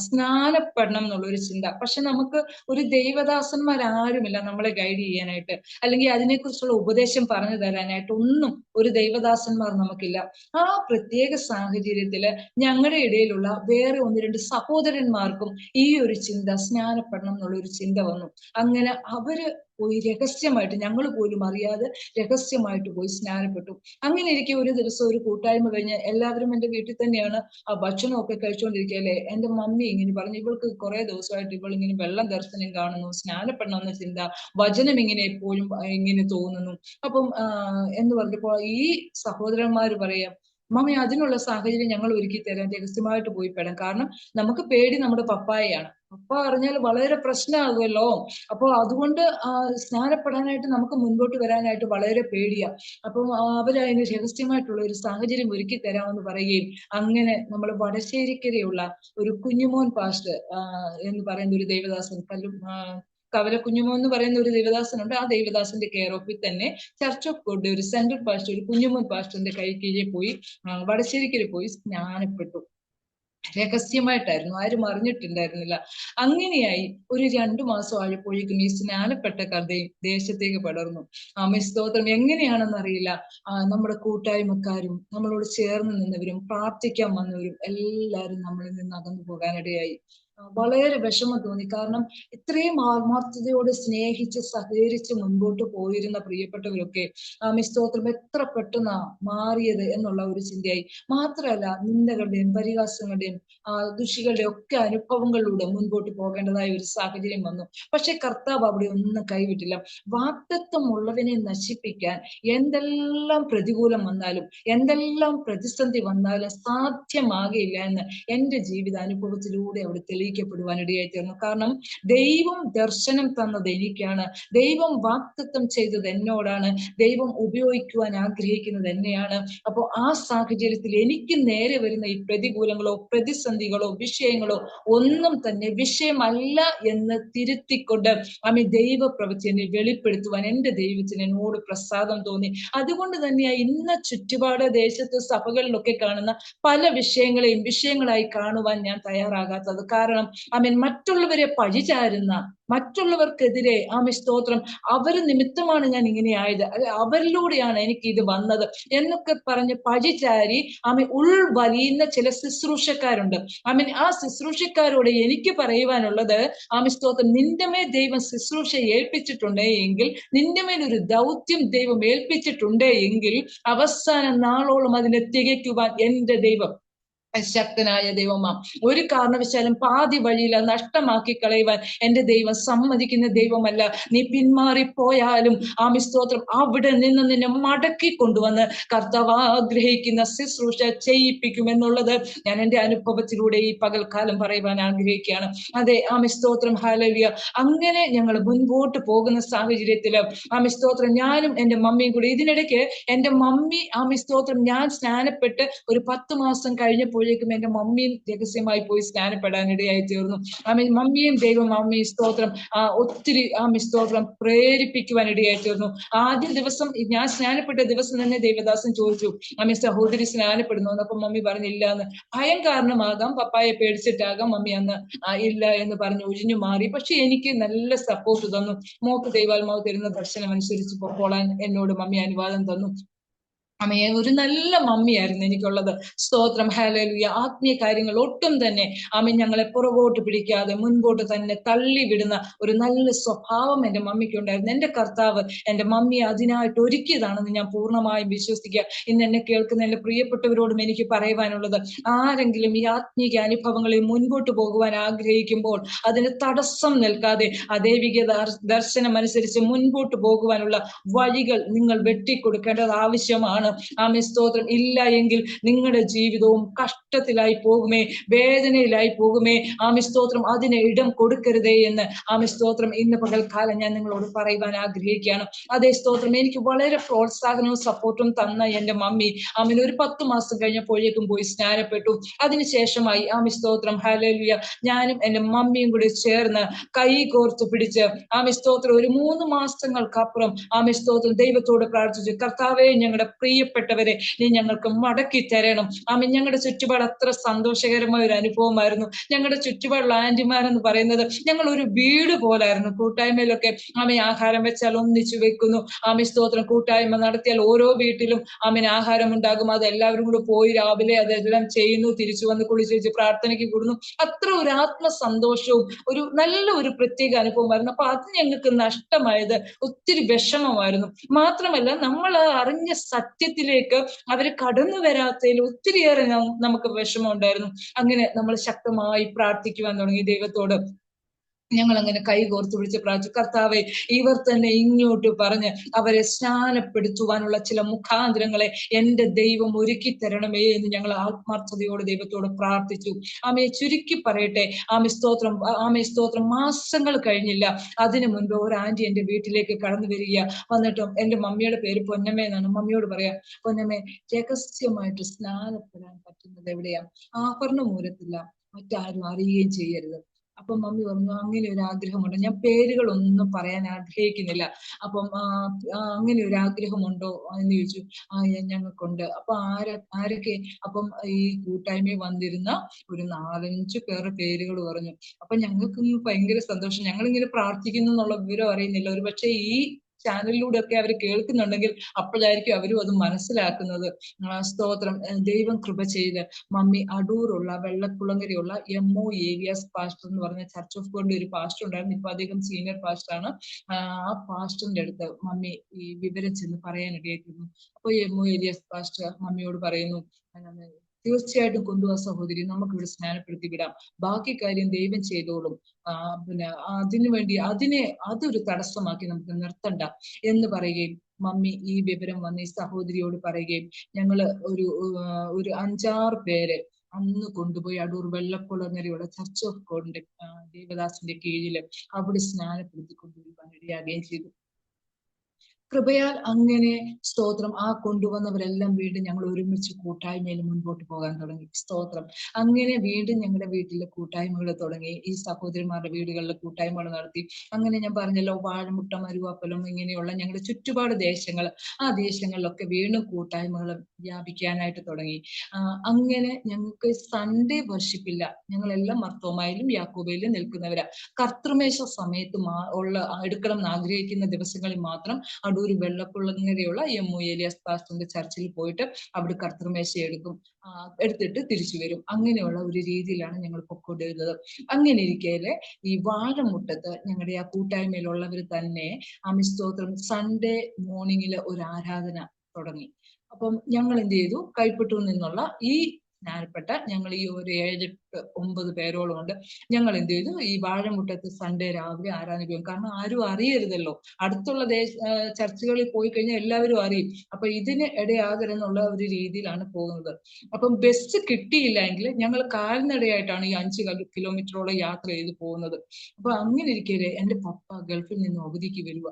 സ്നാനപ്പെടണം എന്നുള്ളൊരു ചിന്ത. പക്ഷെ നമുക്ക് ഒരു ദൈവദാസന്മാരാരുമില്ല നമ്മളെ ഗൈഡ് ചെയ്യാനായിട്ട്, അല്ലെങ്കിൽ അതിനെക്കുറിച്ചുള്ള ഉപദേശം പറഞ്ഞു തരാനായിട്ട് ഒന്നും ഒരു ദൈവദാസന്മാർ നമുക്കില്ല. ആ പ്രത്യേക സാഹചര്യത്തില് ഞങ്ങളുടെ ഇടയിലുള്ള വേറെ ഒന്ന് രണ്ട് സഹോദരന്മാർക്കും ഈ ഒരു ചിന്ത, സ്നാനപ്പെടണം എന്നുള്ള ഒരു ചിന്ത വന്നു. അങ്ങനെ അവര് പോയി രഹസ്യമായിട്ട്, ഞങ്ങൾ പോലും അറിയാതെ രഹസ്യമായിട്ട് പോയി സ്നാനപ്പെട്ടു. അങ്ങനെ ഇരിക്കെ ഒരു ദിവസം ഒരു കൂട്ടായ്മ കഴിഞ്ഞ് എല്ലാവരും എന്റെ വീട്ടിൽ തന്നെയാണ് ഭക്ഷണമൊക്കെ കഴിച്ചുകൊണ്ടിരിക്കുകയല്ലേ, എന്റെ മമ്മി ഇങ്ങനെ പറഞ്ഞു, ഇവൾക്ക് കുറെ ദിവസമായിട്ട് ഇവൾ ഇങ്ങനെ വെള്ളം ദർശനം കാണുന്നു, സ്നാനപ്പെടണമെന്ന ചിന്ത, വചനം ഇങ്ങനെ എപ്പോഴും ഇങ്ങനെ തോന്നുന്നു. അപ്പം എന്ന് പറഞ്ഞപ്പോ ഈ സഹോദരന്മാര് പറയാം, മമ്മി അതിനുള്ള സാഹചര്യം ഞങ്ങൾ ഒരുക്കി തരാം, രഹസ്യമായിട്ട് പോയി പെടാം. കാരണം നമുക്ക് പേടി നമ്മുടെ പപ്പായെയാണ്. പപ്പ അറിഞ്ഞാൽ വളരെ പ്രശ്നമാകുമല്ലോ. അപ്പോൾ അതുകൊണ്ട് സ്നാനപ്പെടാനായിട്ട് നമുക്ക് മുൻപോട്ട് വരാനായിട്ട് വളരെ പേടിയാ. അപ്പം അവരതിന് രഹസ്യമായിട്ടുള്ള ഒരു സാഹചര്യം ഒരുക്കി തരാമെന്ന് പറയുകയും, അങ്ങനെ നമ്മൾ വടശ്ശേരിക്കരയുള്ള ഒരു കുഞ്ഞുമോൻ പാസ്റ്റർ എന്ന് പറയുന്ന ഒരു ദേവദാസൻ, കവല കുഞ്ഞുമോൻ എന്ന് പറയുന്ന ഒരു ദേവദാസനുണ്ട്. ആ ദേവദാസന്റെ കെയർ ഓഫിൽ തന്നെ ചർച്ച് ഓഫ് ഗോഡ് ഒരു സെൻട്രൽ പാസ്റ്റർ, ഒരു കുഞ്ഞുമോൻ പാസ്റ്ററിന്റെ കൈ കീഴിൽ പോയി വടശ്ശേരിക്കര പോയി സ്നാനപ്പെട്ടു. രഹസ്യമായിട്ടായിരുന്നു, ആരും അറിഞ്ഞിട്ടുണ്ടായിരുന്നില്ല. അങ്ങനെയായി ഒരു 2 മാസം ആയപ്പോഴേക്കും ഈ സ്നാനപ്പെട്ട കഥ ദേശത്തേക്ക് പടർന്നു. സ്തോത്രം. എങ്ങനെയാണെന്ന് അറിയില്ല, നമ്മുടെ കൂട്ടായ്മക്കാരും നമ്മളോട് ചേർന്ന് നിന്നവരും പ്രാർത്ഥിക്കാൻ വന്നവരും എല്ലാവരും നമ്മളിൽ നിന്ന് അകന്നു പോകാനിടയായി. വളരെ വിഷമം തോന്നി. കാരണം ഇത്രയും ആത്മാർത്ഥതയോടെ സ്നേഹിച്ച് സഹകരിച്ച് മുൻപോട്ട് പോയിരുന്ന പ്രിയപ്പെട്ടവരൊക്കെ സ്തോത്രം എത്ര പെട്ടെന്നാ മാറിയത് എന്നുള്ള ഒരു ചിന്തയായി. മാത്രമല്ല നിന്ദകളുടെയും പരിഹാസങ്ങളുടെയും ദുഷികളുടെയും ഒക്കെ അനുഭവങ്ങളിലൂടെ മുൻപോട്ട് പോകേണ്ടതായ ഒരു സാഹചര്യം വന്നു. പക്ഷെ കർത്താവ് അവിടെ ഒന്നും കൈവിട്ടില്ല. വാഗ്ദത്തം ഉള്ളവനെ നശിപ്പിക്കാൻ എന്തെല്ലാം പ്രതികൂലം വന്നാലും എന്തെല്ലാം പ്രതിസന്ധി വന്നാലും സാധ്യമാകയില്ല എന്ന് എന്റെ ജീവിതാനുഭവത്തിലൂടെ അവിടെ തെളിയിക്കപ്പെടുവാനിടയായി തീർന്നു. കാരണം ദൈവം ദർശനം തന്നത് എനിക്കാണ്, ദൈവം വാഗ്ദത്തം ചെയ്തത് എന്നോടാണ്, ദൈവം ഉപയോഗിക്കുവാൻ ആഗ്രഹിക്കുന്നത് എന്നെയാണ്. അപ്പോൾ ആ സാഹചര്യത്തിൽ എനിക്ക് നേരെ വരുന്ന ഈ പ്രതികൂലങ്ങളോ പ്രതിസന്ധികളോ വിഷയങ്ങളോ ഒന്നും തന്നെ വിഷയമല്ല എന്ന് തിരുത്തിക്കൊണ്ട് ദൈവ പ്രവചനെ വെളിപ്പെടുത്തുവാൻ എന്റെ ദൈവത്തിന് എന്നോട് പ്രസാദം തോന്നി. അതുകൊണ്ട് തന്നെയാ ഇന്ന് ചുറ്റുപാട് ദേശത്ത് സഭകളിലൊക്കെ കാണുന്ന പല വിഷയങ്ങളായി കാണുവാൻ ഞാൻ തയ്യാറാകാത്തത്. കാരണം മറ്റുള്ളവരെ പഴിചാരുന്ന, മറ്റുള്ളവർക്കെതിരെ സ്തോത്രം, അവര് നിമിത്തമാണ് ഞാൻ ഇങ്ങനെ ആയത്, അവരിലൂടെയാണ് എനിക്ക് ഇത് വന്നത് എന്നൊക്കെ പറഞ്ഞ് പഴിചാരി ഉൾവലിയുന്ന ചില ശുശ്രൂഷക്കാരുണ്ട്. ആ ശുശ്രൂഷക്കാരോട് എനിക്ക് പറയുവാനുള്ളത്, സ്തോത്രം, നിന്റെ മേൽ ദൈവം ശുശ്രൂഷ ഏൽപ്പിച്ചിട്ടുണ്ടേ എങ്കിൽ, നിന്റെ മേൽ ഒരു ദൗത്യം ദൈവം ഏൽപ്പിച്ചിട്ടുണ്ടേ എങ്കിൽ അവസാന നാളോളം അതിനെ തികയ്ക്കുവാൻ എന്റെ ദൈവം ശക്തനായ ദൈവമാ. ഒരു കാരണവശാലും പാതി വഴിയിൽ അത് നഷ്ടമാക്കി കളയുവാൻ എന്റെ ദൈവം സമ്മതിക്കുന്ന ദൈവമല്ല. നീ പിന്മാറിപ്പോയാലും സ്തോത്രം അവിടെ നിന്ന് നിന്നെ മടക്കി കൊണ്ടുവന്ന് കർത്താവ് ആഗ്രഹിക്കുന്ന ശുശ്രൂഷ ചെയ്യിപ്പിക്കുമെന്നുള്ളത് ഞാൻ എന്റെ അനുഭവത്തിലൂടെ ഈ പകൽക്കാലം പറയുവാൻ ആഗ്രഹിക്കുകയാണ്. അതെ, സ്തോത്രം, ഹല്ലേലൂയ. അങ്ങനെ ഞങ്ങൾ മുൻപോട്ട് പോകുന്ന സാഹചര്യത്തില് സ്തോത്രം, ഞാനും എന്റെ മമ്മിയും കൂടി ഇതിനിടയ്ക്ക് എന്റെ മമ്മി സ്തോത്രം, ഞാൻ സ്നാനപ്പെട്ട് ഒരു 10 മാസം കഴിഞ്ഞപ്പോഴേക്കും എന്റെ മമ്മിയും രഹസ്യമായി പോയി സ്നാനപ്പെടാനിടയായി തീർന്നു. മമ്മിയും ദൈവം സ്തോത്രം ഒത്തിരി സ്തോത്രം പ്രേരിപ്പിക്കുവാൻ ഇടയായി തീർന്നു. ആദ്യ ദിവസം ഞാൻ സ്നാനപ്പെട്ട ദിവസം തന്നെ ദേവദാസൻ ചോദിച്ചു, സഹോദരി സ്നാനപ്പെടുന്നു? അപ്പൊ മമ്മി പറഞ്ഞില്ല എന്ന്. ഭയം കാരണമാകാം, പപ്പായെ പേടിച്ചിട്ടാകാം മമ്മി അന്ന് ഇല്ല എന്ന് പറഞ്ഞ് ഒഴിഞ്ഞു മാറി. പക്ഷെ എനിക്ക് നല്ല സപ്പോർട്ട് തന്നു. മോക്ക് ദൈവാത്മാവ് തരുന്ന ദർശനം അനുസരിച്ച് പൊക്കോളാൻ എന്നോട് മമ്മി അനുവാദം തന്നു. ഒരു നല്ല മമ്മിയായിരുന്നു എനിക്കുള്ളത്. സ്തോത്രം, ഹല്ലേലൂയ. ആത്മീയ കാര്യങ്ങൾ ഒട്ടും തന്നെ ഞങ്ങളെ പുറകോട്ട് പിടിക്കാതെ മുൻപോട്ട് തന്നെ തള്ളിവിടുന്ന ഒരു നല്ല സ്വഭാവം എന്റെ മമ്മിക്ക് ഉണ്ടായിരുന്നു. എന്റെ കർത്താവ് എന്റെ മമ്മിയെ അതിനായിട്ട് ഒരുക്കിയതാണെന്ന് ഞാൻ പൂർണ്ണമായും വിശ്വസിക്കുക. ഇന്ന് എന്നെ കേൾക്കുന്ന എന്റെ പ്രിയപ്പെട്ടവരോടും എനിക്ക് പറയുവാനുള്ളത്, ആരെങ്കിലും ഈ ആത്മീയ അനുഭവങ്ങളിൽ മുൻപോട്ട് പോകുവാൻ ആഗ്രഹിക്കുമ്പോൾ അതിന് തടസ്സം നിൽക്കാതെ ദൈവിക ദർശനം അനുസരിച്ച് മുൻപോട്ട് പോകുവാനുള്ള വഴികൾ നിങ്ങൾ വെട്ടിക്കൊടുക്കേണ്ടത് ആവശ്യമാണ്. സ്തോത്രം. ഇല്ല എങ്കിൽ നിങ്ങളുടെ ജീവിതവും കഷ്ടത്തിലായി പോകുമേ, വേദനയിലായി പോകുമേ. സ്തോത്രം. അതിന് ഇടം കൊടുക്കരുതേ എന്ന് സ്തോത്രം ഇന്ന് പകൽക്കാലം ഞാൻ നിങ്ങളോട് പറയുവാൻ ആഗ്രഹിക്കുകയാണ്. അതേ സ്തോത്രം, എനിക്ക് വളരെ പ്രോത്സാഹനവും സപ്പോർട്ടും തന്ന എന്റെ മമ്മി ഒരു 10 മാസം കഴിഞ്ഞപ്പോഴേക്കും പോയി സ്നാനപ്പെട്ടു. അതിനുശേഷമായി സ്തോത്രം, ഹല്ലേലൂയ, ഞാനും എന്റെ മമ്മിയും കൂടി ചേർന്ന് കൈ കോർത്ത് പിടിച്ച് സ്തോത്രം ഒരു 3 മാസങ്ങൾക്കപ്പുറം സ്തോത്രം ദൈവത്തോട് പ്രാർത്ഥിച്ചു, കർത്താവേ, ഞങ്ങളുടെ പ്രിയപ്പെട്ടവരെ നീ ഞങ്ങൾക്ക് മടക്കി തരണം. ഞങ്ങളുടെ ചുറ്റുപാട് അത്ര സന്തോഷകരമായ ഒരു അനുഭവമായിരുന്നു. ഞങ്ങളുടെ ചുറ്റുപാടുള്ള ആന്റിമാരെന്ന് പറയുന്നത് ഞങ്ങൾ ഒരു വീട് പോലായിരുന്നു. കൂട്ടായ്മയിലൊക്കെ ആഹാരം വെച്ചാൽ ഒന്നിച്ചു വെക്കുന്നു. സ്തോത്രം. കൂട്ടായ്മ നടത്തിയാൽ ഓരോ വീട്ടിലും ആഹാരം ഉണ്ടാകും. അത് എല്ലാവരും കൂടെ പോയി രാവിലെ അതെല്ലാം ചെയ്യുന്നു, തിരിച്ചു വന്ന് കുളിച്ച് പ്രാർത്ഥനയ്ക്ക് കൂടുന്നു. അത്ര ഒരു ആത്മസന്തോഷവും ഒരു നല്ല ഒരു പ്രത്യേക അനുഭവമായിരുന്നു. അപ്പൊ അത് ഞങ്ങൾക്ക് നഷ്ടമായത് ഒത്തിരി വിഷമമായിരുന്നു. മാത്രമല്ല, നമ്മൾ അറിഞ്ഞ സത്യത്തിലേക്ക് അവര് കടന്നു വരാത്തതിൽ ഒത്തിരിയേറെ നമുക്ക് വിഷമം ഉണ്ടായിരുന്നു. അങ്ങനെ നമ്മൾ ശക്തമായി പ്രാർത്ഥിക്കുവാൻ തുടങ്ങി ദൈവത്തോട്. ഞങ്ങൾ അങ്ങനെ കൈ കോർത്ത് പിടിച്ച് പ്രാർത്ഥിച്ചു, കർത്താവെ, ഇവർ തന്നെ ഇങ്ങോട്ട് പറഞ്ഞ് അവരെ സ്നാനപ്പെടുത്തുവാനുള്ള ചില മുഖാന്തരങ്ങളെ എന്റെ ദൈവം ഒരുക്കി തരണമേ എന്ന് ഞങ്ങൾ ആത്മാർത്ഥതയോട് ദൈവത്തോട് പ്രാർത്ഥിച്ചു. ചുരുക്കി പറയട്ടെ, സ്തോത്രം, മാസങ്ങൾ കഴിഞ്ഞില്ല. അതിനു മുൻപ് ഒരു ആന്റി എന്റെ വീട്ടിലേക്ക് കടന്നു വരിക. വന്നിട്ടും എന്റെ മമ്മിയുടെ പേര് പൊന്നമ്മ എന്നാണ്. മമ്മിയോട് പറയാ, പൊന്നമ്മേ, രഹസ്യമായിട്ട് സ്നാനപ്പെടാൻ പറ്റുന്നത് എവിടെയാ? ആഭരണമൂലത്തില്ല, മറ്റാരും അറിയുകയും ചെയ്യരുത്. അപ്പൊ മമ്മി പറഞ്ഞു, അങ്ങനെ ഒരു ആഗ്രഹമുണ്ട്. ഞാൻ പേരുകളൊന്നും പറയാൻ ആഗ്രഹിക്കുന്നില്ല. അപ്പം അങ്ങനെ ഒരു ആഗ്രഹമുണ്ടോ എന്ന് ചോദിച്ചു. ഞങ്ങൾക്കുണ്ട്. അപ്പൊ ആരൊക്കെ? അപ്പം ഈ കൂട്ടായ്മയിൽ വന്നിരുന്ന ഒരു 4-5 പേരുടെ പേരുകൾ പറഞ്ഞു. അപ്പൊ ഞങ്ങൾക്ക് ഭയങ്കര സന്തോഷം. ഞങ്ങളിങ്ങനെ പ്രാർത്ഥിക്കുന്നു എന്നുള്ള വിവരം അറിയുന്നില്ല. ഒരു പക്ഷേ ഈ ചാനലിലൂടെ ഒക്കെ അവർ കേൾക്കുന്നുണ്ടെങ്കിൽ അപ്പോഴായിരിക്കും അവരും അത് മനസ്സിലാക്കുന്നത്. സ്തോത്രം. ദൈവം കൃപ ചെയ്ത് മമ്മി അടൂറുള്ള വെള്ളക്കുളങ്ങരയുള്ള MO ഏരിയാസ് പാസ്റ്റർ എന്ന് പറഞ്ഞ ചർച്ച് ഓഫ് ഗോഡിന്റെ ഒരു പാസ്റ്റർ ഉണ്ടായിരുന്നു. ഇപ്പൊ അദ്ദേഹം സീനിയർ പാസ്റ്റർ ആണ്. ആ പാസ്റ്ററിന്റെ അടുത്ത് മമ്മി ഈ വിവരം ചെന്ന് പറയാനിടയായിരുന്നു. അപ്പൊ MO ഏരിയാസ് പാസ്റ്റർ മമ്മിയോട് പറയുന്നു, തീർച്ചയായിട്ടും കൊണ്ടുപോകാ സഹോദരി, നമുക്ക് ഇവിടെ സ്നാനപ്പെടുത്തി വിടാം, ബാക്കി കാര്യം ദൈവം ചെയ്തോളും. പിന്നെ അതിനുവേണ്ടി അതൊരു തടസ്സമാക്കി നമുക്ക് നിർത്തണ്ട എന്ന് പറയുകയും മമ്മി ഈ വിവരം വന്ന് ഈ സഹോദരിയോട് പറയുകയും ഞങ്ങള് ഒരു 5-6 പേര് അന്ന് കൊണ്ടുപോയി അടൂർ വെള്ളക്കുളങ്ങരയുള്ള ചർച്ച് ഓഫ് ഗോഡിന്റെ ദേവദാസിന്റെ കീഴില് അവിടെ സ്നാനപ്പെടുത്തി കൊണ്ടുപോകാൻ ഇടയാകുകയും ചെയ്തു. കൃപയാൽ അങ്ങനെ സ്തോത്രം കൊണ്ടുവന്നവരെല്ലാം വീണ്ടും ഞങ്ങൾ ഒരുമിച്ച് കൂട്ടായ്മയിൽ മുൻപോട്ട് പോകാൻ തുടങ്ങി. സ്തോത്രം. അങ്ങനെ വീണ്ടും ഞങ്ങളുടെ വീട്ടിലെ കൂട്ടായ്മകൾ തുടങ്ങി. ഈ സഹോദരിമാരുടെ വീടുകളിലെ കൂട്ടായ്മകൾ നടത്തി. അങ്ങനെ ഞാൻ പറഞ്ഞല്ലോ, വാഴമുട്ട, മരുവാപ്പലം, ഇങ്ങനെയുള്ള ഞങ്ങളുടെ ചുറ്റുപാട് ദേശങ്ങൾ, ആ ദേശങ്ങളിലൊക്കെ വീണ്ടും കൂട്ടായ്മകൾ വ്യാപിക്കാനായിട്ട് തുടങ്ങി. അങ്ങനെ ഞങ്ങൾക്ക് സൺഡേ വർഷിപ്പില്ല. ഞങ്ങളെല്ലാം മർത്തോമായിലും യാക്കോബയിലും നിൽക്കുന്നവരാ. കർത്തൃമേശ സമയത്ത് എടുക്കണം എന്ന് ആഗ്രഹിക്കുന്ന ദിവസങ്ങളിൽ മാത്രം അടൂർ വെള്ളക്കുളങ്ങരയുള്ള MO ഏലിയാസ് പാസ്റ്ററിന്റെ ചർച്ചിൽ പോയിട്ട് അവിടെ കർത്തൃമേശ എടുത്തിട്ട് തിരിച്ചു വരും. അങ്ങനെയുള്ള ഒരു രീതിയിലാണ് ഞങ്ങൾ പൊക്കോണ്ടിരുന്നത്. അങ്ങനെ ഇരിക്കയില് ഈ വാഴമുട്ടത്ത് ഞങ്ങളുടെ ആ കൂട്ടായ്മയിലുള്ളവർ തന്നെ സ്തോത്രം സൺഡേ മോർണിംഗില് ഒരു ആരാധന തുടങ്ങി. അപ്പം ഞങ്ങൾ എന്ത് ചെയ്തു, കൈപ്പറ്റൂർ നിന്നുള്ള ഈ സ്നാനപ്പെട്ട ഞങ്ങൾ ഈ ഒരു 7-8-9 പേരോളം ഉണ്ട്. ഞങ്ങൾ എന്ത് ചെയ്തു, ഈ വാഴമുട്ടത്ത് സൺഡേ രാവിലെ ആരാധിക്കും. കാരണം ആരും അറിയരുതല്ലോ, അടുത്തുള്ള ചർച്ചുകളിൽ പോയി കഴിഞ്ഞാൽ എല്ലാവരും അറിയും. അപ്പൊ ഇതിന് ഇടയാകരുതെന്നുള്ള ഒരു രീതിയിലാണ് പോകുന്നത്. അപ്പം ബസ് കിട്ടിയില്ല എങ്കിൽ ഞങ്ങൾ കാൽനടയായിട്ടാണ് ഈ 5 കിലോമീറ്ററോളം യാത്ര ചെയ്ത് പോകുന്നത്. അപ്പൊ അങ്ങനെ ഇരിക്കരെ എന്റെ പപ്പ ഗൾഫിൽ നിന്ന് അവധിക്ക് വരുക.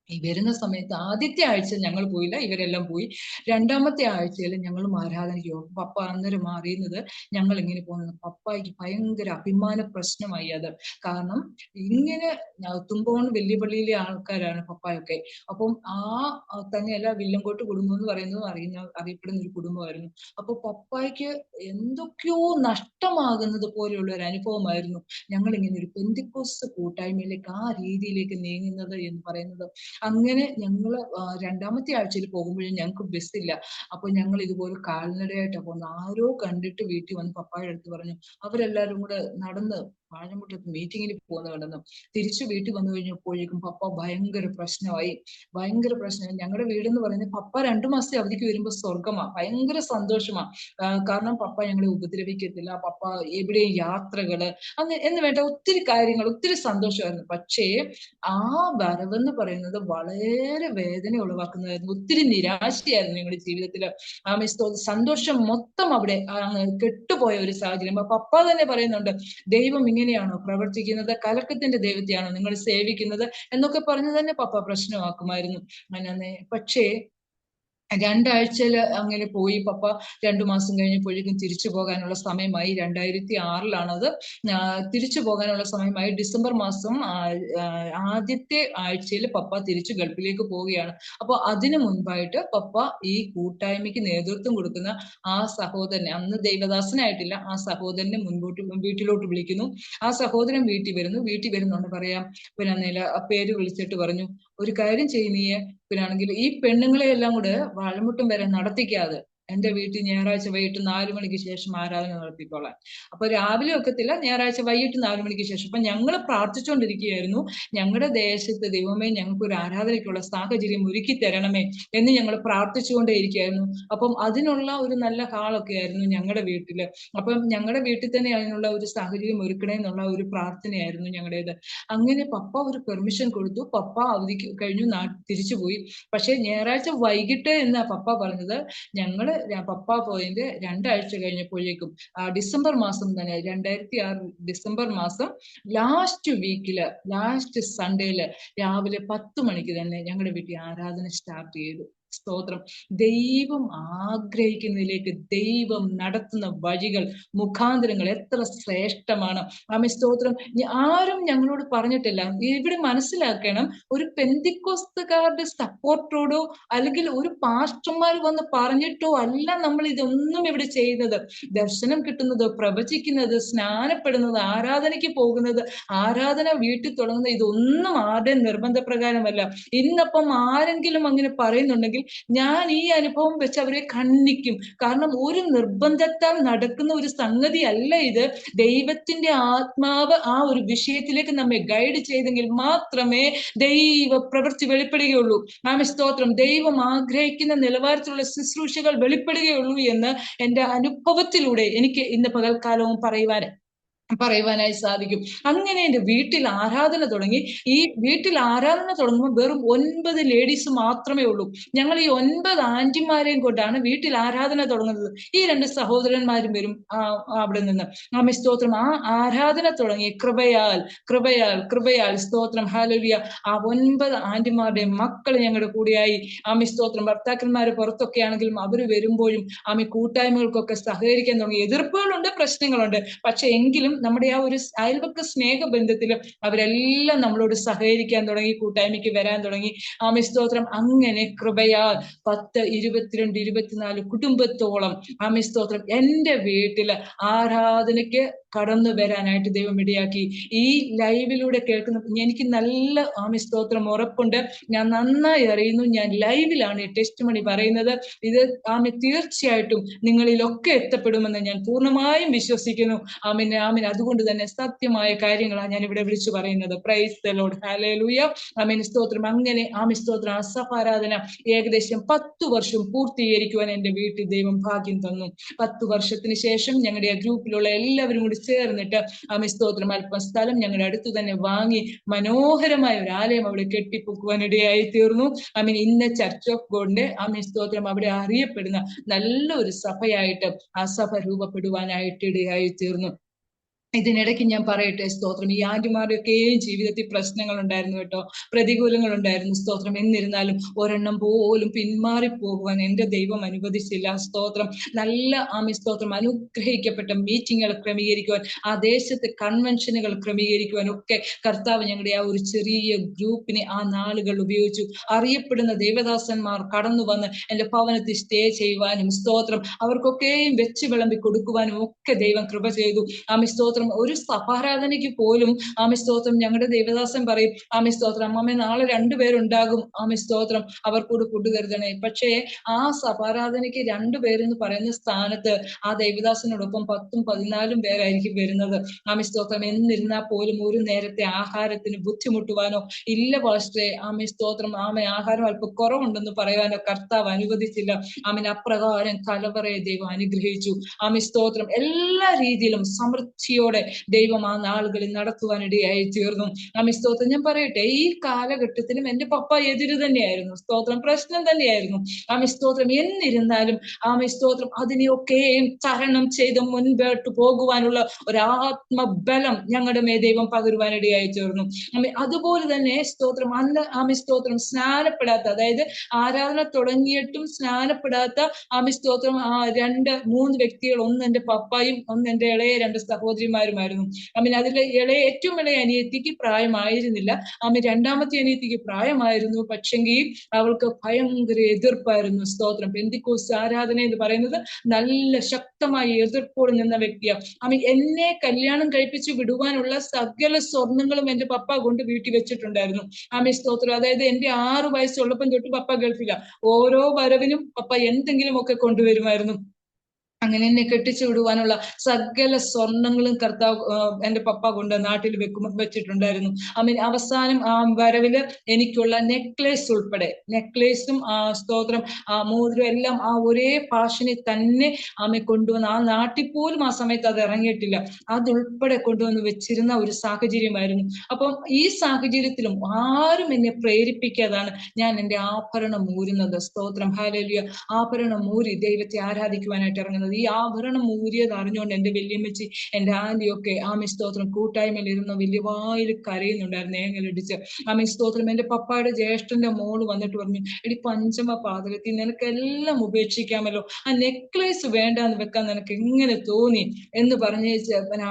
ഈ വരുന്ന സമയത്ത് ആദ്യത്തെ ആഴ്ച ഞങ്ങൾ പോയില്ല, ഇവരെല്ലാം പോയി. രണ്ടാമത്തെ ആഴ്ചയിൽ ഞങ്ങളും ആരാധനയ്ക്ക് പോകും. പപ്പ അന്നേരം അറിയുന്നത് ഞങ്ങൾ ഇങ്ങനെ പോകുന്നത്. പപ്പായ്ക്ക് ഭയങ്കര അഭിമാന പ്രശ്നമായി അത്. കാരണം ഇങ്ങനെ തുമ്പോൺ വലിയ പള്ളിയിലെ ആൾക്കാരാണ് പപ്പായൊക്കെ. അപ്പം തന്നെയല്ല, വില്ലങ്കോട്ട് കുടുംബം എന്ന് പറയുന്നത് അറിയപ്പെടുന്ന ഒരു കുടുംബമായിരുന്നു. അപ്പൊ പപ്പായ്ക്ക് എന്തൊക്കെയോ നഷ്ടമാകുന്നത് പോലെയുള്ള ഒരു അനുഭവമായിരുന്നു ഞങ്ങൾ ഇങ്ങനെ ഒരു പെന്തിക്കോസ്ത് കൂട്ടായ്മയിലേക്ക് ആ രീതിയിലേക്ക് നീങ്ങുന്നത് എന്ന് പറയുന്നത്. അങ്ങനെ ഞങ്ങള് രണ്ടാമത്തെ ആഴ്ചയിൽ പോകുമ്പോഴും ഞങ്ങൾക്ക് ബസ്സില്ല. അപ്പൊ ഞങ്ങൾ ഇതുപോലെ കാൽനടയായിട്ടാണ് പോകുന്നത്. ആരോ കണ്ടിട്ട് വീട്ടിൽ വന്ന് പപ്പായുടെ അടുത്ത് പറഞ്ഞു. അവരെല്ലാരും കൂടെ നടന്ന് വാഴമുട്ടത്ത് മീറ്റിങ്ങിന് പോകുന്ന കണ്ടെന്നു. തിരിച്ചു വീട്ടിൽ വന്നു കഴിഞ്ഞപ്പോഴേക്കും പപ്പ ഭയങ്കര പ്രശ്നമായി. ഞങ്ങളുടെ വീടെന്ന് പറയുന്നത് പപ്പ 2 മാസത്തെ അവധിക്ക് വരുമ്പോ സ്വർഗമാ, ഭയങ്കര സന്തോഷമാ. കാരണം പപ്പ ഞങ്ങളെ ഉപദ്രവിക്കത്തില്ല, പപ്പ എവിടെയും യാത്രകള് എന്ന് വേണ്ട ഒത്തിരി കാര്യങ്ങൾ, ഒത്തിരി സന്തോഷമായിരുന്നു. പക്ഷേ ആ വരവെന്ന് പറയുന്നത് വളരെ വേദന ഉളവാക്കുന്നതായിരുന്നു. ഒത്തിരി നിരാശയായിരുന്നു ഞങ്ങളുടെ ജീവിതത്തില്. സന്തോഷം മൊത്തം അവിടെ കെട്ടുപോയ ഒരു സാഹചര്യം. പപ്പ തന്നെ പറയുന്നുണ്ട്, ദൈവം ഇങ്ങനെയാണോ പ്രവർത്തിക്കുന്നത്, കലക്കത്തിന്റെ ദൈവത്തെയാണോ നിങ്ങൾ സേവിക്കുന്നത് എന്നൊക്കെ പറഞ്ഞു തന്നെ പപ്പ പ്രശ്നമാക്കുമായിരുന്നു. അങ്ങനെ പക്ഷേ 2 ആഴ്ചയിൽ അങ്ങനെ പോയി. പപ്പ 2 മാസം കഴിഞ്ഞപ്പോഴേക്കും തിരിച്ചു പോകാനുള്ള സമയമായി. 2006 അത് തിരിച്ചു പോകാനുള്ള സമയമായി. ഡിസംബർ മാസം ആദ്യത്തെ ആഴ്ചയിൽ പപ്പ തിരിച്ചു ഗൾഫിലേക്ക് പോവുകയാണ്. അപ്പൊ അതിനു മുൻപായിട്ട് പപ്പ ഈ കൂട്ടായ്മയ്ക്ക് നേതൃത്വം കൊടുക്കുന്ന ആ സഹോദരനെ, അന്ന് ദൈവദാസനായിട്ടില്ല, ആ സഹോദരനെ വീട്ടിലോട്ട് വിളിക്കുന്നു. ആ സഹോദരൻ വീട്ടിൽ വരുന്നുണ്ട് പറയാം. പിന്നെ ആ പേര് വിളിച്ചിട്ട് പറഞ്ഞു, ഒരു കാര്യം ചെയ്യുന്നീയെ, പിന്നാണെങ്കിൽ ഈ പെണ്ണുങ്ങളെ എല്ലാം കൂടെ വാഴമുട്ടം വരെ നടത്തിക്കാതെ എന്റെ വീട്ടിൽ ഞായറാഴ്ച വൈകിട്ട് 4 മണിക്ക് ശേഷം ആരാധന നടത്തിക്കോളാം. അപ്പൊ രാവിലെ ഒക്കത്തില്ല, ഞായറാഴ്ച വൈകിട്ട് 4 മണിക്ക് ശേഷം. അപ്പൊ ഞങ്ങൾ പ്രാർത്ഥിച്ചുകൊണ്ടിരിക്കുകയായിരുന്നു, ഞങ്ങളുടെ ദേശത്ത് ദൈവമേ ഞങ്ങൾക്ക് ഒരു ആരാധനയ്ക്കുള്ള സാഹചര്യം ഒരുക്കി തരണമേ എന്ന് ഞങ്ങൾ പ്രാർത്ഥിച്ചുകൊണ്ടേ ഇരിക്കുകയായിരുന്നു. അപ്പം അതിനുള്ള ഒരു നല്ല ഹാളൊക്കെ ആയിരുന്നു ഞങ്ങളുടെ വീട്ടില്. അപ്പം ഞങ്ങളുടെ വീട്ടിൽ തന്നെ അതിനുള്ള ഒരു സാഹചര്യം ഒരുക്കണേ എന്നുള്ള ഒരു പ്രാർത്ഥനയായിരുന്നു ഞങ്ങളുടേത്. അങ്ങനെ പപ്പ ഒരു പെർമിഷൻ കൊടുത്തു. പപ്പ അവധിക്ക് കഴിഞ്ഞു തിരിച്ചുപോയി. പക്ഷെ ഞായറാഴ്ച വൈകിട്ട് എന്നാ പപ്പ പറഞ്ഞത്. പപ്പ പോയതിന്റെ 2 ആഴ്ച കഴിഞ്ഞപ്പോഴേക്കും ഡിസംബർ മാസം തന്നെ, 2006 ഡിസംബർ മാസം ലാസ്റ്റ് സൺഡേയില് രാവിലെ 10 മണിക്ക് തന്നെ ഞങ്ങളുടെ വീട്ടിൽ ആരാധന സ്റ്റാർട്ട് ചെയ്തു. സ്തോത്രം. ദൈവം ആഗ്രഹിക്കുന്നതിലേക്ക് ദൈവം നടത്തുന്ന വഴികൾ, മുഖാന്തരങ്ങൾ എത്ര ശ്രേഷ്ഠമാണ്. സ്തോത്രം. ആരും ഞങ്ങളോട് പറഞ്ഞിട്ടില്ല. ഇവിടെ മനസ്സിലാക്കണം, ഒരു പെന്തിക്കോസ്തുകാരുടെ സപ്പോർട്ടോടോ അല്ലെങ്കിൽ ഒരു പാസ്റ്റർമാർ വന്ന് പറഞ്ഞിട്ടോ അല്ല നമ്മൾ ഇതൊന്നും ഇവിടെ ചെയ്യുന്നത്. ദർശനം കിട്ടുന്നത്, പ്രവചിക്കുന്നത്, സ്നാനപ്പെടുന്നത്, ആരാധനയ്ക്ക് പോകുന്നത്, ആരാധന വീട്ടിൽ തുടങ്ങുന്നത്, ഇതൊന്നും ആരുടെയും നിർബന്ധപ്രകാരമല്ല. ഇന്നപ്പം ആരെങ്കിലും അങ്ങനെ പറയുന്നുണ്ടെങ്കിൽ ഞാൻ ഈ അനുഭവം വെച്ച് അവരെ ഖണ്ഡിക്കും. കാരണം ഒരു നിർബന്ധത്താൽ നടക്കുന്ന ഒരു സംഗതി അല്ല ഇത്. ദൈവത്തിന്റെ ആത്മാവ് ആ ഒരു വിഷയത്തിലേക്ക് നമ്മെ ഗൈഡ് ചെയ്തെങ്കിൽ മാത്രമേ ദൈവ പ്രവൃത്തി വെളിപ്പെടുകയുള്ളൂ. സ്തോത്രം. ദൈവം ആഗ്രഹിക്കുന്ന നിലവാരത്തിലുള്ള ശുശ്രൂഷകൾ വെളിപ്പെടുകയുള്ളൂ എന്ന് എന്റെ അനുഭവത്തിലൂടെ എനിക്ക് ഇന്ന് പകൽക്കാലവും പറയുവാനായി സാധിക്കും. അങ്ങനെ എന്റെ വീട്ടിൽ ആരാധന തുടങ്ങി. ഈ വീട്ടിൽ ആരാധന തുടങ്ങുമ്പോൾ വെറും 9 ലേഡീസ് മാത്രമേ ഉള്ളൂ. ഞങ്ങൾ ഈ 9 ആന്റിമാരെയും കൊണ്ടാണ് വീട്ടിൽ ആരാധന തുടങ്ങുന്നത്. ഈ 2 സഹോദരന്മാരും വരും അവിടെ നിന്ന്. സ്തോത്രം. ആ ആരാധന തുടങ്ങി കൃപയാൽ സ്തോത്രം. ഹല്ലേലൂയ. ആ 9 ആന്റിമാരുടെയും മക്കൾ ഞങ്ങളുടെ കൂടെയായി. സ്തോത്രം. ഭർത്താക്കന്മാര് പുറത്തൊക്കെ ആണെങ്കിലും അവര് വരുമ്പോഴും കൂട്ടായ്മകൾക്കൊക്കെ സഹകരിക്കാൻ തുടങ്ങി. എതിർപ്പുകളുണ്ട്, പ്രശ്നങ്ങളുണ്ട്. പക്ഷെ എങ്കിലും നമ്മുടെ ആ ഒരു അയൽവക്ക സ്നേഹബന്ധത്തിൽ അവരെല്ലാം നമ്മളോട് സഹകരിക്കാൻ തുടങ്ങി, കൂട്ടായ്മയ്ക്ക് വരാൻ തുടങ്ങി. സ്തോത്രം. അങ്ങനെ കൃപയാൽ 10, 22, 24 കുടുംബത്തോളം സ്തോത്രം എന്റെ വീട്ടില് ആരാധനയ്ക്ക് കടന്നു വരാനായിട്ട് ദൈവം ഇടയാക്കി. ഈ ലൈവിലൂടെ കേൾക്കുന്ന എനിക്ക് നല്ല സ്തോത്രം ഉറപ്പുണ്ട്. ഞാൻ നന്നായി അറിയുന്നു, ഞാൻ ലൈവിലാണ് ഈ ടെസ്റ്റ് മണി പറയുന്നത്. ഇത് തീർച്ചയായിട്ടും നിങ്ങളിലൊക്കെ എത്തപ്പെടുമെന്ന് ഞാൻ പൂർണ്ണമായും വിശ്വസിക്കുന്നു. അതുകൊണ്ട് തന്നെ സത്യമായ കാര്യങ്ങളാണ് ഞാൻ ഇവിടെ വിളിച്ചു പറയുന്നത്. പ്രൈസ് ദി ലോർഡ്, ഹല്ലേലൂയ, ആമേൻ, സ്തോത്രം. അങ്ങനെ ആമേൻ, സ്തോത്രം, അസഭാരാധന ഏകദേശം 10 വർഷം പൂർത്തീകരിക്കുവാൻ എന്റെ വീട്ടിൽ ദൈവം ഭാഗ്യം തന്നു. 10 വർഷത്തിന് ശേഷം ഞങ്ങളുടെ ആ ഗ്രൂപ്പിലുള്ള എല്ലാവരും കൂടി ചേർന്നിട്ട് ആമേൻ, സ്തോത്രം, അല്പം സ്ഥലം ഞങ്ങളുടെ അടുത്ത് തന്നെ വാങ്ങി മനോഹരമായ ഒരു ആലയം അവിടെ കെട്ടിപ്പൊക്കുവാൻ ഇടയായി തീർന്നു. ആമേൻ, ഇന്ന് ചർച്ച് ഓഫ് ഗോഡിന്റെ ആമേൻ, സ്തോത്രം, അവിടെ അറിയപ്പെടുന്ന നല്ലൊരു സഭയായിട്ട് ആ സഭ രൂപപ്പെടുവാനായിട്ട് ഇടയായി തീർന്നു. ഇതിനിടയ്ക്ക് ഞാൻ പറയട്ടെ, സ്തോത്രം, ഈ ആന്റിമാരുടെയൊക്കെയും ജീവിതത്തിൽ പ്രശ്നങ്ങൾ ഉണ്ടായിരുന്നു കേട്ടോ, പ്രതികൂലങ്ങൾ ഉണ്ടായിരുന്നു, സ്തോത്രം. എന്നിരുന്നാലും ഒരെണ്ണം പോലും പിന്മാറി പോകുവാൻ എന്റെ ദൈവം അനുവദിച്ചില്ല, സ്തോത്രം. നല്ല ആമേൻ, സ്തോത്രം, അനുഗ്രഹിക്കപ്പെട്ട മീറ്റിങ്ങുകൾ ക്രമീകരിക്കുവാൻ, ആ ദേശത്തെ കൺവെൻഷനുകൾ ക്രമീകരിക്കുവാൻ ഒക്കെ കർത്താവ് ഞങ്ങളുടെ ആ ഒരു ചെറിയ ഗ്രൂപ്പിനെ ആ നാളുകൾ ഉപയോഗിച്ചു. അറിയപ്പെടുന്ന ദേവദാസന്മാർ കടന്നു വന്ന് എന്റെ ഭവനത്തിൽ സ്റ്റേ ചെയ്യുവാനും, സ്തോത്രം, അവർക്കൊക്കെയും വെച്ച് വിളമ്പി കൊടുക്കുവാനും ഒക്കെ ദൈവം കൃപ ചെയ്തു. ആമേൻ, സ്തോത്രം. ഒരു സഭാരാധനയ്ക്ക് പോലും ആമേൻ, സ്തോത്രം, ഞങ്ങളുടെ ദേവദാസൻ പറയും, ആമേൻ, സ്തോത്രം, അമ്മമ്മ നാളെ 2 പേരുണ്ടാകും, ആമേൻ, സ്തോത്രം, അവർക്കൂടെ ഫുഡ് കരുതണേ. പക്ഷേ ആ സഭാരാധനയ്ക്ക് 2 പേരെന്ന് പറയുന്ന സ്ഥാനത്ത് ആ ദേവദാസനോടൊപ്പം 10ഉം 14ഉം പേരായിരിക്കും വരുന്നത്, ആമേൻ, സ്തോത്രം. എന്നിരുന്നാൽ പോലും ഒരു നേരത്തെ ആഹാരത്തിന് ബുദ്ധിമുട്ടുവാനോ ഇല്ല പാസ്റ്ററെ, ആമേൻ, സ്തോത്രം, ആമേൻ, ആഹാരം അല്പം കുറവുണ്ടെന്ന് പറയാനോ കർത്താവ് അനുവദിച്ചില്ല. ആമേൻ, അപ്രകാരം കലവറയെ ദൈവം അനുഗ്രഹിച്ചു. ആമേൻ, സ്തോത്രം. എല്ലാ രീതിയിലും സമൃദ്ധിയോടെ ദൈവം ആ നാളുകളിൽ നടത്തുവാനിടയായി തീർന്നു. ആമേൻ, സ്തോത്രം. ഞാൻ പറയട്ടെ, ഈ കാലഘട്ടത്തിലും എന്റെ പപ്പ എതിര് തന്നെയായിരുന്നു, സ്തോത്രം, പ്രശ്നം തന്നെയായിരുന്നു, ആമേൻ, സ്തോത്രം. എന്നിരുന്നാലും ആമേൻ, സ്തോത്രം, അതിനെയൊക്കെയും തരണം ചെയ്ത് മുൻപോട്ട് പോകുവാനുള്ള ഒരാത്മബലം ഞങ്ങളുടെ മേ ദൈവം പകരുവാനിടയായി തീർന്നു. ആമേൻ, അതുപോലെ തന്നെ സ്തോത്രം, അന്ന് ആമേൻ, സ്തോത്രം, സ്നാനപ്പെടാത്ത, അതായത് ആരാധന തുടങ്ങിയിട്ടും സ്നാനപ്പെടാത്ത ആമേൻ, സ്തോത്രം, 2-3 വ്യക്തികൾ, ഒന്ന് എന്റെ പപ്പായും ഒന്ന് എന്റെ ഇളയ 2 സഹോദരിമാരുമായിരുന്നു. ആമേൻ, അതിലെ ഏറ്റവും ഇളയ അനിയത്തിക്ക് പ്രായമായിരുന്നില്ല, ആമേൻ, രണ്ടാമത്തെ അനിയത്തിക്ക് പ്രായമായിരുന്നു. പക്ഷെങ്കിൽ അവൾക്ക് ഭയങ്കര എതിർപ്പായിരുന്നു, സ്തോത്രം. പെന്തിക്കോസ്ത് ആരാധന എന്ന് പറയുന്നത് നല്ല ശക്തമായി എതിർപ്പോട് നിന്ന വ്യക്തിയാണ്. ആമേൻ, എന്നെ കല്യാണം കഴിപ്പിച്ച് വിടുവാനുള്ള സകല സ്വർണങ്ങളും എന്റെ പപ്പ കൊണ്ട് വീട്ടിൽ വെച്ചിട്ടുണ്ടായിരുന്നു, ആമേൻ, സ്തോത്രം. അതായത് എന്റെ 6 വയസ്സുള്ളപ്പം തൊട്ട് പപ്പ ഗൾഫില, ഓരോ വരവിനും പപ്പ എന്തെങ്കിലും ഒക്കെ കൊണ്ടുവരുമായിരുന്നു. അങ്ങനെ എന്നെ കെട്ടിച്ചു വിടുവാനുള്ള സകല സ്വർണങ്ങളും കർത്താവ് എന്റെ പപ്പ കൊണ്ട് നാട്ടിൽ വെച്ചിട്ടുണ്ടായിരുന്നു. ആമേൻ, അവസാനം ആ വരവില് എനിക്കുള്ള നെക്ലേസ് ഉൾപ്പെടെ, നെക്ലേസും സ്തോത്രം, മോതിരം എല്ലാം ആ ഒരേ ഫാഷനിൽ തന്നെ ആമേ കൊണ്ടുവന്ന്, ആ നാട്ടിൽ പോലും ആ സമയത്ത് അത് ഇറങ്ങിയിട്ടില്ല, അതുൾപ്പെടെ കൊണ്ടുവന്ന് വെച്ചിരുന്ന ഒരു സാഹചര്യമായിരുന്നു. അപ്പം ഈ സാഹചര്യത്തിലും ആരും എന്നെ പ്രേരിപ്പിക്കാതാണ് ഞാൻ എന്റെ ആഭരണം മൂരുന്നത്, സ്തോത്രം, ഹല്ലേലൂയ. ആഭരണം മൂരി ദൈവത്തെ ആരാധിക്കുവാനായിട്ട് ഇറങ്ങുന്നത്. ഈ ആഭരണം മൂരിയത് അറിഞ്ഞുകൊണ്ട് എന്റെ വല്യമ്മച്ചി, എന്റെ ആന്റിയൊക്കെ ആമേൻ, സ്തോത്രം, കൂട്ടായ്മയിൽ ഇരുന്ന് വലിയ വായിൽ കരയുന്നുണ്ടായിരുന്നു, ഏങ്ങലടിച്ച്. ആമേൻ, സ്തോത്രം. എന്റെ പപ്പായുടെ ജ്യേഷ്ഠന്റെ മോള് വന്നിട്ട് പറഞ്ഞു, എടി പഞ്ചമ പാതകത്തിൽ നിനക്കെല്ലാം ഉപേക്ഷിക്കാമല്ലോ, ആ നെക്ലേസ് വേണ്ടാന്ന് വെക്കാൻ നിനക്ക് എങ്ങനെ തോന്നി എന്ന് പറഞ്ഞ്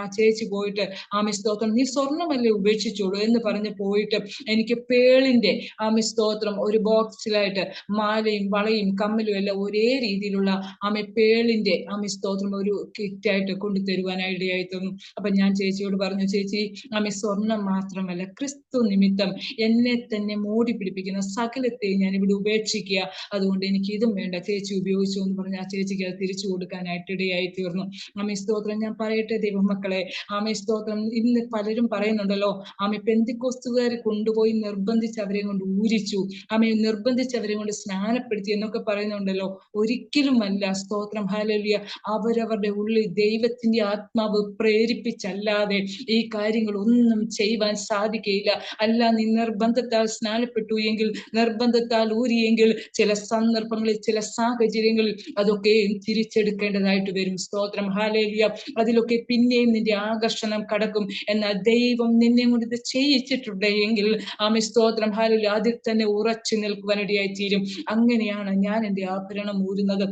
ആ ചേച്ചി പോയിട്ട്, ആമേൻ, സ്തോത്രം, നീ സ്വർണ്ണമല്ലേ ഉപേക്ഷിച്ചോളൂ എന്ന് പറഞ്ഞ് പോയിട്ട് എനിക്ക് പേളിന്റെ ആമേൻ, സ്തോത്രം, ഒരു ബോക്സിലായിട്ട് മാലയും വളയും കമ്മലും എല്ലാം ഒരേ രീതിയിലുള്ള ആമേൻ പേളിന്റെ ആമേൻ, സ്തോത്രം, ഒരു കിറ്റായിട്ട് കൊണ്ടുതരുവാനായിടയായി തീർന്നു. അപ്പൊ ഞാൻ ചേച്ചിയോട് പറഞ്ഞു, ചേച്ചി, ആമേൻ, സ്വർണം മാത്രമല്ല, ക്രിസ്തു നിമിത്തം എന്നെ തന്നെ മോടി പിടിപ്പിക്കുന്ന സകലത്തെയും ഞാൻ ഇവിടെ ഉപേക്ഷിക്കുക, അതുകൊണ്ട് എനിക്ക് ഇതും വേണ്ട, ചേച്ചി ഉപയോഗിച്ചു എന്ന് പറഞ്ഞ് ആ ചേച്ചിക്ക് അത് തിരിച്ചു കൊടുക്കാനായിട്ട് ഇടയായി തീർന്നു. ആമേൻ, സ്തോത്രം. ഞാൻ പറയട്ടെ ദൈവമക്കളെ, ആമേൻ, സ്തോത്രം, ഇന്ന് പലരും പറയുന്നുണ്ടല്ലോ, ആമേൻ, പെന്തിക്കോസ്തുകാരെ കൊണ്ടുപോയി നിർബന്ധിച്ച് അവരെ കൊണ്ട് ഊരിച്ചു, ആമേൻ, നിർബന്ധിച്ച് അവരെ കൊണ്ട് സ്നാനപ്പെടുത്തി എന്നൊക്കെ പറയുന്നുണ്ടല്ലോ. ഒരിക്കലുമല്ല, സ്തോത്രം, ഹല്ലേലൂയ. അവരവരുടെ ഉള്ളിൽ ദൈവത്തിന്റെ ആത്മാവ് പ്രേരിപ്പിച്ചല്ലാതെ ഈ കാര്യങ്ങൾ ഒന്നും ചെയ്യുവാൻ സാധിക്കുകയില്ല. അല്ല, നീ നിർബന്ധത്താൽ സ്നാനപ്പെട്ടു എങ്കിൽ, നിർബന്ധത്താൽ ഊരിയെങ്കിൽ, ചില സന്ദർഭങ്ങളിൽ, ചില സാഹചര്യങ്ങളിൽ അതൊക്കെയും തിരിച്ചെടുക്കേണ്ടതായിട്ട് വരും, സ്തോത്രം, ഹല്ലേലൂയ. അതിലൊക്കെ പിന്നെയും നിന്റെ ആകർഷണം കടക്കും. എന്നാൽ ദൈവം നിന്നെ കൊണ്ട് ഇത് ചെയ്യിച്ചിട്ടുണ്ട് എങ്കിൽ, ആമേൻ, സ്തോത്രം, ഹല്ലേലൂയ, അതിൽ തന്നെ ഉറച്ചു നിൽക്കുവാനിടയായി തീരും. അങ്ങനെയാണ് ഞാൻ എന്റെ ആഭരണം ഊരുന്നത്.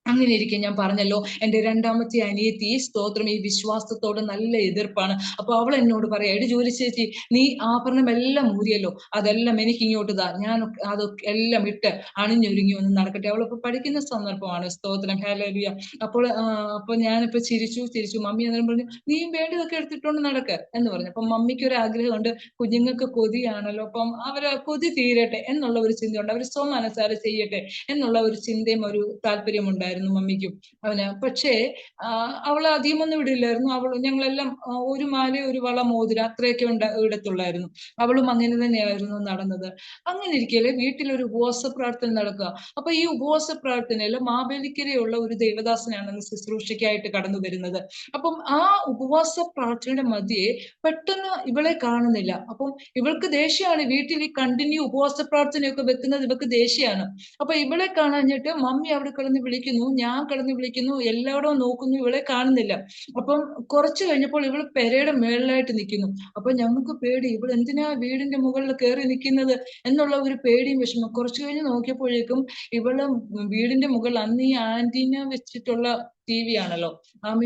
അങ്ങനെ ഇരിക്കെ ഞാൻ പറഞ്ഞല്ലോ, എന്റെ രണ്ടാമത്തെ അനിയത്തി, സ്തോത്രം, ഈ വിശ്വാസത്തോട് നല്ല എതിർപ്പാണ്. അപ്പൊ അവൾ എന്നോട് പറയാ, എടി ജോലി ചേച്ചി, നീ ആഭരണം എല്ലാം മൂരിയല്ലോ, അതെല്ലാം എനിക്ക് ഇങ്ങോട്ട് താ, ഞാൻ അതൊക്കെ എല്ലാം ഇട്ട് അണിഞ്ഞൊരുങ്ങി ഒന്ന് നടക്കട്ടെ. അവളിപ്പോ പഠിക്കുന്ന സന്ദർഭമാണ്, സ്തോത്രം, ഹല്ലേലൂയ. അപ്പൊ ഞാനിപ്പോ ചിരിച്ചു. മമ്മി അന്നേരം പറഞ്ഞു, നീയും വേണ്ടതൊക്കെ എടുത്തിട്ടോണ്ട് നടക്ക് എന്ന് പറഞ്ഞു. അപ്പൊ മമ്മിക്ക് ഒരു ആഗ്രഹമുണ്ട്, കുഞ്ഞുങ്ങൾക്ക് കൊതിയാണല്ലോ, അപ്പം അവര് കൊതി തീരട്ടെ എന്നുള്ള ഒരു ചിന്തയുണ്ട്, അവർ സ്വമനസാരെ ചെയ്യട്ടെ എന്നുള്ള ഒരു ചിന്തയും ഒരു താല്പര്യം ഉണ്ടായിരുന്നു. ഉണ്ടായിരുന്നു മമ്മിക്കും അവന്. പക്ഷേ അവൾ അധികമൊന്നും ഇടില്ലായിരുന്നു. ഞങ്ങളെല്ലാം ഒരു മാല, ഒരു വള, മോതിരം അത്രയൊക്കെ ഇടത്തുള്ളായിരുന്നു. അവളും അങ്ങനെ തന്നെയായിരുന്നു നടന്നത്. അങ്ങനെ ഇരിക്കലെ വീട്ടിലൊരു ഉപവാസ പ്രാർത്ഥന നടക്കുക. അപ്പൊ ഈ ഉപവാസ പ്രാർത്ഥനയിൽ മാവേലിക്കരയുള്ള ഒരു ദേവദാസനാണ് ശുശ്രൂഷയ്ക്കായിട്ട് കടന്നു വരുന്നത്. അപ്പം ആ ഉപവാസ പ്രാർത്ഥനയുടെ മധ്യേ പെട്ടെന്ന് ഇവളെ കാണുന്നില്ല. അപ്പം ഇവൾക്ക് ദേഷ്യമാണ്. വീട്ടിൽ ഈ കണ്ടിന്യൂ ഉപവാസ പ്രാർത്ഥനയൊക്കെ വെക്കുന്നത് ഇവൾക്ക് ദേഷ്യമാണ്. അപ്പൊ ഇവളെ കാണാഞ്ഞിട്ട് മമ്മി അവിടെ കിടന്ന് വിളിക്കുന്നു, ഞാൻ കിടന്ന് വിളിക്കുന്നു, എല്ലായിടവും നോക്കുന്നു, ഇവളെ കാണുന്നില്ല. അപ്പം കുറച്ച് കഴിഞ്ഞപ്പോൾ ഇവൾ പെരയുടെ മേളിലായിട്ട് നിൽക്കുന്നു. അപ്പൊ ഞങ്ങൾക്ക് പേടി, ഇവൾ എന്തിനാ വീടിന്റെ മുകളിൽ കയറി നിൽക്കുന്നത് എന്നുള്ള ഒരു പേടിയും വിഷമം. കുറച്ചു കഴിഞ്ഞ് നോക്കിയപ്പോഴേക്കും ഇവള് വീടിന്റെ മുകളിൽ അന്ന് ഈ ആന്റീന വെച്ചിട്ടുള്ള TV ആണല്ലോ.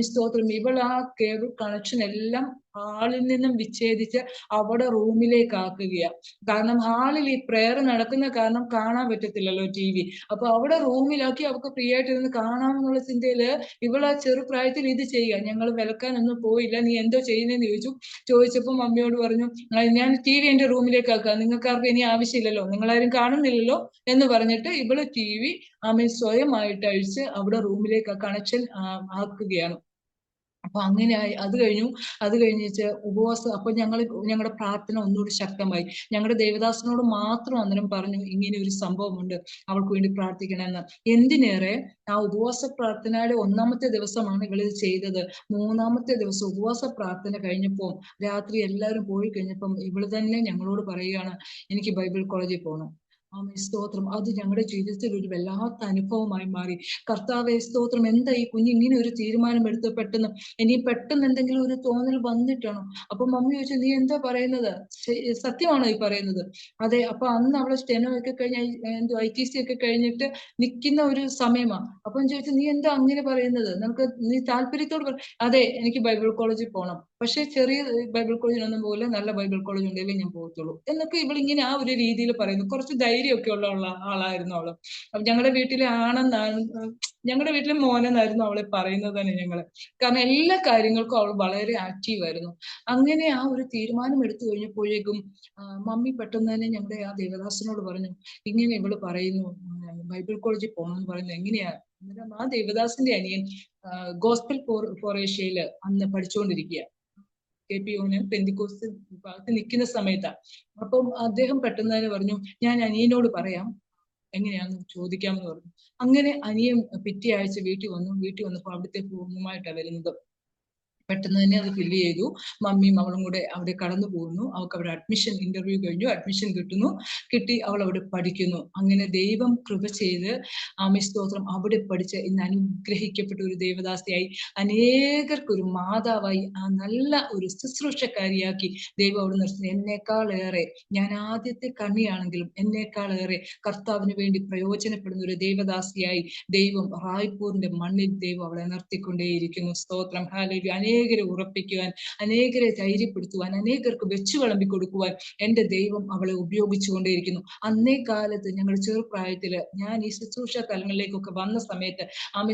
സ്തോത്രം, ഇവൾ ആ കേബിൾ കണക്ഷൻ എല്ലാം ഹാളിൽ നിന്നും വിച്ഛേദിച്ച് അവിടെ റൂമിലേക്ക് ആക്കുകയാണ്. കാരണം ഹാളിൽ ഈ പ്രേയർ നടക്കുന്ന കാരണം കാണാൻ പറ്റത്തില്ലല്ലോ TV. അപ്പൊ അവിടെ റൂമിലാക്കി അവർക്ക് ഫ്രീ ആയിട്ട് ഇരുന്ന് കാണാമെന്നുള്ള ചിന്തയില് ഇവൾ ആ ചെറുപ്രായത്തിൽ ഇത് ചെയ്യുക. ഞങ്ങൾ വിലക്കാനൊന്നും പോയില്ല, നീ എന്തോ ചെയ്യുന്നതെന്ന് ചോദിച്ചപ്പോൾ മമ്മിയോട് പറഞ്ഞു, ഞാൻ TV എന്റെ റൂമിലേക്ക് ആക്കുക, നിങ്ങൾക്ക് ആർക്കും ഇനി ആവശ്യമില്ലല്ലോ, നിങ്ങളാരും കാണുന്നില്ലല്ലോ എന്ന് പറഞ്ഞിട്ട് ഇവള് TV സ്വയമായിട്ട് അഴിച്ച് അവിടെ റൂമിലേക്ക് ആ കണക്ഷൻ ആക്കുകയാണ്. അപ്പൊ അങ്ങനെ അത് കഴിഞ്ഞിട്ട് ഉപവാസം. അപ്പൊ ഞങ്ങളുടെ പ്രാർത്ഥന ഒന്നുകൂടി ശക്തമായി. ഞങ്ങളുടെ ദേവദാസനോട് മാത്രം അന്നേരം പറഞ്ഞു, ഇങ്ങനെ ഒരു സംഭവമുണ്ട്, അവൾക്ക് വേണ്ടി പ്രാർത്ഥിക്കണമെന്ന്. എന്തിനേറെ ആ ഉപവാസ പ്രാർത്ഥനയുടെ 1ാമത്തെ ദിവസമാണ് ഇവളിത് ചെയ്തത്. 3ാമത്തെ ദിവസം ഉപവാസ പ്രാർത്ഥന കഴിഞ്ഞപ്പോൾ രാത്രി എല്ലാവരും പോയി കഴിഞ്ഞപ്പം ഇവള് തന്നെ ഞങ്ങളോട് പറയുകയാണ്, എനിക്ക് ബൈബിൾ കോളേജിൽ പോകണം. സ്തോത്രം. അത് ഞങ്ങളുടെ ജീവിതത്തിൽ ഒരു വല്ലാത്ത അനുഭവമായി മാറി. കർത്താവേ സ്തോത്രം, എന്താ ഈ കുഞ്ഞ് ഇങ്ങനെ ഒരു തീരുമാനം എടുത്ത് പെട്ടെന്ന്, ഇനി പെട്ടെന്ന് എന്തെങ്കിലും ഒരു തോന്നൽ വന്നിട്ടാണോ? അപ്പൊ മമ്മി ചോദിച്ചു, നീ എന്താ പറയുന്നത്, സത്യമാണോ ഈ പറയുന്നത്? അതെ. അപ്പൊ അന്ന് അവളെ സ്റ്റെനോ ഒക്കെ കഴിഞ്ഞ് ITC ഒക്കെ കഴിഞ്ഞിട്ട് നിൽക്കുന്ന ഒരു സമയമാ. അപ്പം ചോദിച്ചു, നീ എന്താ അങ്ങനെ പറയുന്നത്, നീ താല്പര്യത്തോട് അതെ, എനിക്ക് ബൈബിൾ കോളേജിൽ പോകണം, പക്ഷെ ചെറിയ ബൈബിൾ കോളേജിലൊന്നും പോകില്ല, നല്ല ബൈബിൾ കോളേജ് ഉണ്ടെങ്കിലേ ഞാൻ പോകത്തുള്ളൂ എന്നൊക്കെ ഇവളിങ്ങനെ ആ ഒരു രീതിയിൽ പറയുന്നു. കുറച്ച് ധൈര്യമൊക്കെ ഉള്ള ആളായിരുന്നു അവള്. അപ്പൊ ഞങ്ങളുടെ വീട്ടിലെ മോനെന്നായിരുന്നു അവളെ പറയുന്നത് തന്നെ ഞങ്ങള്. കാരണം എല്ലാ കാര്യങ്ങൾക്കും അവൾ വളരെ ആക്റ്റീവായിരുന്നു. അങ്ങനെ ആ ഒരു തീരുമാനം എടുത്തു കഴിഞ്ഞപ്പോഴേക്കും മമ്മി പെട്ടെന്ന് തന്നെ ഞങ്ങളുടെ ആ ദേവദാസനോട് പറഞ്ഞു, ഇങ്ങനെ ഇവള് പറയുന്നു ബൈബിൾ കോളേജിൽ പോകണം എന്ന് പറയുന്നത് എങ്ങനെയാ? അന്നേരം ആ ദേവദാസിന്റെ അനിയൻ ഗോസ്പൽ ഫോറേഷ്യയില് അന്ന് പഠിച്ചുകൊണ്ടിരിക്കുക, KP യൂണിയൻ പെന്തിക്കോസ്ത് വിഭാഗത്തിൽ നിൽക്കുന്ന സമയത്താണ്. അപ്പം അദ്ദേഹം പെട്ടെന്ന് തന്നെ പറഞ്ഞു, ഞാൻ അനിയനോട് പറയാം, എങ്ങനെയാന്ന് ചോദിക്കാമെന്ന് പറഞ്ഞു. അങ്ങനെ അനിയൻ പിറ്റേ ആഴ്ച വീട്ടിൽ വന്നപ്പോൾ അവിടുത്തെ ഫോമുമായിട്ടാണ് വരുന്നത്. പെട്ടെന്ന് തന്നെ അത് ഫില്ല് ചെയ്തു. മമ്മിയും അവളും കൂടെ അവിടെ കടന്നു പോകുന്നു. അവൾക്ക് അവിടെ അഡ്മിഷൻ ഇന്റർവ്യൂ കഴിഞ്ഞു, അഡ്മിഷൻ കിട്ടി അവൾ അവിടെ പഠിക്കുന്നു. അങ്ങനെ ദൈവം കൃപ ചെയ്ത് സ്തോത്രം അവിടെ പഠിച്ച് ഇന്ന് അനുഗ്രഹിക്കപ്പെട്ട ഒരു ദേവദാസിയായി, അനേകർക്കൊരു മാതാവായി, ആ നല്ല ഒരു ശുശ്രൂഷക്കാരിയാക്കി ദൈവം അവിടെ നിർത്തുന്നു. എന്നേക്കാളേറെ, ഞാൻ ആദ്യത്തെ കണ്ണിയാണെങ്കിലും എന്നേക്കാളേറെ കർത്താവിന് വേണ്ടി പ്രയോജനപ്പെടുന്ന ഒരു ദേവദാസിയായി ദൈവം റായ്പൂരിന്റെ മണ്ണിൽ ദൈവം അവളെ നിർത്തിക്കൊണ്ടേയിരിക്കുന്നു. സ്തോത്രം. ഹല്ലേലൂയ. അനേകരെ ഉറപ്പിക്കുവാൻ, അനേകരെ ധൈര്യപ്പെടുത്തുവാൻ, അനേകർക്ക് വെച്ചു വിളമ്പി കൊടുക്കുവാൻ എന്റെ ദൈവം അവളെ ഉപയോഗിച്ചുകൊണ്ടേയിരിക്കുന്നു. അന്നേ കാലത്ത് ഞങ്ങളുടെ ചെറുപ്രായത്തില് ഞാൻ ഈ ശുശ്രൂഷ തലങ്ങളിലേക്കൊക്കെ വന്ന സമയത്ത്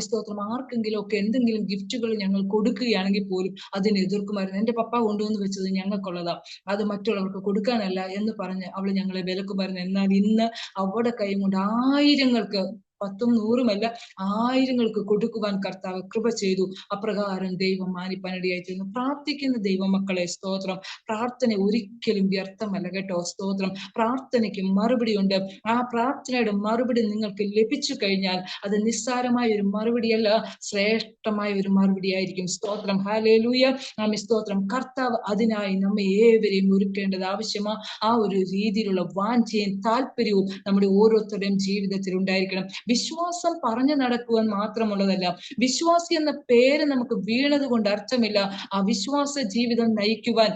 സ്തോത്രം, ആർക്കെങ്കിലും ഒക്കെ എന്തെങ്കിലും ഗിഫ്റ്റുകൾ ഞങ്ങൾ കൊടുക്കുകയാണെങ്കിൽ പോലും അതിനെ എതിർക്കുമായിരുന്നു. എന്റെ പപ്പ കൊണ്ടുവന്ന് വെച്ചത് ഞങ്ങൾക്കുള്ളതാ, അത് മറ്റുള്ളവർക്ക് കൊടുക്കാനല്ല എന്ന് പറഞ്ഞ് അവള് ഞങ്ങളെ വിലക്കുമായിരുന്നു. എന്നാൽ ഇന്ന് അവിടെ കൈ കൊണ്ട് ആയിരങ്ങൾക്ക്, 10ഉം 100ഉമല്ല, ആയിരങ്ങൾക്ക് കൊടുക്കുവാൻ കർത്താവ് കൃപ ചെയ്തു. അപ്രകാരം ദൈവം മാനിപ്പാനിടയായി തീർന്നു. പ്രാർത്ഥിക്കുന്ന ദൈവമക്കളെ സ്തോത്രം, പ്രാർത്ഥന ഒരിക്കലും വ്യർത്ഥമല്ല കേട്ടോ. സ്തോത്രം. പ്രാർത്ഥനയ്ക്ക് മറുപടിയുണ്ട്. ആ പ്രാർത്ഥനയുടെ മറുപടി നിങ്ങൾക്ക് ലഭിച്ചു കഴിഞ്ഞാൽ അത് നിസ്സാരമായ ഒരു മറുപടിയല്ല, ശ്രേഷ്ഠമായ ഒരു മറുപടിയായിരിക്കും. സ്തോത്രം. ഹല്ലേലൂയ. സ്തോത്രം. കർത്താവ് അതിനായി നമ്മെ ഏവരെയും ഒരുക്കേണ്ടത് ആവശ്യമാ. ആ ഒരു രീതിയിലുള്ള വാഞ്ചയും താല്പര്യവും നമ്മുടെ ഓരോരുത്തരുടെയും ജീവിതത്തിൽ ഉണ്ടായിരിക്കണം. വിശ്വാസം പറഞ്ഞു നടക്കുവാൻ മാത്രമുള്ളതല്ല. വിശ്വാസി എന്ന പേര് നമുക്ക് വീണത് കൊണ്ട് അർത്ഥമില്ല. ആ വിശ്വാസ ജീവിതം നയിക്കുവാൻ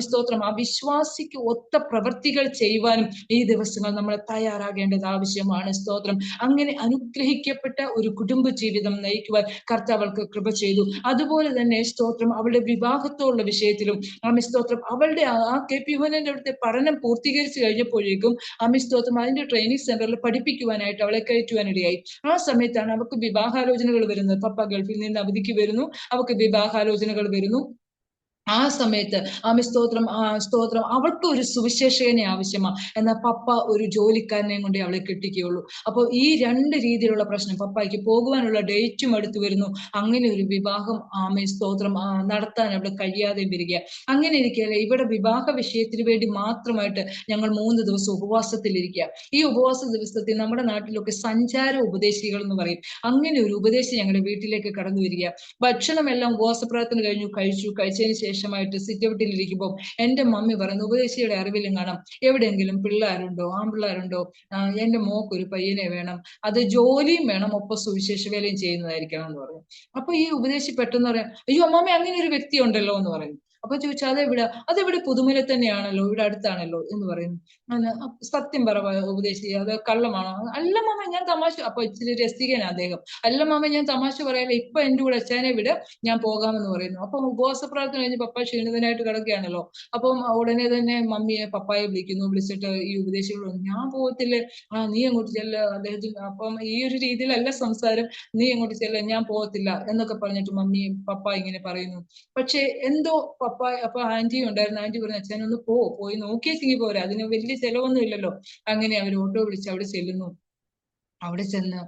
സ്തോത്രം, ആ വിശ്വാസിക്ക് ഒത്ത പ്രവൃത്തികൾ ചെയ്യുവാനും ഈ ദിവസങ്ങൾ നമ്മൾ തയ്യാറാകേണ്ടത് ആവശ്യമാണ്. സ്തോത്രം. അങ്ങനെ അനുഗ്രഹിക്കപ്പെട്ട ഒരു കുടുംബ ജീവിതം നയിക്കുവാൻ കർത്താവൾക്ക് കൃപ ചെയ്തു. അതുപോലെ തന്നെ സ്തോത്രം, അവളുടെ വിവാഹത്തോടുള്ള വിഷയത്തിലും സ്തോത്രം, അവളുടെ ആ KP യൂണിയന്റെ അവിടുത്തെ പഠനം പൂർത്തീകരിച്ചു കഴിഞ്ഞപ്പോഴേക്കും സ്തോത്രം, അതിന്റെ ട്രെയിനിങ് സെന്ററിൽ പഠിപ്പിക്കുവാനായിട്ട് അവളെ കയറ്റുവാനിടയായി. ആ സമയത്താണ് അവർക്ക് വിവാഹാലോചനകൾ വരുന്നത്. പപ്പ ഗൾഫിൽ നിന്ന് അവധിക്ക് വരുന്നു, അവർക്ക് വിവാഹാലോചനകൾ വരുന്നു. ആ സമയത്ത് സ്തോത്രം, സ്തോത്രം, അവൾക്ക് ഒരു സുവിശേഷകനെ ആവശ്യമാ, എന്നാൽ പപ്പ ഒരു ജോലിക്കാരനെയും കൊണ്ടേ അവളെ കെട്ടിക്കുകയുള്ളൂ. അപ്പോൾ ഈ രണ്ട് രീതിയിലുള്ള പ്രശ്നം, പപ്പായ്ക്ക് പോകുവാനുള്ള ഡേറ്റും അടുത്ത് വരുന്നു, അങ്ങനെ ഒരു വിവാഹം സ്തോത്രം നടത്താൻ അവിടെ കഴിയാതെ വരിക. അങ്ങനെ ഇരിക്കുകയല്ലേ, ഇവിടെ വിവാഹ വിഷയത്തിന് വേണ്ടി മാത്രമായിട്ട് ഞങ്ങൾ 3 ദിവസം ഉപവാസത്തിലിരിക്കുക. ഈ ഉപവാസ ദിവസത്തിൽ നമ്മുടെ നാട്ടിലൊക്കെ സഞ്ചാര ഉപദേശികൾ എന്ന് പറയും, അങ്ങനെ ഒരു ഉപദേശി ഞങ്ങളുടെ വീട്ടിലേക്ക് കടന്നു വരിക. ഭക്ഷണമെല്ലാം ഉപവാസ പ്രാർത്ഥന കഴിച്ചതിന് ശേഷമായിട്ട് സിറ്റ് ഔട്ടിൽ ഇരിക്കുമ്പോൾ എന്റെ മമ്മി പറയുന്നു, ഉപദേശിയുടെ അറിവിലും കാണാം, എവിടെയെങ്കിലും പിള്ളേരുണ്ടോ, ആൺപിള്ളേരുണ്ടോ, എന്റെ മോക്ക് ഒരു പയ്യനെ വേണം, അത് ജോലിയും വേണം, ഒപ്പം സുവിശേഷ വേലയും ചെയ്യുന്നതായിരിക്കണം എന്ന് പറയും. അപ്പൊ ഈ ഉപദേശി പെട്ടെന്ന് പറയാം, അയ്യോ അമ്മാമ്മ, അങ്ങനെ ഒരു വ്യക്തി ഉണ്ടല്ലോ എന്ന് പറയും. അപ്പൊ ചോദിച്ചാൽ അതെവിടെ പുതുമല തന്നെയാണല്ലോ, ഇവിടെ അടുത്താണല്ലോ എന്ന് പറയുന്നു. സത്യം പറ ഉപദേശി, അത് കള്ളമാണോ? അല്ല മാമ, ഞാൻ തമാശ. അപ്പൊ ഇച്ചിരി രസികനാ അദ്ദേഹം. അല്ല മാമ, ഞാൻ തമാശ പറയാല്ല, ഇപ്പൊ എന്റെ കൂടെ അച്ഛനെ വിട്, ഞാൻ പോകാമെന്ന് പറയുന്നു. അപ്പം ഉപവാസ പ്രാർത്ഥന കഴിഞ്ഞ് പപ്പ ക്ഷീണിതനായിട്ട് കിടക്കുകയാണല്ലോ. അപ്പം ഉടനെ തന്നെ മമ്മിയെ പപ്പായെ വിളിക്കുന്നു. വിളിച്ചിട്ട് ഈ ഉപദേശികളോട്, ഞാൻ പോകത്തില്ലേ, നീ അങ്ങോട്ട് ചെല്ല അദ്ദേഹത്തിന്. അപ്പം ഈ ഒരു രീതിയിലല്ല സംസാരം, നീ അങ്ങോട്ട് ചെല്ല, ഞാൻ പോകത്തില്ല എന്നൊക്കെ പറഞ്ഞിട്ട് മമ്മി പപ്പ ഇങ്ങനെ പറയുന്നു. പക്ഷെ എന്തോ പപ്പ, അപ്പൊ ആന്റി ഉണ്ടായിരുന്നു, ആന്റി പറഞ്ഞു, അച്ഛനൊന്ന് പോയി നോക്കിയെങ്കിൽ പോരാ, അതിന് വലിയ ചെലവൊന്നും ഇല്ലല്ലോ. അങ്ങനെ അവർ ഓട്ടോ വിളിച്ച് അവിടെ ചെല്ലുന്നു. അവിടെ ചെന്ന്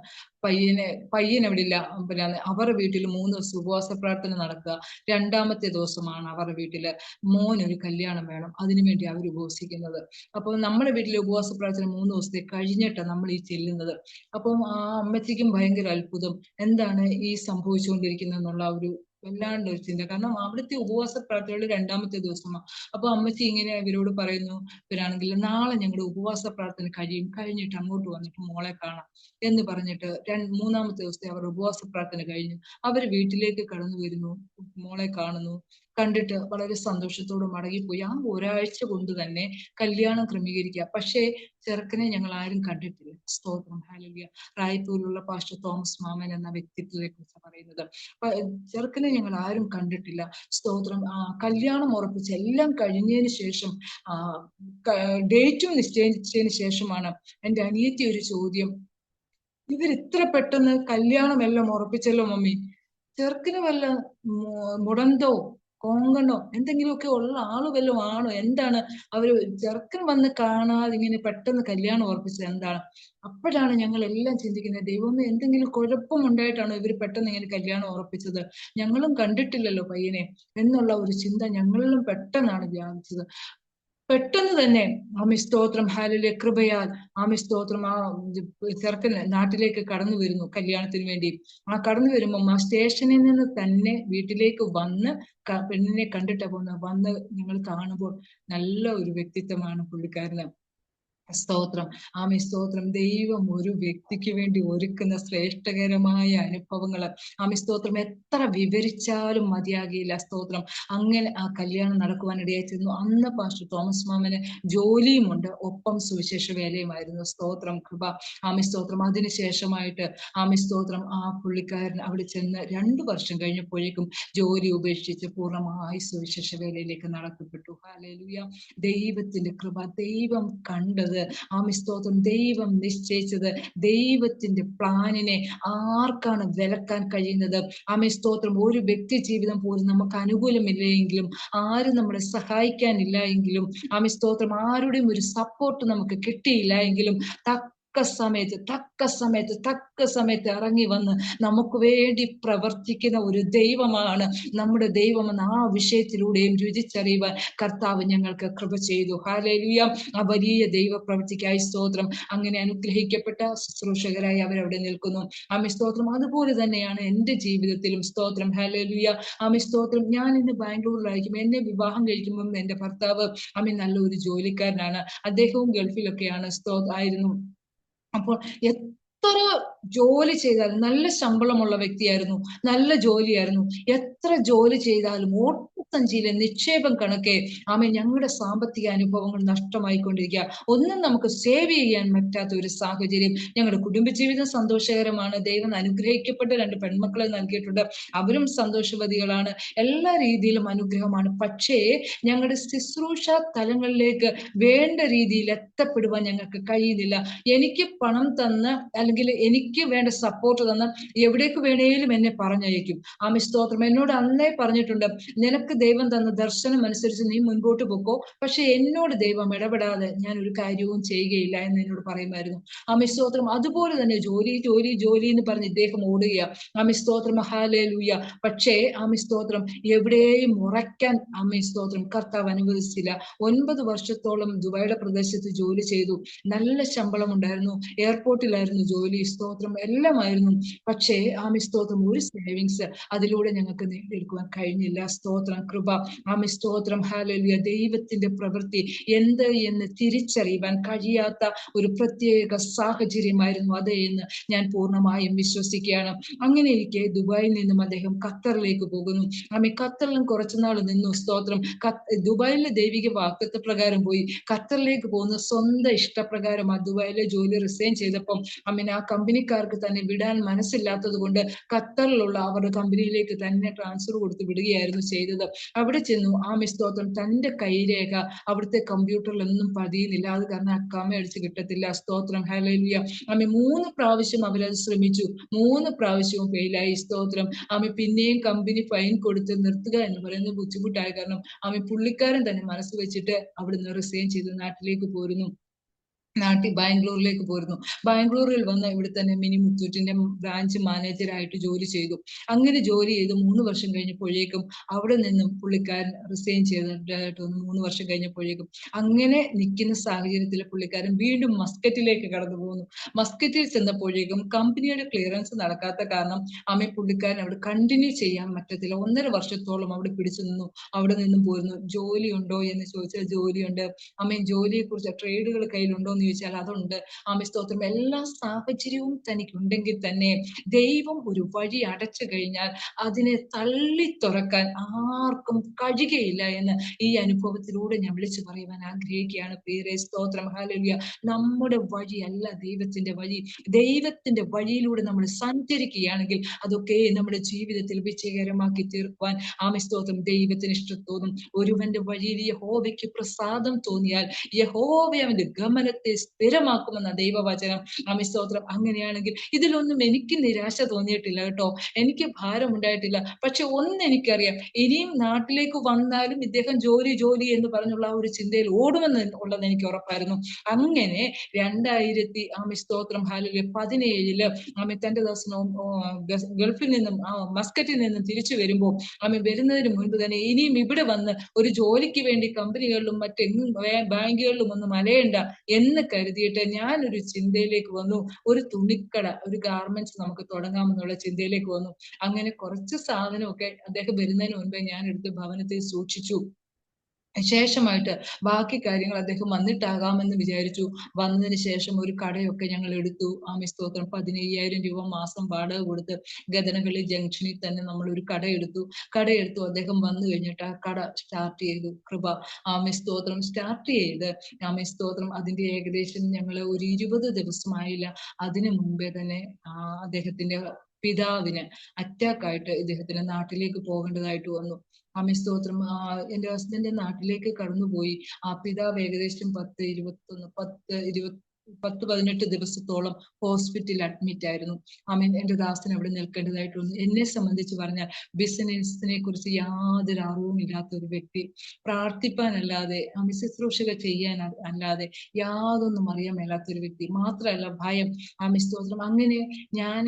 പയ്യൻ അവിടെ ഇല്ല. പിന്നെ അവരുടെ വീട്ടിൽ 3 ദിവസം ഉപവാസ പ്രാർത്ഥന നടക്കുക. 2ാമത്തെ ദിവസമാണ് അവരുടെ വീട്ടില് മോനൊരു കല്യാണം വേണം, അതിനുവേണ്ടി അവർ ഉപവസിക്കുന്നത്. അപ്പൊ നമ്മുടെ വീട്ടിലെ ഉപവാസ പ്രാർത്ഥന 3 ദിവസത്തെ കഴിഞ്ഞിട്ടാണ് നമ്മൾ ഈ ചെല്ലുന്നത്. അപ്പം ആ അമ്മച്ചിക്കും ഭയങ്കര അത്ഭുതം, എന്താണ് ഈ സംഭവിച്ചുകൊണ്ടിരിക്കുന്നത് എന്നുള്ള ഒരു വല്ലാണ്ട് ഒരു ചിന്ത. കാരണം അവിടുത്തെ ഉപവാസ പ്രാർത്ഥനയുടെ 2ാമത്തെ ദിവസമാണ്. അപ്പൊ അമ്മച്ചി ഇങ്ങനെ ഇവരോട് പറയുന്നു, ഇവരാണെങ്കിൽ നാളെ ഞങ്ങളുടെ ഉപവാസ പ്രാർത്ഥന കഴിഞ്ഞിട്ട് അങ്ങോട്ട് വന്നിട്ട് മോളെ കാണാം എന്ന് പറഞ്ഞിട്ട് 3ാമത്തെ ദിവസത്തെ അവർ ഉപവാസ പ്രാർത്ഥന കഴിഞ്ഞു. അവർ വീട്ടിലേക്ക് കടന്നു വരുന്നു, മോളെ കാണുന്നു. കണ്ടിട്ട് വളരെ സന്തോഷത്തോടെ മടങ്ങിപ്പോയി. ആ ഒരാഴ്ച കൊണ്ട് തന്നെ കല്യാണം ക്രമീകരിക്കുക. പക്ഷേ ചെറുക്കനെ ഞങ്ങൾ ആരും കണ്ടിട്ടില്ല. സ്തോത്രം, ഹല്ലേലൂയ. റായ്പൂരിലുള്ള പാസ്റ്റർ തോമസ് മാമൻ എന്ന വ്യക്തിത്വത്തെ കുറിച്ച് പറയുന്നത്. ചെറുക്കനെ ഞങ്ങൾ ആരും കണ്ടിട്ടില്ല. സ്തോത്രം. കല്യാണം ഉറപ്പിച്ച് എല്ലാം കഴിഞ്ഞതിന് ശേഷം ഡേറ്റും നിശ്ചയിച്ചതിന് ശേഷമാണ് എന്റെ അനിയത്തി ഒരു ചോദ്യം, ഇവർ ഇത്ര പെട്ടെന്ന് കല്യാണം എല്ലാം ഉറപ്പിച്ചല്ലോ മമ്മി, ചെറുക്കിന് വല്ല മുടന്തോ കോങ്കണോ എന്തെങ്കിലുമൊക്കെ ഉള്ള ആള് വല്ലതും ആണോ, എന്താണ് അവര് ചെറുക്കൻ വന്ന് കാണാതെ ഇങ്ങനെ പെട്ടെന്ന് കല്യാണം ഉറപ്പിച്ചത് എന്താണ്? അപ്പോഴാണ് ഞങ്ങൾ എല്ലാം ചിന്തിക്കുന്നത്, ദൈവമേ, എന്തെങ്കിലും കുഴപ്പമുണ്ടായിട്ടാണോ ഇവർ പെട്ടെന്ന് ഇങ്ങനെ കല്യാണം ഉറപ്പിച്ചത്, ഞങ്ങളും കണ്ടിട്ടില്ലല്ലോ പയ്യനെ എന്നുള്ള ഒരു ചിന്ത ഞങ്ങളിലും പെട്ടെന്നാണ് ധ്യാനിച്ചത്. പെട്ടെന്ന് തന്നെ സ്തോത്രം, ഹല്ലേലൂയ, കൃപയാൽ സ്തോത്രം, ചെറുക്കൻ നാട്ടിലേക്ക് കടന്നു വരുന്നു കല്യാണത്തിന് വേണ്ടി. കടന്നു വരുമ്പം സ്റ്റേഷനിൽ നിന്ന് തന്നെ വീട്ടിലേക്ക് വന്ന് പെണ്ണിനെ കണ്ടിട്ടാ പോകുന്നത്. വന്ന് ഞങ്ങൾ കാണുമ്പോൾ നല്ല ഒരു വ്യക്തിത്വമാണ് പുള്ളിക്കാരന്. സ്തോത്രം, സ്തോത്രം. ദൈവം ഒരു വ്യക്തിക്ക് വേണ്ടി ഒരുക്കുന്ന ശ്രേഷ്ഠകരമായ അനുഭവങ്ങൾ സ്തോത്രം എത്ര വിവരിച്ചാലും മതിയാകില്ല. സ്തോത്രം. അങ്ങനെ ആ കല്യാണം നടക്കുവാനിടയായി തീർന്നു. അന്ന് പാസ്റ്റർ തോമസ് മാമന് ജോലിയുമുണ്ട്, ഒപ്പം സുവിശേഷ വേലയുമായിരുന്നു. സ്തോത്രം, കൃപ. സ്തോത്രം. അതിനുശേഷമായിട്ട് സ്തോത്രം, ആ പുള്ളിക്കാരൻ അവിടെ ചെന്ന് 2 വർഷം കഴിഞ്ഞപ്പോഴേക്കും ജോലി ഉപേക്ഷിച്ച് പൂർണ്ണമായി സുവിശേഷ വേലയിലേക്ക് നടത്തപ്പെട്ടു. ഹല്ലേലൂയ. ദൈവത്തിന്റെ കൃപ, ദൈവം കണ്ടത്, സ്തോത്രം, ദൈവം നിശ്ചയിച്ചത്, ദൈവത്തിന്റെ പ്ലാനിനെ ആർക്കാണ് വിലക്കാൻ കഴിയുന്നത്? സ്തോത്രം. ഒരു വ്യക്തി ജീവിതം പോലും നമുക്ക് അനുകൂലമില്ല ആരും നമ്മളെ സഹായിക്കാനില്ല എങ്കിലും സ്തോത്രം, ആരുടെയും ഒരു സപ്പോർട്ട് നമുക്ക് കിട്ടിയില്ല എങ്കിലും തക്ക സമയത്ത് ഇറങ്ങി വന്ന് നമുക്ക് വേണ്ടി പ്രവർത്തിക്കുന്ന ഒരു ദൈവമാണ് നമ്മുടെ ദൈവമെന്ന് ആ വിഷയത്തിലൂടെയും രുചിച്ചറിയുവാൻ കർത്താവ് ഞങ്ങൾക്ക് കൃപ ചെയ്തു. ഹല്ലേലൂയ. ആ വലിയ ദൈവ പ്രവൃത്തിക്കായി സ്തോത്രം. അങ്ങനെ അനുഗ്രഹിക്കപ്പെട്ട ശുശ്രൂഷകരായി അവരവിടെ നിൽക്കുന്നു. സ്തോത്രം. അതുപോലെ തന്നെയാണ് എന്റെ ജീവിതത്തിലും. സ്തോത്രം, ഹല്ലേലൂയ. സ്തോത്രം. ഞാൻ ഇന്ന് ബാംഗ്ലൂരിലായിരിക്കും. എന്നെ വിവാഹം കഴിക്കുമ്പോൾ എന്റെ ഭർത്താവ് നല്ലൊരു ജോലിക്കാരനാണ്. അദ്ദേഹവും ഗൾഫിലൊക്കെയാണ് ആയിരുന്നു. അപ്പോൾ എത്ര ജോലി ചെയ്താലും, നല്ല ശമ്പളമുള്ള വ്യക്തിയായിരുന്നു, നല്ല ജോലിയായിരുന്നു. എത്ര ജോലി ചെയ്താലും ഓട്ടസഞ്ചിയിലെ നിക്ഷേപം കണക്കെ ഞങ്ങളുടെ സാമ്പത്തിക അനുഭവങ്ങൾ നഷ്ടമായിക്കൊണ്ടിരിക്കുക. ഒന്നും നമുക്ക് സേവ് ചെയ്യാൻ പറ്റാത്ത ഒരു സാഹചര്യം. ഞങ്ങളുടെ കുടുംബജീവിതം സന്തോഷകരമാണ്. ദൈവം അനുഗ്രഹിക്കപ്പെട്ട 2 പെൺമക്കളെ നൽകിയിട്ടുണ്ട്. അവരും സന്തോഷവതികളാണ്. എല്ലാ രീതിയിലും അനുഗ്രഹമാണ്. പക്ഷേ ഞങ്ങളുടെ ശുശ്രൂഷ തലങ്ങളിലേക്ക് വേണ്ട രീതിയിൽ എത്തപ്പെടുവാൻ ഞങ്ങൾക്ക് കഴിയുന്നില്ല. എനിക്ക് പണം തന്ന്, അല്ലെങ്കിൽ എനിക്ക് വേണ്ട സപ്പോർട്ട് തന്ന് എവിടേക്ക് വേണേലും എന്നെ പറഞ്ഞയക്കും. സ്തോത്രം. എന്നോട് അന്നേ പറഞ്ഞിട്ടുണ്ട്, നിനക്ക് ദൈവം തന്ന ദർശനം അനുസരിച്ച് നീ മുൻപോട്ട് പൊക്കോ, പക്ഷെ എന്നോട് ദൈവം ഇടപെടാതെ ഞാൻ ഒരു കാര്യവും ചെയ്യുകയില്ല എന്ന് എന്നോട് പറയുമായിരുന്നു. ആമേ സ്തോത്രം. അതുപോലെ തന്നെ ജോലി ജോലി ജോലി എന്ന് പറഞ്ഞ് ഇദ്ദേഹം ഓടുകയാ. ആമേ സ്തോത്രം, ഹല്ലേലൂയ. പക്ഷേ ആമേ സ്തോത്രം, എവിടെയും ഉറയ്ക്കാൻ ആമേ സ്തോത്രം കർത്താവ് അനുവദിച്ചില്ല. 9 വർഷത്തോളം ദുബായിയുടെ പ്രദേശത്ത് ജോലി ചെയ്തു. നല്ല ശമ്പളം ഉണ്ടായിരുന്നു, എയർപോർട്ടിലായിരുന്നു ജോലി, സ്തോത്രം എല്ലാമായിരുന്നു. പക്ഷേ ആമേ സ്തോത്രം, ഒരു സേവിങ്സ് അതിലൂടെ ഞങ്ങൾക്ക് നേടിയെടുക്കുവാൻ കഴിഞ്ഞില്ല. സ്തോത്രം, കൃപ. ആമേ സ്തോത്രം, ഹല്ലേലൂയ. ദൈവത്തിന്റെ പ്രവൃത്തി എന്ത് എന്ന് തിരിച്ചറിയുവാൻ കഴിയാത്ത ഒരു പ്രത്യേക സാഹചര്യമായിരുന്നു അത് എന്ന് ഞാൻ പൂർണ്ണമായും വിശ്വസിക്കുകയാണ്. അങ്ങനെ ഇരിക്കെ ദുബായിൽ നിന്നും അദ്ദേഹം ഖത്തറിലേക്ക് പോകുന്നു. ആമേ ഖത്തറിലും കുറച്ചുനാൾ നിന്നു. സ്തോത്രം. ദുബായിലെ ദൈവിക വാഗ്ദത്ത പ്രകാരം പോയി. ഖത്തറിലേക്ക് പോകുന്ന സ്വന്തം ഇഷ്ടപ്രകാരം ആ ദുബായിലെ ജോലി റിസൈൻ ചെയ്തപ്പം ആ കമ്പനിക്കാർക്ക് തന്നെ വിടാൻ മനസ്സില്ലാത്തത് കൊണ്ട് ഖത്തറിലുള്ള അവരുടെ കമ്പനിയിലേക്ക് തന്നെ ട്രാൻസ്ഫർ കൊടുത്ത് വിടുകയായിരുന്നു ചെയ്തത്. അവിടെ ചെന്നു സ്തോത്രം, തന്റെ കൈരേഖ അവിടുത്തെ കമ്പ്യൂട്ടറിൽ ഒന്നും പതിയുന്നില്ല. അത് കാരണം അക്കാമ അടിച്ച് കിട്ടത്തില്ല. സ്തോത്രം, ഹല്ലേലൂയ. 3 പ്രാവശ്യം അവരത് ശ്രമിച്ചു, 3 പ്രാവശ്യവും ഫെയിലായി. സ്തോത്രം. പിന്നെയും കമ്പനി ഫൈൻ കൊടുത്ത് നിർത്തുക എന്ന് പറയുന്നത് ബുദ്ധിമുട്ടായ കാരണം പുള്ളിക്കാരൻ തന്നെ മനസ്സ് വെച്ചിട്ട് അവിടുന്ന് റിസൈൻ ചെയ്ത് നാട്ടിലേക്ക് പോരുന്നു. ബാംഗ്ലൂരിലേക്ക് പോരുന്നു. ബാംഗ്ലൂരിൽ വന്ന് ഇവിടെ തന്നെ മിനി മുത്തൂറ്റിന്റെ ബ്രാഞ്ച് മാനേജരായിട്ട് ജോലി ചെയ്തു. അങ്ങനെ ജോലി ചെയ്ത് 3 വർഷം കഴിഞ്ഞപ്പോഴേക്കും അവിടെ നിന്നും പുള്ളിക്കാരൻ റിസൈൻ ചെയ്തിട്ട് വന്നു. 3 വർഷം കഴിഞ്ഞപ്പോഴേക്കും അങ്ങനെ നിൽക്കുന്ന സാഹചര്യത്തിൽ പുള്ളിക്കാരൻ വീണ്ടും മസ്കറ്റിലേക്ക് കടന്നു പോകുന്നു. മസ്കറ്റിൽ ചെന്നപ്പോഴേക്കും കമ്പനിയുടെ ക്ലിയറൻസ് നടക്കാത്ത കാരണം പുള്ളിക്കാരൻ അവിടെ കണ്ടിന്യൂ ചെയ്യാൻ പറ്റത്തില്ല. 1.5 വർഷത്തോളം അവിടെ പിടിച്ചു നിന്നു. അവിടെ നിന്നും പോരുന്നു. ജോലി ഉണ്ടോ എന്ന് ചോദിച്ചാൽ ജോലിയുണ്ട്. ജോലിയെ കുറിച്ച് ട്രേഡുകൾ കയ്യിലുണ്ടോ എന്ന് ചോദിച്ചാൽ അതുണ്ട്. സ്തോത്രം. എല്ലാ സാഹചര്യവും തനിക്കുണ്ടെങ്കിൽ തന്നെ ദൈവം ഒരു വഴി അടച്ചു കഴിഞ്ഞാൽ അതിനെ തള്ളി തുറക്കാൻ ആർക്കും കഴിയുകയില്ല എന്ന് ഈ അനുഭവത്തിലൂടെ ഞാൻ വിളിച്ചു പറയുവാൻ ആഗ്രഹിക്കുകയാണ്. പ്രിയരേ, സ്തോത്രം, ഹല്ലേലൂയ. നമ്മുടെ വഴിയല്ല ദൈവത്തിന്റെ വഴി. ദൈവത്തിന്റെ വഴിയിലൂടെ നമ്മൾ സഞ്ചരിക്കുകയാണെങ്കിൽ അതൊക്കെ നമ്മുടെ ജീവിതത്തിൽ വിജയകരമാക്കി തീർക്കുവാൻ സ്തോത്രം ദൈവത്തിന് ഇഷ്ടത്തോന്നും. ഒരുവന്റെ വഴിയിൽ യഹോവയ്ക്ക് പ്രസാദം തോന്നിയാൽ യഹോവ അവന്റെ ഗമനത്തെ സ്ഥിരമാക്കുമെന്ന ദൈവവചനം. സ്തോത്രം. അങ്ങനെയാണെങ്കിൽ ഇതിലൊന്നും എനിക്ക് നിരാശ തോന്നിയിട്ടില്ല കേട്ടോ, എനിക്ക് ഭാരമുണ്ടായിട്ടില്ല. പക്ഷെ ഒന്ന് എനിക്കറിയാം, ഇനിയും നാട്ടിലേക്ക് വന്നാലും ഇദ്ദേഹം ജോലി ജോലി എന്ന് പറഞ്ഞുള്ള ആ ഒരു ചിന്തയിൽ ഓടുമെന്ന് ഉള്ളത് എനിക്ക് ഉറപ്പായിരുന്നു. അങ്ങനെ 2000 സ്തോത്രം, ഹല്ലേലൂയ, 17 തന്റെ ദർശനവും ഗൾഫിൽ നിന്നും മസ്കറ്റിൽ നിന്നും തിരിച്ചു വരുമ്പോൾ വരുന്നതിന് മുൻപ് തന്നെ ഇനിയും ഇവിടെ വന്ന് ഒരു ജോലിക്ക് വേണ്ടി കമ്പനികളിലും മറ്റെങ്ങും ബാങ്കുകളിലും ഒന്നും അലയണ്ട എന്ന് കരുതിയിട്ട് ഞാനൊരു ചിന്തയിലേക്ക് വന്നു. ഒരു തുണിക്കട, ഒരു ഗാർമെന്റ്സ് നമുക്ക് തുടങ്ങാമെന്നുള്ള ചിന്തയിലേക്ക് വന്നു. അങ്ങനെ കുറച്ച് സാധനമൊക്കെ അദ്ദേഹം വരുന്നതിന് മുൻപേ ഞാൻ എടുത്ത് ഭവനത്തിൽ സൂക്ഷിച്ചു. ശേഷമായിട്ട് ബാക്കി കാര്യങ്ങൾ അദ്ദേഹം വന്നിട്ടാകാമെന്ന് വിചാരിച്ചു. വന്നതിന് ശേഷം ഒരു കടയൊക്കെ ഞങ്ങൾ എടുത്തു. സ്തോത്രം. 15,000 രൂപ മാസം വാടക കൊടുത്ത് ഗദനപ്പള്ളി ജംഗ്ഷനിൽ തന്നെ നമ്മൾ ഒരു കടയെടുത്തു. അദ്ദേഹം വന്നു കഴിഞ്ഞിട്ട് ആ കട സ്റ്റാർട്ട് ചെയ്തു. കൃപ. സ്തോത്രം. സ്റ്റാർട്ട് ചെയ്ത് സ്തോത്രം. അതിന്റെ ഏകദേശം ഞങ്ങൾ ഒരു 20 ദിവസമായില്ല. അതിനു മുമ്പേ തന്നെ അദ്ദേഹത്തിന്റെ പിതാവിന് അറ്റാക്കായിട്ട് ഇദ്ദേഹത്തിന് നാട്ടിലേക്ക് പോകേണ്ടതായിട്ട് വന്നു. സ്തോത്രം. എന്റെ ഹസ്ബൻഡ് നാട്ടിലേക്ക് കടന്നുപോയി. പിതാവ് ഏകദേശം 10-18 ദിവസത്തോളം ഹോസ്പിറ്റലിൽ അഡ്മിറ്റ് ആയിരുന്നു. എന്റെ ദാസൻ അവിടെ നിൽക്കേണ്ടതായിട്ട് വന്നു. എന്നെ സംബന്ധിച്ച് പറഞ്ഞാൽ ബിസിനസിനെ കുറിച്ച് യാതൊരു അറിവും ഇല്ലാത്ത ഒരു വ്യക്തി, പ്രാർത്ഥിപ്പാനല്ലാതെ ശുശ്രൂഷകൾ ചെയ്യാൻ അല്ലാതെ യാതൊന്നും അറിയാൻ മേലാത്തൊരു വ്യക്തി, മാത്രമല്ല ഭയം. സ്തോത്രം. അങ്ങനെ ഞാൻ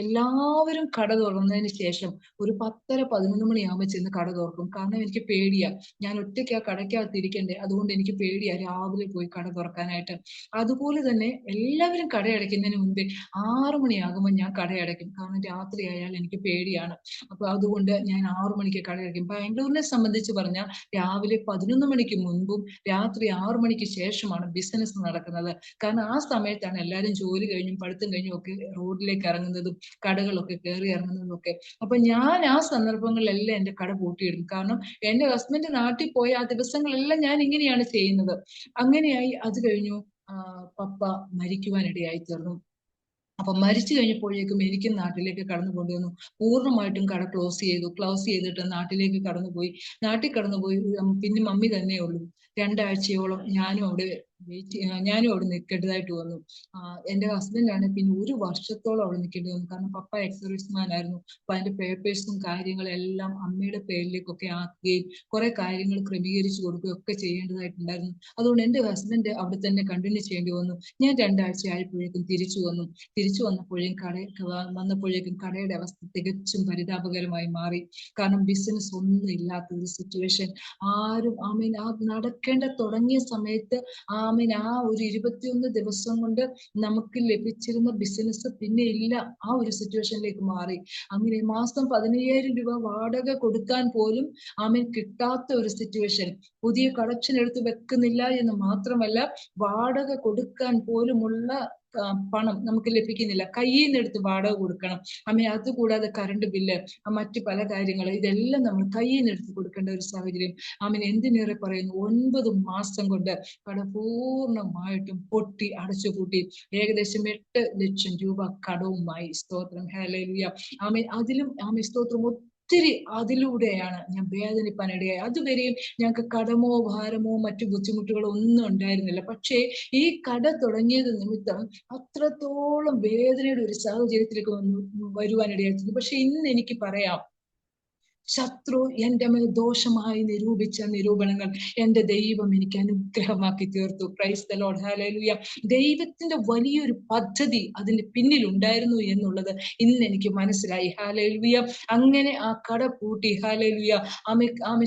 എല്ലാവരും കട തുറന്നതിന് ശേഷം ഒരു 10:30-11 മണിയാകുമ്പോൾ ചെന്ന് കട തുറക്കും. കാരണം എനിക്ക് പേടിയാ, ഞാൻ ഒറ്റയ്ക്ക് ആ കടയ്ക്കകത്ത് ഇരിക്കണ്ടേ, അതുകൊണ്ട് എനിക്ക് പേടിയാ രാവിലെ പോയി കട തുറക്കാനായിട്ട്. അതുപോലെ തന്നെ എല്ലാവരും കടയടയ്ക്കുന്നതിന് മുൻപേ 6 മണിയാകുമ്പോൾ ഞാൻ കടയടയ്ക്കും. കാരണം രാത്രി ആയാൽ എനിക്ക് പേടിയാണ്. അപ്പൊ അതുകൊണ്ട് ഞാൻ 6 മണിക്ക് കടയടയ്ക്കും. ബാംഗ്ലൂരിനെ സംബന്ധിച്ച് പറഞ്ഞാൽ രാവിലെ 11 മണിക്ക് മുൻപും രാത്രി 6 മണിക്ക് ശേഷമാണ് ബിസിനസ് നടക്കുന്നത്. കാരണം ആ സമയത്താണ് എല്ലാവരും ജോലി കഴിഞ്ഞും പഠിത്തം കഴിഞ്ഞും ഒക്കെ റോഡിലേക്ക് ഇറങ്ങുന്നതും കടകളൊക്കെ കയറി ഇറങ്ങുന്നതും ഒക്കെ. അപ്പൊ ഞാൻ ആ സന്ദർഭങ്ങളിലെല്ലാം എന്റെ കട പൂട്ടിയിടും. കാരണം എന്റെ ഹസ്ബൻഡ് നാട്ടിൽ പോയ ആ ദിവസങ്ങളെല്ലാം ഞാൻ ഇങ്ങനെയാണ് ചെയ്യുന്നത്. അങ്ങനെയായി. അത് കഴിഞ്ഞു പപ്പ മരിക്കുവാനിടയായി തീർന്നു. അപ്പൊ മരിച്ചു കഴിഞ്ഞപ്പോഴേക്കും എനിക്കും നാട്ടിലേക്ക് കടന്നു കൊണ്ടുവന്നു. പൂർണ്ണമായിട്ടും കട ക്ലോസ് ചെയ്തിട്ട് നാട്ടിലേക്ക് കടന്നുപോയി. പിന്നെ മമ്മി തന്നെ ഉള്ളൂ. 2 ആഴ്ചയോളം ഞാനും അവിടെ ഞാനും അവിടെ നിൽക്കേണ്ടതായിട്ട് വന്നു. എന്റെ ഹസ്ബൻഡാണ് പിന്നെ 1 വർഷത്തോളം അവിടെ നിൽക്കേണ്ടി വന്നു. കാരണം പപ്പ എക്സ് സർവീസ്മാൻ ആയിരുന്നു. അപ്പൊ അതിന്റെ പേപ്പേഴ്സും കാര്യങ്ങളും എല്ലാം അമ്മയുടെ പേരിലേക്കൊക്കെ ആക്കുകയും കുറെ കാര്യങ്ങൾ ക്രമീകരിച്ചു കൊടുക്കുകയും ഒക്കെ ചെയ്യേണ്ടതായിട്ടുണ്ടായിരുന്നു. അതുകൊണ്ട് എന്റെ ഹസ്ബൻഡ് അവിടെ തന്നെ കണ്ടിന്യൂ ചെയ്യേണ്ടി വന്നു. ഞാൻ 2 ആഴ്ച ആയപ്പോഴേക്കും തിരിച്ചു വന്നു. തിരിച്ചു വന്നപ്പോഴേക്കും കടയുടെ അവസ്ഥ തികച്ചും പരിതാപകരമായി മാറി. കാരണം ബിസിനസ് ഒന്നും ഇല്ലാത്ത ഒരു സിറ്റുവേഷൻ. ആരും ആ നടക്കേണ്ട തുടങ്ങിയ സമയത്ത് ആ ഒരു 21 ദിവസം കൊണ്ട് നമുക്ക് ലഭിച്ചിരുന്ന ബിസിനസ് പിന്നെ ഇല്ല. ആ ഒരു സിറ്റുവേഷനിലേക്ക് മാറി. അങ്ങനെ മാസം 15,000 രൂപ വാടക കൊടുക്കാൻ പോലും കിട്ടാത്ത ഒരു സിറ്റുവേഷൻ. പുതിയ കളക്ഷൻ എടുത്ത് വെക്കുന്നില്ല എന്ന് മാത്രമല്ല, വാടക കൊടുക്കാൻ പോലുമുള്ള പണം നമുക്ക് ലഭിക്കുന്നില്ല. കയ്യിൽ നിന്ന് എടുത്ത് വാടക കൊടുക്കണം. അതുകൂടാതെ കറണ്ട് ബില്ല്, മറ്റു പല കാര്യങ്ങൾ, ഇതെല്ലാം നമ്മൾ കയ്യിൽ നിന്ന് എടുത്ത് കൊടുക്കേണ്ട ഒരു സാഹചര്യം. എന്തിനേറെ പറയുന്നു, 9 മാസം കൊണ്ട് കട പൂർണ്ണമായിട്ടും പൊട്ടി അടച്ചുപൂട്ടി. ഏകദേശം 8 ലക്ഷം രൂപ കടവുമായി. സ്തോത്രം, ഹല്ലേലൂയ. അതിലും സ്തോത്രം, ഒത്തിരി അതിലൂടെയാണ് ഞാൻ വേദനിപ്പാനിടയായി. അതുവരെയും ഞങ്ങൾക്ക് കടമോ ഭാരമോ മറ്റു ബുദ്ധിമുട്ടുകളോ ഒന്നും ഉണ്ടായിരുന്നില്ല. പക്ഷേ ഈ കട തുടങ്ങിയത് നിമിത്തം അത്രത്തോളം വേദനയുടെ ഒരു സാഹചര്യത്തിലേക്ക് വരുവാനിടയായിട്ടുണ്ട്. പക്ഷെ ഇന്ന് എനിക്ക് പറയാം, ശത്രു എന്റെ മേൽ ദോഷമായി നിരൂപിച്ച നിരൂപണങ്ങൾ എന്റെ ദൈവം എനിക്ക് അനുഗ്രഹമാക്കി തീർത്തു. Praise the Lord, hallelujah. ദൈവത്തിന്റെ വലിയൊരു പദ്ധതി അതിന്റെ പിന്നിൽ ഉണ്ടായിരുന്നു എന്നുള്ളത് ഇന്ന് എനിക്ക് മനസ്സിലായി. ഹല്ലേലൂയ. അങ്ങനെ ആ കട പൂട്ടി. ഹല്ലേലൂയ.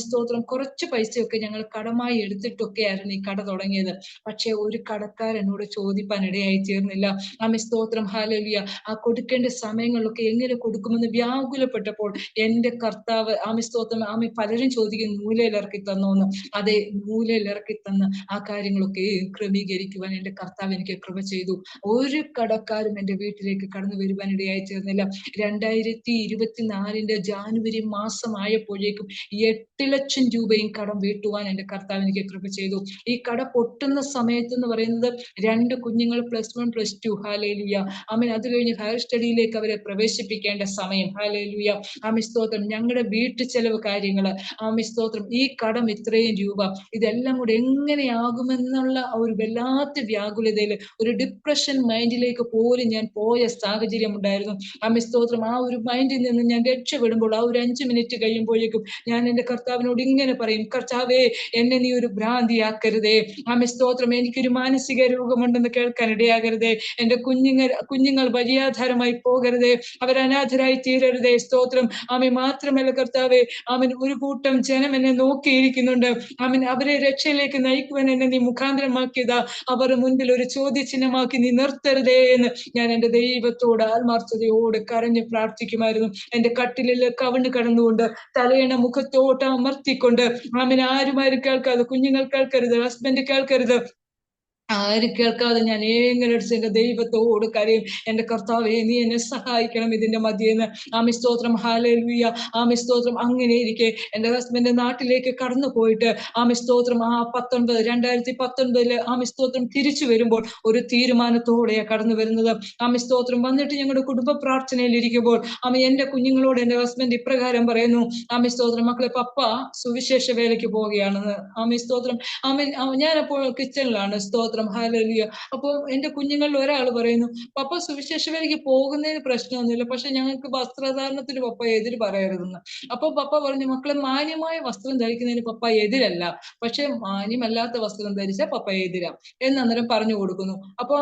സ്തോത്രം. കുറച്ച് പൈസയൊക്കെ ഞങ്ങൾ കടമായി എടുത്തിട്ടൊക്കെ ആയിരുന്നു ഈ കട തുടങ്ങിയത്. പക്ഷെ ഒരു കടക്കാരൻ എന്നോട് ചോദിപ്പാൻ ഇടയായി തീർന്നില്ല. സ്തോത്രം, ഹല്ലേലൂയ. ആ കൊടുക്കേണ്ട സമയങ്ങളിലൊക്കെ എങ്ങനെ കൊടുക്കുമെന്ന് വ്യാകുലപ്പെട്ടപ്പോൾ എന്റെ കർത്താവ് സ്തോത്രം, പലരും ചോദിക്കും നൂലയിൽ ഇറക്കി തന്നോന്ന്. അതെ, നൂലയിൽ ഇറക്കി തന്ന് ആ കാര്യങ്ങളൊക്കെ ക്രമീകരിക്കുവാൻ എന്റെ കർത്താവ് എനിക്ക് കൃപ ചെയ്തു. ഒരു കടക്കാരും എന്റെ വീട്ടിലേക്ക് കടന്നു വരുവാൻ ഇടയായി തീർന്നില്ല. 2024 ജാനുവരി മാസമായപ്പോഴേക്കും 8 ലക്ഷം രൂപയും കടം വീട്ടുവാൻ എന്റെ കർത്താവ് എനിക്ക് കൃപ ചെയ്തു. ഈ കട പൊട്ടുന്ന സമയത്ത് എന്ന് പറയുന്നത് 2 കുഞ്ഞുങ്ങൾ +1 +2. ഹല്ലേലൂയ. അത് കഴിഞ്ഞ് ഹയർ സ്റ്റഡിയിലേക്ക് അവരെ പ്രവേശിപ്പിക്കേണ്ട സമയം. ഹല്ലേലൂയ. സ്തോത്രം. ഞങ്ങളുടെ വീട്ടു ചെലവ് കാര്യങ്ങള്, സ്തോത്രം. ഈ കടം ഇത്രയും രൂപ, ഇതെല്ലാം കൂടെ എങ്ങനെയാകുമെന്നുള്ള ഒരു വല്ലാത്ത വ്യാകുലതയില്, ഒരു ഡിപ്രഷൻ മൈൻഡിലേക്ക് പോലും ഞാൻ പോയ സാഹചര്യം ഉണ്ടായിരുന്നു. സ്തോത്രം. ആ ഒരു മൈൻഡിൽ നിന്ന് ഞാൻ രക്ഷപ്പെടുമ്പോൾ ആ ഒരു 5 മിനിറ്റ് കഴിയുമ്പോഴേക്കും ഞാൻ എന്റെ കർത്താവിനോട് ഇങ്ങനെ പറയും, കർത്താവേ, എന്നെ നീ ഒരു ഭ്രാന്തിയാക്കരുതേ. സ്തോത്രം. എനിക്കൊരു മാനസിക രോഗമുണ്ടെന്ന് കേൾക്കാൻ ഇടയാകരുതേ. എന്റെ കുഞ്ഞുങ്ങൾ വഴിയാധാരമായി പോകരുതേ. അവർ അനാഥരായി തീരരുതേ. സ്തോത്രം. മാത്രമല്ല കർത്താവേ, ഒരു കൂട്ടം ജനം എന്നെ നോക്കിയിരിക്കുന്നുണ്ട്. അവരെ രക്ഷയിലേക്ക് നയിക്കുവാൻ എന്നെ നീ മുഖാന്തരമാക്കിയതാ. അവരുടെ മുൻപിൽ ഒരു ചോദ്യചിഹ്നമാക്കി നീ നിർത്തരുതേ എന്ന് ഞാൻ എന്റെ ദൈവത്തോട് ആത്മാർത്ഥതയോട് കരഞ്ഞ് പ്രാർത്ഥിക്കുമായിരുന്നു. എന്റെ കട്ടിലിൽ കവിണ് കടന്നുകൊണ്ട് തലയണ മുഖത്തോട്ട് അമർത്തിക്കൊണ്ട് ആരും കേൾക്കാതെ, കുഞ്ഞുങ്ങൾ കേൾക്കരുത്, ഹസ്ബൻഡ് കേൾക്കരുത്, ആരും കേൾക്കാതെ ഞാൻ ഏങ്ങലടിച്ച് എന്റെ ദൈവത്തോട് കരയും. എന്റെ കർത്താവേ, നീ എന്നെ സഹായിക്കണം ഇതിന്റെ മധ്യേന്ന്. സ്തോത്രം, ഹല്ലേലൂയ. സ്തോത്രം. അങ്ങനെ ഇരിക്കെ എന്റെ ഹസ്ബൻഡ് നാട്ടിലേക്ക് കടന്നു പോയിട്ട് സ്തോത്രം 2019 സ്തോത്രം തിരിച്ചു വരുമ്പോൾ ഒരു തീരുമാനത്തോടെയാ കടന്നു വരുന്നത്. സ്തോത്രം. വന്നിട്ട് ഞങ്ങളുടെ കുടുംബ പ്രാർത്ഥനയിൽ ഇരിക്കുമ്പോൾ എന്റെ കുഞ്ഞുങ്ങളോട് എന്റെ ഹസ്ബൻഡ് ഇപ്രകാരം പറയുന്നു. സ്തോത്രം. മക്കളെ, പപ്പ സുവിശേഷ വേലയ്ക്ക് പോവുകയാണെന്ന്. സ്തോത്രം. ഞാനപ്പോൾ കിച്ചണിലാണ്. സ്തോത്രം, ഹല്ലേലൂയ. അപ്പോൾ എന്റെ കുഞ്ഞുങ്ങളിൽ ഒരാൾ പറയുന്നു, പപ്പ സുവിശേഷ വേലയ്ക്ക് പോകുന്നതിന് പ്രശ്നമൊന്നുമില്ല, പക്ഷെ ഞങ്ങൾക്ക് വസ്ത്രധാരണത്തിന് പപ്പ എതിര് പറയരുതെന്ന്. അപ്പൊ പപ്പ പറഞ്ഞു, മക്കളെ, മാന്യമായ വസ്ത്രം ധരിക്കുന്നതിന് പപ്പ എതിരല്ല, പക്ഷെ മാന്യമല്ലാത്ത വസ്ത്രം ധരിച്ചാൽ പപ്പ എതിരാ എന്ന് അന്നേരം പറഞ്ഞു കൊടുക്കുന്നു. അപ്പൊ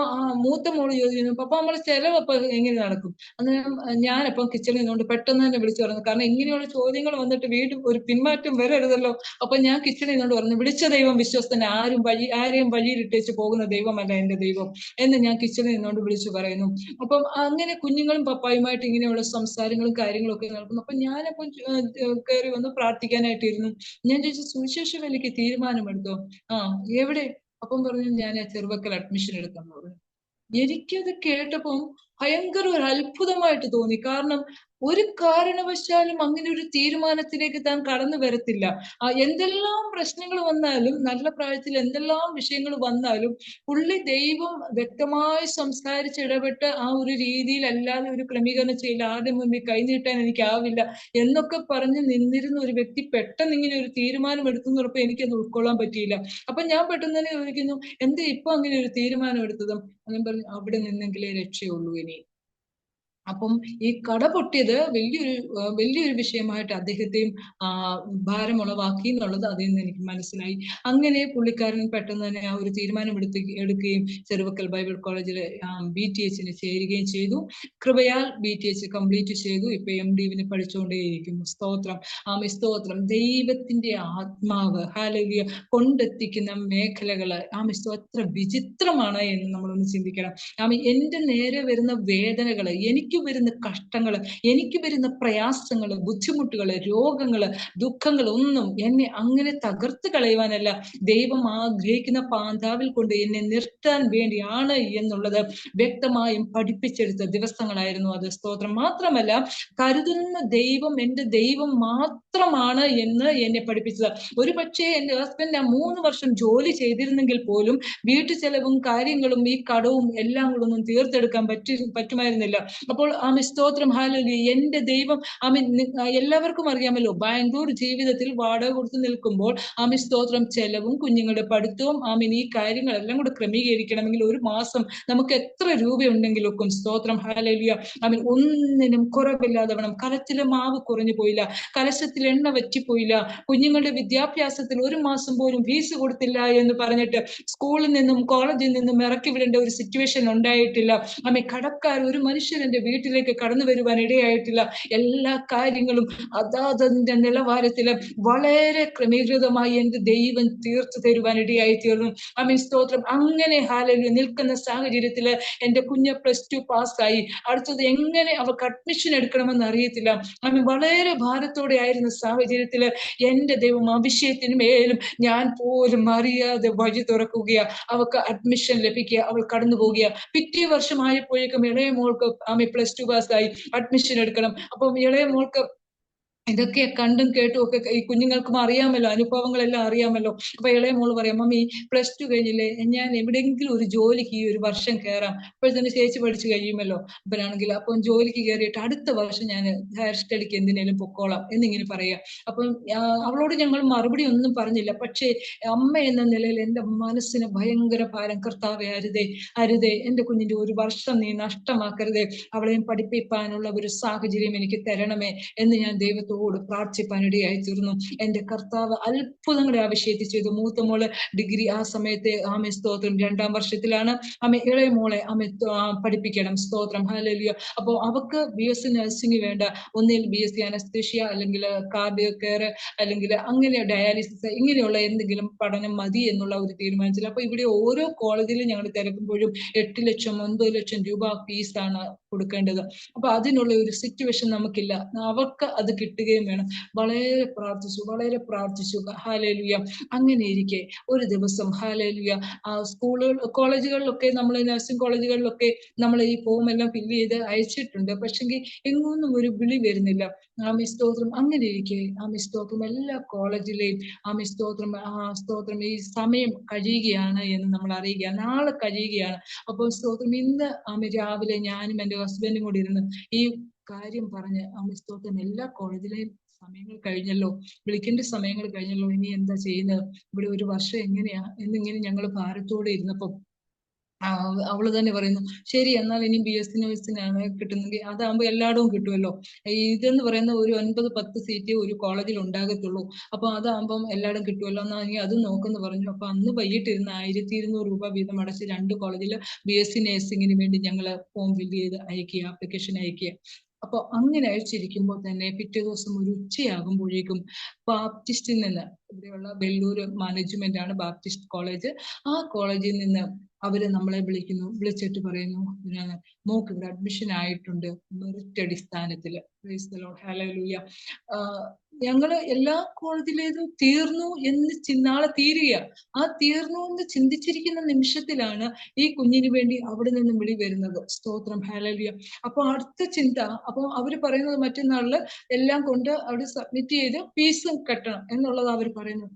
മൂത്ത മോള് ചോദിക്കുന്നു, പപ്പ നമ്മള് ചെലവപ്പ എങ്ങനെ നടക്കും? അന്നേരം ഞാനപ്പം കിച്ചണിൽ നിന്നുകൊണ്ട് പെട്ടെന്ന് തന്നെ വിളിച്ചു പറഞ്ഞു, കാരണം ഇങ്ങനെയുള്ള ചോദ്യങ്ങൾ വന്നിട്ട് വീണ്ടും ഒരു പിന്മാറ്റം വരരുതല്ലോ. അപ്പൊ ഞാൻ കിച്ചണിൽ നിന്നുകൊണ്ട് പറഞ്ഞു, വിളിച്ച ദൈവം വിശ്വസ്തൻ, ആരെയും വഴിയിലിട്ടേച്ച് പോകുന്ന ദൈവമല്ല എന്റെ ദൈവം എന്ന് ഞാൻ കിച്ചണിൽ നിന്നുകൊണ്ട് വിളിച്ചു പറയുന്നു. അപ്പം അങ്ങനെ കുഞ്ഞുങ്ങളും പപ്പായുമായിട്ട് ഇങ്ങനെയുള്ള സംസാരങ്ങളും കാര്യങ്ങളും ഒക്കെ നടക്കുന്നു. അപ്പൊ ഞാനപ്പം കയറി വന്ന് പ്രാർത്ഥിക്കാനായിട്ടിരുന്നു. ഞാൻ ചോദിച്ചു, സുവിശേഷ വേലയ്ക്ക് തീരുമാനമെടുത്തോ? എവിടെ? അപ്പം പറഞ്ഞു, ഞാൻ ചെറുവക്കൽ അഡ്മിഷൻ എടുത്തെന്ന് പറഞ്ഞു. എനിക്കത് കേട്ടപ്പം ഭയങ്കര ഒരു അത്ഭുതമായിട്ട് തോന്നി. കാരണം ഒരു കാരണവശാലും അങ്ങനെ ഒരു തീരുമാനത്തിലേക്ക് താൻ കടന്നു വരത്തില്ല. എന്തെല്ലാം പ്രശ്നങ്ങൾ വന്നാലും, നല്ല പ്രായത്തിൽ എന്തെല്ലാം വിഷയങ്ങൾ വന്നാലും പുള്ളി ദൈവം വ്യക്തമായി സംസാരിച്ച് ഇടപെട്ട് ആ ഒരു രീതിയിലല്ലാതെ ഒരു ക്രമീകരണം ചെയ്യില്ല. ആരുടെ മുമ്പിൽ കൈനീട്ടാൻ എനിക്കാവില്ല എന്നൊക്കെ പറഞ്ഞ് നിന്നിരുന്ന ഒരു വ്യക്തി പെട്ടെന്ന് ഇങ്ങനെ ഒരു തീരുമാനം എടുത്തു എന്ന് പറഞ്ഞപ്പോൾ എനിക്കത് ഉൾക്കൊള്ളാൻ പറ്റിയില്ല. അപ്പൊ ഞാൻ പെട്ടെന്ന് തന്നെ ചോദിക്കുന്നു, എന്താ ഇപ്പൊ അങ്ങനെ ഒരു തീരുമാനം എടുത്തതും? ഞാൻ പറഞ്ഞു, അവിടെ നിന്നെങ്കിലേ രക്ഷയുള്ളൂ ഇനി. അപ്പം ഈ കട പൊട്ടിയത് വലിയൊരു വിഷയമായിട്ട് അദ്ദേഹത്തെയും ഭാരമുളവാക്കി എന്നുള്ളത് അതിൽ നിന്ന് എനിക്ക് മനസ്സിലായി. അങ്ങനെ പുള്ളിക്കാരൻ പെട്ടെന്ന് തന്നെ ആ ഒരു തീരുമാനം എടുക്കുകയും ചെറുവക്കൽ ബൈബിൾ കോളേജിൽ BTH ചേരുകയും ചെയ്തു. കൃപയാൽ BTH കംപ്ലീറ്റ് ചെയ്തു. ഇപ്പൊ MDiന് പഠിച്ചുകൊണ്ടേയിരിക്കുന്നു. സ്തോത്രം. സ്തോത്രം. ദൈവത്തിന്റെ ആത്മാവ് ഹല്ലേലൂയ കൊണ്ടെത്തിക്കുന്ന മേഖലകള് എത്ര വിചിത്രമാണ് എന്ന് നമ്മളൊന്ന് ചിന്തിക്കണം. എന്റെ നേരെ വരുന്ന വേദനകള്, എനിക്ക് വരുന്ന കഷ്ടങ്ങള്, എനിക്ക് വരുന്ന പ്രയാസങ്ങള്, ബുദ്ധിമുട്ടുകള്, രോഗങ്ങള്, ദുഃഖങ്ങൾ ഒന്നും എന്നെ അങ്ങനെ തകർത്ത് കളയുവാനല്ല, ദൈവം ആഗ്രഹിക്കുന്ന പാന്താവിൽ കൊണ്ട് എന്നെ നിർത്താൻ വേണ്ടിയാണ് എന്നുള്ളത് വ്യക്തമായും പഠിപ്പിച്ചെടുത്ത ദിവസങ്ങളായിരുന്നു അത്. സ്തോത്രം. മാത്രമല്ല, കരുതുന്ന ദൈവം എന്റെ ദൈവം മാത്രമാണ് എന്ന് എന്നെ പഠിപ്പിച്ചത്. ഒരു പക്ഷേ എന്റെ ഹസ്ബൻഡ് 3 വർഷം ജോലി ചെയ്തിരുന്നെങ്കിൽ പോലും വീട്ടു ചെലവും കാര്യങ്ങളും ഈ കടവും എല്ലാം കൂടെ ഒന്നും തീർത്തെടുക്കാൻ പറ്റുമായിരുന്നില്ല. അപ്പോൾ സ്തോത്രം. ഹല്ലേലൂയ. എന്റെ ദൈവം എല്ലാവർക്കും അറിയാമല്ലോ, ബാംഗ്ലൂർ ജീവിതത്തിൽ വാടക കൊടുത്ത് നിൽക്കുമ്പോൾ സ്തോത്രം, ചെലവും കുഞ്ഞുങ്ങളുടെ പഠിത്തവും ഈ കാര്യങ്ങളെല്ലാം കൂടെ ക്രമീകരിക്കണമെങ്കിൽ ഒരു മാസം നമുക്ക് എത്ര രൂപയുണ്ടെങ്കിലും സ്തോത്രം. ഹല്ലേലൂയ. ഒന്നിനും കുറവില്ലാതെ വേണം. കലത്തിലെ മാവ് കുറഞ്ഞു പോയില്ല, കലശത്തിൽ എണ്ണ വറ്റിപ്പോയില്ല, കുഞ്ഞുങ്ങളുടെ വിദ്യാഭ്യാസത്തിൽ ഒരു മാസം പോലും ഫീസ് കൊടുത്തില്ല എന്ന് പറഞ്ഞിട്ട് സ്കൂളിൽ നിന്നും കോളേജിൽ നിന്നും ഇറക്കി വിടേണ്ട ഒരു സിറ്റുവേഷൻ ഉണ്ടായിട്ടില്ല. കടക്കാർ ഒരു മനുഷ്യൻ എന്റെ വീട്ടിലേക്ക് കടന്നു വരുവാൻ ഇടയായിട്ടില്ല. എല്ലാ കാര്യങ്ങളും അതാതിന്റെ നിലവാരത്തില് വളരെ ക്രമീകൃതമായി എന്റെ ദൈവം തീർത്തു തരുവാൻ ഇടയായി തീർന്നു. സ്തോത്രം. അങ്ങനെ ഹല്ലേലൂയ നിൽക്കുന്ന സാഹചര്യത്തില് എന്റെ കുഞ്ഞ് +2 പാസ്സായി. അടുത്തത് എങ്ങനെ അവർക്ക് അഡ്മിഷൻ എടുക്കണമെന്ന് അറിയത്തില്ല. വളരെ ഭാരത്തോടെ ആയിരുന്ന സാഹചര്യത്തില് എന്റെ ദൈവം വിഷയത്തിന് മേലും ഞാൻ പോലും അറിയാതെ വഴി തുറക്കുകയാ. അവൾക്ക് അഡ്മിഷൻ ലഭിക്കുക, അവൾ കടന്നു പോകുക. പിറ്റേ വർഷമായപ്പോഴേക്കും ഇളയ മോൾക്ക് +2 പാസ്സായി, അഡ്മിഷൻ എടുക്കണം. അപ്പം ഇളയ മോൾക്ക് ഇതൊക്കെ കണ്ടും കേട്ടും ഒക്കെ ഈ കുഞ്ഞുങ്ങൾക്കും അറിയാമല്ലോ, അനുഭവങ്ങളെല്ലാം അറിയാമല്ലോ. അപ്പൊ ഇളയ മോള് പറയാം, മമ്മി +2 കഴിഞ്ഞില്ലേ, ഞാൻ എവിടെയെങ്കിലും ഒരു ജോലിക്ക് ഈ ഒരു വർഷം കയറാം, അപ്പോഴത്തന്നെ ചേച്ചി പഠിച്ചു കഴിയുമല്ലോ. അപ്പനാണെങ്കിൽ അപ്പം ജോലിക്ക് കയറിയിട്ട് അടുത്ത വർഷം ഞാൻ ഹയർ സ്റ്റഡിക്ക് എന്തിനേലും പൊക്കോളാം എന്നിങ്ങനെ പറയാം. അപ്പം അവളോട് ഞങ്ങൾ മറുപടി ഒന്നും പറഞ്ഞില്ല. പക്ഷേ അമ്മ എന്ന നിലയിൽ എന്റെ മനസ്സിന് ഭയങ്കര ഭാരം. കർത്താവേ, അരുതേ അരുതേ, എന്റെ കുഞ്ഞിന്റെ ഒരു വർഷം നീ നഷ്ടമാക്കരുതേ, അവളെയും പഠിപ്പിക്കാനുള്ള ഒരു സാഹചര്യം എനിക്ക് തരണമേ എന്ന് ഞാൻ ദൈവത്തോട് പ്രാർത്ഥിപ്പാനിടയായി തീർന്നു. എന്റെ കർത്താവ് അത്ഭുതങ്ങളെ ആ വിഷയത്തിൽ ചെയ്തു. മൂത്ത മോള് ഡിഗ്രി ആ സമയത്ത് സ്തോത്രം 2ാം വർഷത്തിലാണ്. ഇളയ മോളെ പഠിപ്പിക്കണം. സ്തോത്രം. ഹല്ലേലൂയ. അപ്പൊ അവക്ക് BSc നഴ്സിംഗ് വേണ്ട, ഒന്നിൽ BSc അനസ്തേഷ്യ അല്ലെങ്കിൽ കാർഡിയോ കെയർ അല്ലെങ്കിൽ അങ്ങനെ ഡയാലിസിസ് ഇങ്ങനെയുള്ള എന്തെങ്കിലും പഠനം മതി എന്നുള്ള ഒരു തീരുമാനത്തിൽ. അപ്പൊ ഇവിടെ ഓരോ കോളേജിലും ഞങ്ങൾ തിരക്കുമ്പോഴും 8 ലക്ഷം 9 ലക്ഷം രൂപ ഫീസാണ് കൊടുക്കേണ്ടത്. അപ്പൊ അതിനുള്ള ഒരു സിറ്റുവേഷൻ നമുക്കില്ല. അവർക്ക് അത് കിട്ടുകയും വേണം. വളരെ പ്രാർത്ഥിച്ചു. ഹല്ലേലൂയ. അങ്ങനെ ഇരിക്കെ ഒരു ദിവസം ഹല്ലേലൂയ കോളേജുകളിലൊക്കെ, നമ്മൾ നഴ്സിംഗ് കോളേജുകളിലൊക്കെ നമ്മൾ ഈ ഫോം എല്ലാം ഫില്ല് ചെയ്ത് അയച്ചിട്ടുണ്ട്. പക്ഷെങ്കിൽ എങ്ങൊന്നും ഒരു വിളി വരുന്നില്ല. സ്തോത്രം. അങ്ങനെ ഇരിക്കെ സ്തോത്രം എല്ലാ കോളേജിലെയും സ്തോത്രം ഈ സമയം കഴിയുകയാണ് എന്ന് നമ്മൾ അറിയുക. നാളെ കഴിയുകയാണ്. അപ്പോൾ സ്തോത്രം ഇന്ന് രാവിലെ ഞാനും എന്റെ ഹസ്ബൻഡും കൂടി ഇരുന്ന് ഈ കാര്യം പറഞ്ഞ് സ്തോത്രം എല്ലാ കോളേജിലെയും സമയങ്ങൾ കഴിഞ്ഞല്ലോ, വിളിക്കേണ്ട സമയങ്ങൾ കഴിഞ്ഞല്ലോ, ഇനി എന്താ ചെയ്യുന്നത്, ഇവിടെ ഒരു വർഷം എങ്ങനെയാ എന്നിങ്ങനെ ഞങ്ങൾ ഭാരത്തോടെ ഇരുന്നപ്പോ അവള് തന്നെ പറയുന്നു, ശരി എന്നാൽ ഇനി BSc നഴ്സിനാണ് കിട്ടുന്നെങ്കിൽ അതാകുമ്പോൾ എല്ലായിടവും കിട്ടുമല്ലോ. ഇതെന്ന് പറയുന്ന ഒരു 9-10 സീറ്റ് ഒരു കോളേജിൽ ഉണ്ടാകത്തുള്ളൂ. അപ്പൊ അതാകുമ്പം എല്ലായിടും കിട്ടുമല്ലോ, എന്നാ ഇനി അത് നോക്കെന്ന് പറഞ്ഞു. അപ്പൊ അന്ന് വൈകിട്ടിരുന്ന് 1200 രൂപ വീതം അടച്ച് 2 കോളേജിൽ BSc നഴ്സിംഗിന് വേണ്ടി ഞങ്ങൾ ഫോം ഫില്ല് ചെയ്ത് അയക്കുക, ആപ്ലിക്കേഷൻ അയക്കുക. അപ്പൊ അങ്ങനെ അയച്ചിരിക്കുമ്പോൾ തന്നെ പിറ്റേ ദിവസം ഒരു ഉച്ചയാകുമ്പോഴേക്കും ബാപ്റ്റിസ്റ്റിൽ നിന്ന്, ഇവിടെയുള്ള വെള്ളൂര് മാനേജ്മെന്റ് ആണ് ബാപ്റ്റിസ്റ്റ് കോളേജ്, ആ കോളേജിൽ നിന്ന് അവര് നമ്മളെ വിളിച്ചിട്ട് പറയുന്നു, മോക്ക് ഇവിടെ അഡ്മിഷൻ ആയിട്ടുണ്ട് മെറിറ്റ് അടിസ്ഥാനത്തില്. Praise the Lord. ഹല്ലേലൂയ. ഞങ്ങള് എല്ലാ കോളേജിലേതും തീർന്നു എന്ന് നാളെ തീരുക. ആ തീർന്നു എന്ന് ചിന്തിച്ചിരിക്കുന്ന നിമിഷത്തിലാണ് ഈ കുഞ്ഞിന് വേണ്ടി അവിടെ നിന്ന് വിളി വരുന്നത്. സ്തോത്രം, ഹല്ലേലൂയ. അപ്പൊ അടുത്ത ചിന്ത, അപ്പൊ അവര് പറയുന്നത് മറ്റന്നാളില് എല്ലാം കൊണ്ട് അവിടെ സബ്മിറ്റ് ചെയ്ത് ഫീസും കെട്ടണം എന്നുള്ളത് അവർ പറയുന്നത്.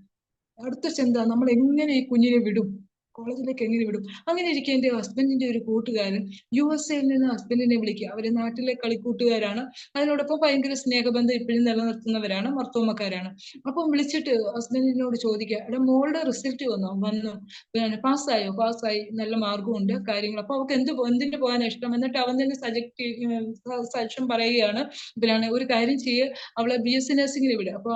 അടുത്ത ചിന്ത, നമ്മൾ എങ്ങനെ ഈ കുഞ്ഞിനെ വിടും, കോളേജിലേക്ക് എങ്ങനെ വിടും? അങ്ങനെ ഇരിക്കെ എന്റെ ഹസ്ബൻഡിന്റെ ഒരു കൂട്ടുകാരൻ USA നിന്ന് ഹസ്ബൻഡിനെ വിളിക്കുക. അവര് നാട്ടിലെ കളിക്കൂട്ടുകാരാണ്. അതിനോടൊപ്പം ഭയങ്കര സ്നേഹബന്ധം ഇപ്പോഴും നിലനിർത്തുന്നവരാണ്, മർത്തോമക്കാരാണ്. അപ്പം വിളിച്ചിട്ട് ഹസ്ബൻഡിനോട് ചോദിക്കുക, എടാ മോളുടെ റിസൾട്ട് വന്നു, പിന്നെ പാസ്സായോ? പാസ്സായി, നല്ല മാർക്കും ഉണ്ട്, കാര്യങ്ങൾ. അപ്പൊ അവർക്ക് എന്തിന്റെ പോകാനാണ് ഇഷ്ടം? എന്നിട്ട് അവൻ തന്നെ സജഷൻ പറയുകയാണ്, പിന്നെ ഒരു കാര്യം ചെയ്യ്, അവളെ BSc നഴ്സിംഗിന് വിടുക. അപ്പൊ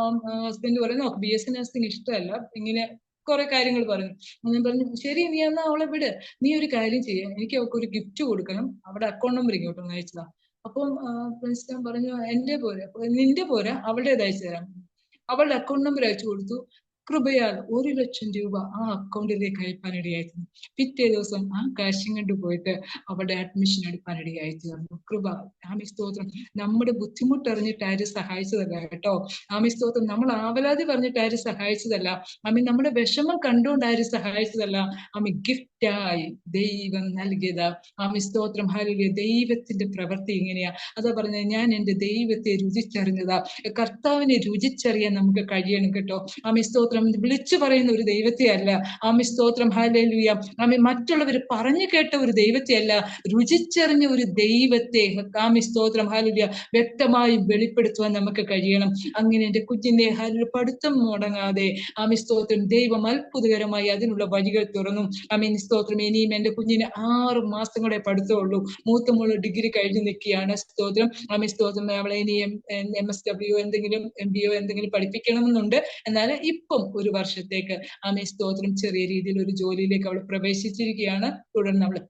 ഹസ്ബൻഡ് പറയുന്നു, നോക്ക് BSc നഴ്സിംഗ് ഇഷ്ടമല്ല, ഇങ്ങനെ കുറെ കാര്യങ്ങൾ പറഞ്ഞു. ഞാൻ പറഞ്ഞു, ശരി, നീ എന്നാ അവളെ വിട്. നീ ഒരു കാര്യം ചെയ്യ, എനിക്ക് അവൾക്ക് ഒരു ഗിഫ്റ്റ് കൊടുക്കണം, അവിടെ അക്കൗണ്ട് നമ്പർ ഇങ്ങോട്ടൊന്ന് അയച്ചതാ. അപ്പം പ്രിൻസിപ്പൽ പറഞ്ഞു, എന്റെ പോരാ, നിന്റെ പോരാ, അവളുടേത് അയച്ചു തരാം. അവളുടെ അക്കൗണ്ട് നമ്പർ അയച്ചു കൊടുത്തു. കൃപയാൽ 1,00,000 രൂപ ആ അക്കൗണ്ടിലേക്ക് അയപ്പാനിടയായിരുന്നു. പിറ്റേ ദിവസം ആ കാശും കൊണ്ട് പോയിട്ട് അവിടെ അഡ്മിഷൻ എടുക്കാനിടയായി തീർന്നു. കൃപ. ആമി സ്തോത്രം. നമ്മുടെ ബുദ്ധിമുട്ട് അറിഞ്ഞിട്ട് ആരും സഹായിച്ചതല്ല കേട്ടോ. ആമി സ്തോത്രം. നമ്മൾ ആവലാതി പറഞ്ഞിട്ട് ആരും സഹായിച്ചതല്ല. ആമി നമ്മുടെ വിഷമം കണ്ടുകൊണ്ട് ആരും സഹായിച്ചതല്ല. ആമി ഗിഫ്റ്റായി ദൈവം നൽകിയതാ. ആമി സ്തോത്രം, ഹല്ലേലൂയ. ദൈവത്തിന്റെ പ്രവൃത്തി ഇങ്ങനെയാ. അതാ പറഞ്ഞത്, ഞാൻ എന്റെ ദൈവത്തെ രുചിച്ചറിഞ്ഞതാ. കർത്താവിനെ രുചിച്ചറിയാൻ നമുക്ക് കഴിയണം കേട്ടോ. ആമി സ്തോത്രം. വിളിച്ചു പറയുന്ന ഒരു ദൈവത്തെ അല്ല. ആമി സ്തോത്രം, ഹല്ലേലൂയ. ആമി മറ്റുള്ളവർ പറഞ്ഞു കേട്ട ഒരു ദൈവത്തെ അല്ല, രുചിച്ചറിഞ്ഞ ഒരു ദൈവത്തെ, ആമി സ്തോത്രം, ഹല്ലേലൂയ, വ്യക്തമായി വെളിപ്പെടുത്തുവാൻ നമുക്ക് കഴിയണം. അങ്ങനെ എന്റെ കുഞ്ഞിന്റെ പഠിത്തം മുടങ്ങാതെ, ആമി സ്തോത്രം, ദൈവം അത്ഭുതകരമായി അതിനുള്ള വഴികൾ തുറന്നു. ആമീൻ സ്തോത്രം. ഇനിയും എന്റെ കുഞ്ഞിന് 6 മാസം കൂടെ പഠിത്തമുള്ളൂ. മൂത്ത മോള് ഡിഗ്രി കഴിഞ്ഞ് നിൽക്കുകയാണ്. സ്തോത്രം, ആമി സ്തോത്രം. അവളെ ഇനിയും MSW എന്തെങ്കിലും MBO എന്തെങ്കിലും പഠിപ്പിക്കണമെന്നുണ്ട്. എന്നാൽ ഇപ്പം ഒരു വർഷത്തേക്ക് ആമേ സ്തോത്രം ചെറിയ രീതിയിൽ ഒരു ജോലിയിലേക്ക് അവൾ പ്രവേശിച്ചിരിക്കുകയാണ്. തുടർന്ന്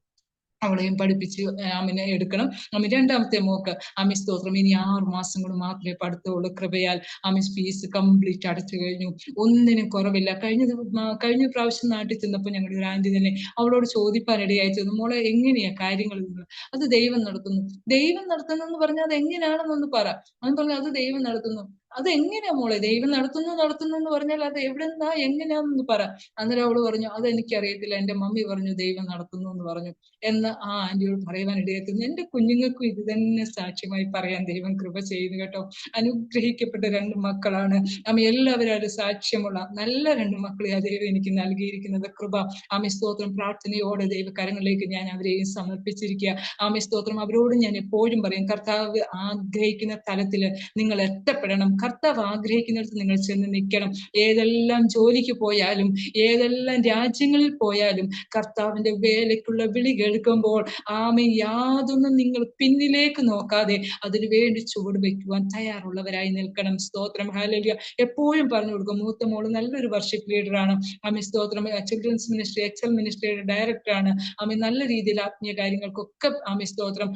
അവളെയും പഠിപ്പിച്ച് ആമിനെ എടുക്കണം. ആമി രണ്ടാമത്തെ മോക്ക് ആമി സ്തോത്രം ഇനി 6 മാസം കൊണ്ട് മാത്രമേ പഠിത്തമുള്ളൂ. കൃപയാൽ ആമി ഫീസ് കംപ്ലീറ്റ് അടച്ചു കഴിഞ്ഞു. ഒന്നിനും കുറവില്ല. കഴിഞ്ഞ പ്രാവശ്യം നാട്ടിൽ ചെന്നപ്പോൾ ഞങ്ങളുടെ ഒരു ആന്റി തന്നെ അവളോട് ചോദിപ്പാനിടയായി തീർന്നു, മോളെ എങ്ങനെയാ കാര്യങ്ങൾ? അത് ദൈവം നടത്തുന്നു. ദൈവം നടത്തുന്നു എന്ന് പറഞ്ഞാൽ അത് എങ്ങനെയാണെന്നൊന്ന് പറ. അവൻ പറഞ്ഞു, അത് ദൈവം നടത്തുന്നു. അത് എങ്ങനെയാ മോളെ? ദൈവം നടത്തുന്നു എന്ന് പറഞ്ഞാൽ അത് എവിടെന്നാ, എങ്ങനെയാണെന്ന് പറ. അന്നേരം അവള് പറഞ്ഞു, അത് എനിക്കറിയത്തില്ല, എന്റെ മമ്മി പറഞ്ഞു ദൈവം നടത്തുന്നു എന്ന് പറഞ്ഞു എന്ന് ആ ആന്റിയോട് പറയുവാൻ ഇടയായിരുന്നു. എന്റെ കുഞ്ഞുങ്ങൾക്കും ഇത് തന്നെ സാക്ഷ്യമായി പറയാൻ ദൈവം കൃപ ചെയ്യുന്നു കേട്ടോ. അനുഗ്രഹിക്കപ്പെട്ട 2 മക്കളാണ്. ആമി എല്ലാവരും ഒരു സാക്ഷ്യമുള്ള നല്ല 2 മക്കളെ ദൈവം എനിക്ക് നൽകിയിരിക്കുന്നത്. കൃപ. ആമി സ്തോത്രം. പ്രാർത്ഥനയോടെ ദൈവകരങ്ങളിലേക്ക് ഞാൻ അവരെയും സമർപ്പിച്ചിരിക്കുക. ആമി സ്തോത്രം. അവരോട് ഞാൻ എപ്പോഴും പറയും, കർത്താവ് ആഗ്രഹിക്കുന്ന തലത്തില് നിങ്ങൾ എത്തപ്പെടണം. കർത്താവ് ആഗ്രഹിക്കുന്നിടത്ത് നിങ്ങൾ ചെന്ന് നിൽക്കണം. ഏതെല്ലാം ജോലിക്ക് പോയാലും, ഏതെല്ലാം രാജ്യങ്ങളിൽ പോയാലും, കർത്താവിന്റെ വേലയ്ക്കുള്ള വിളി കേൾക്കുമ്പോൾ ആമേ യാതൊന്നും നിങ്ങൾ പിന്നിലേക്ക് നോക്കാതെ അതിനു വേണ്ടി ചുവട് വയ്ക്കുവാൻ തയ്യാറുള്ളവരായി നിൽക്കണം. സ്തോത്രം, ഹല്ലേലൂയ. എപ്പോഴും പറഞ്ഞു കൊടുക്കും. മൂത്ത മോള് നല്ലൊരു വർഷിപ്പ് ലീഡറാണ്. ആമേ സ്തോത്രം. ചിൽഡ്രൻസ് മിനിസ്ട്രി, എക്സൽ മിനിസ്ട്രിയുടെ ഡയറക്ടറാണ്. ആമേ നല്ല രീതിയിൽ ആത്മീയ കാര്യങ്ങൾക്കൊക്കെ ആമേ സ്തോത്രം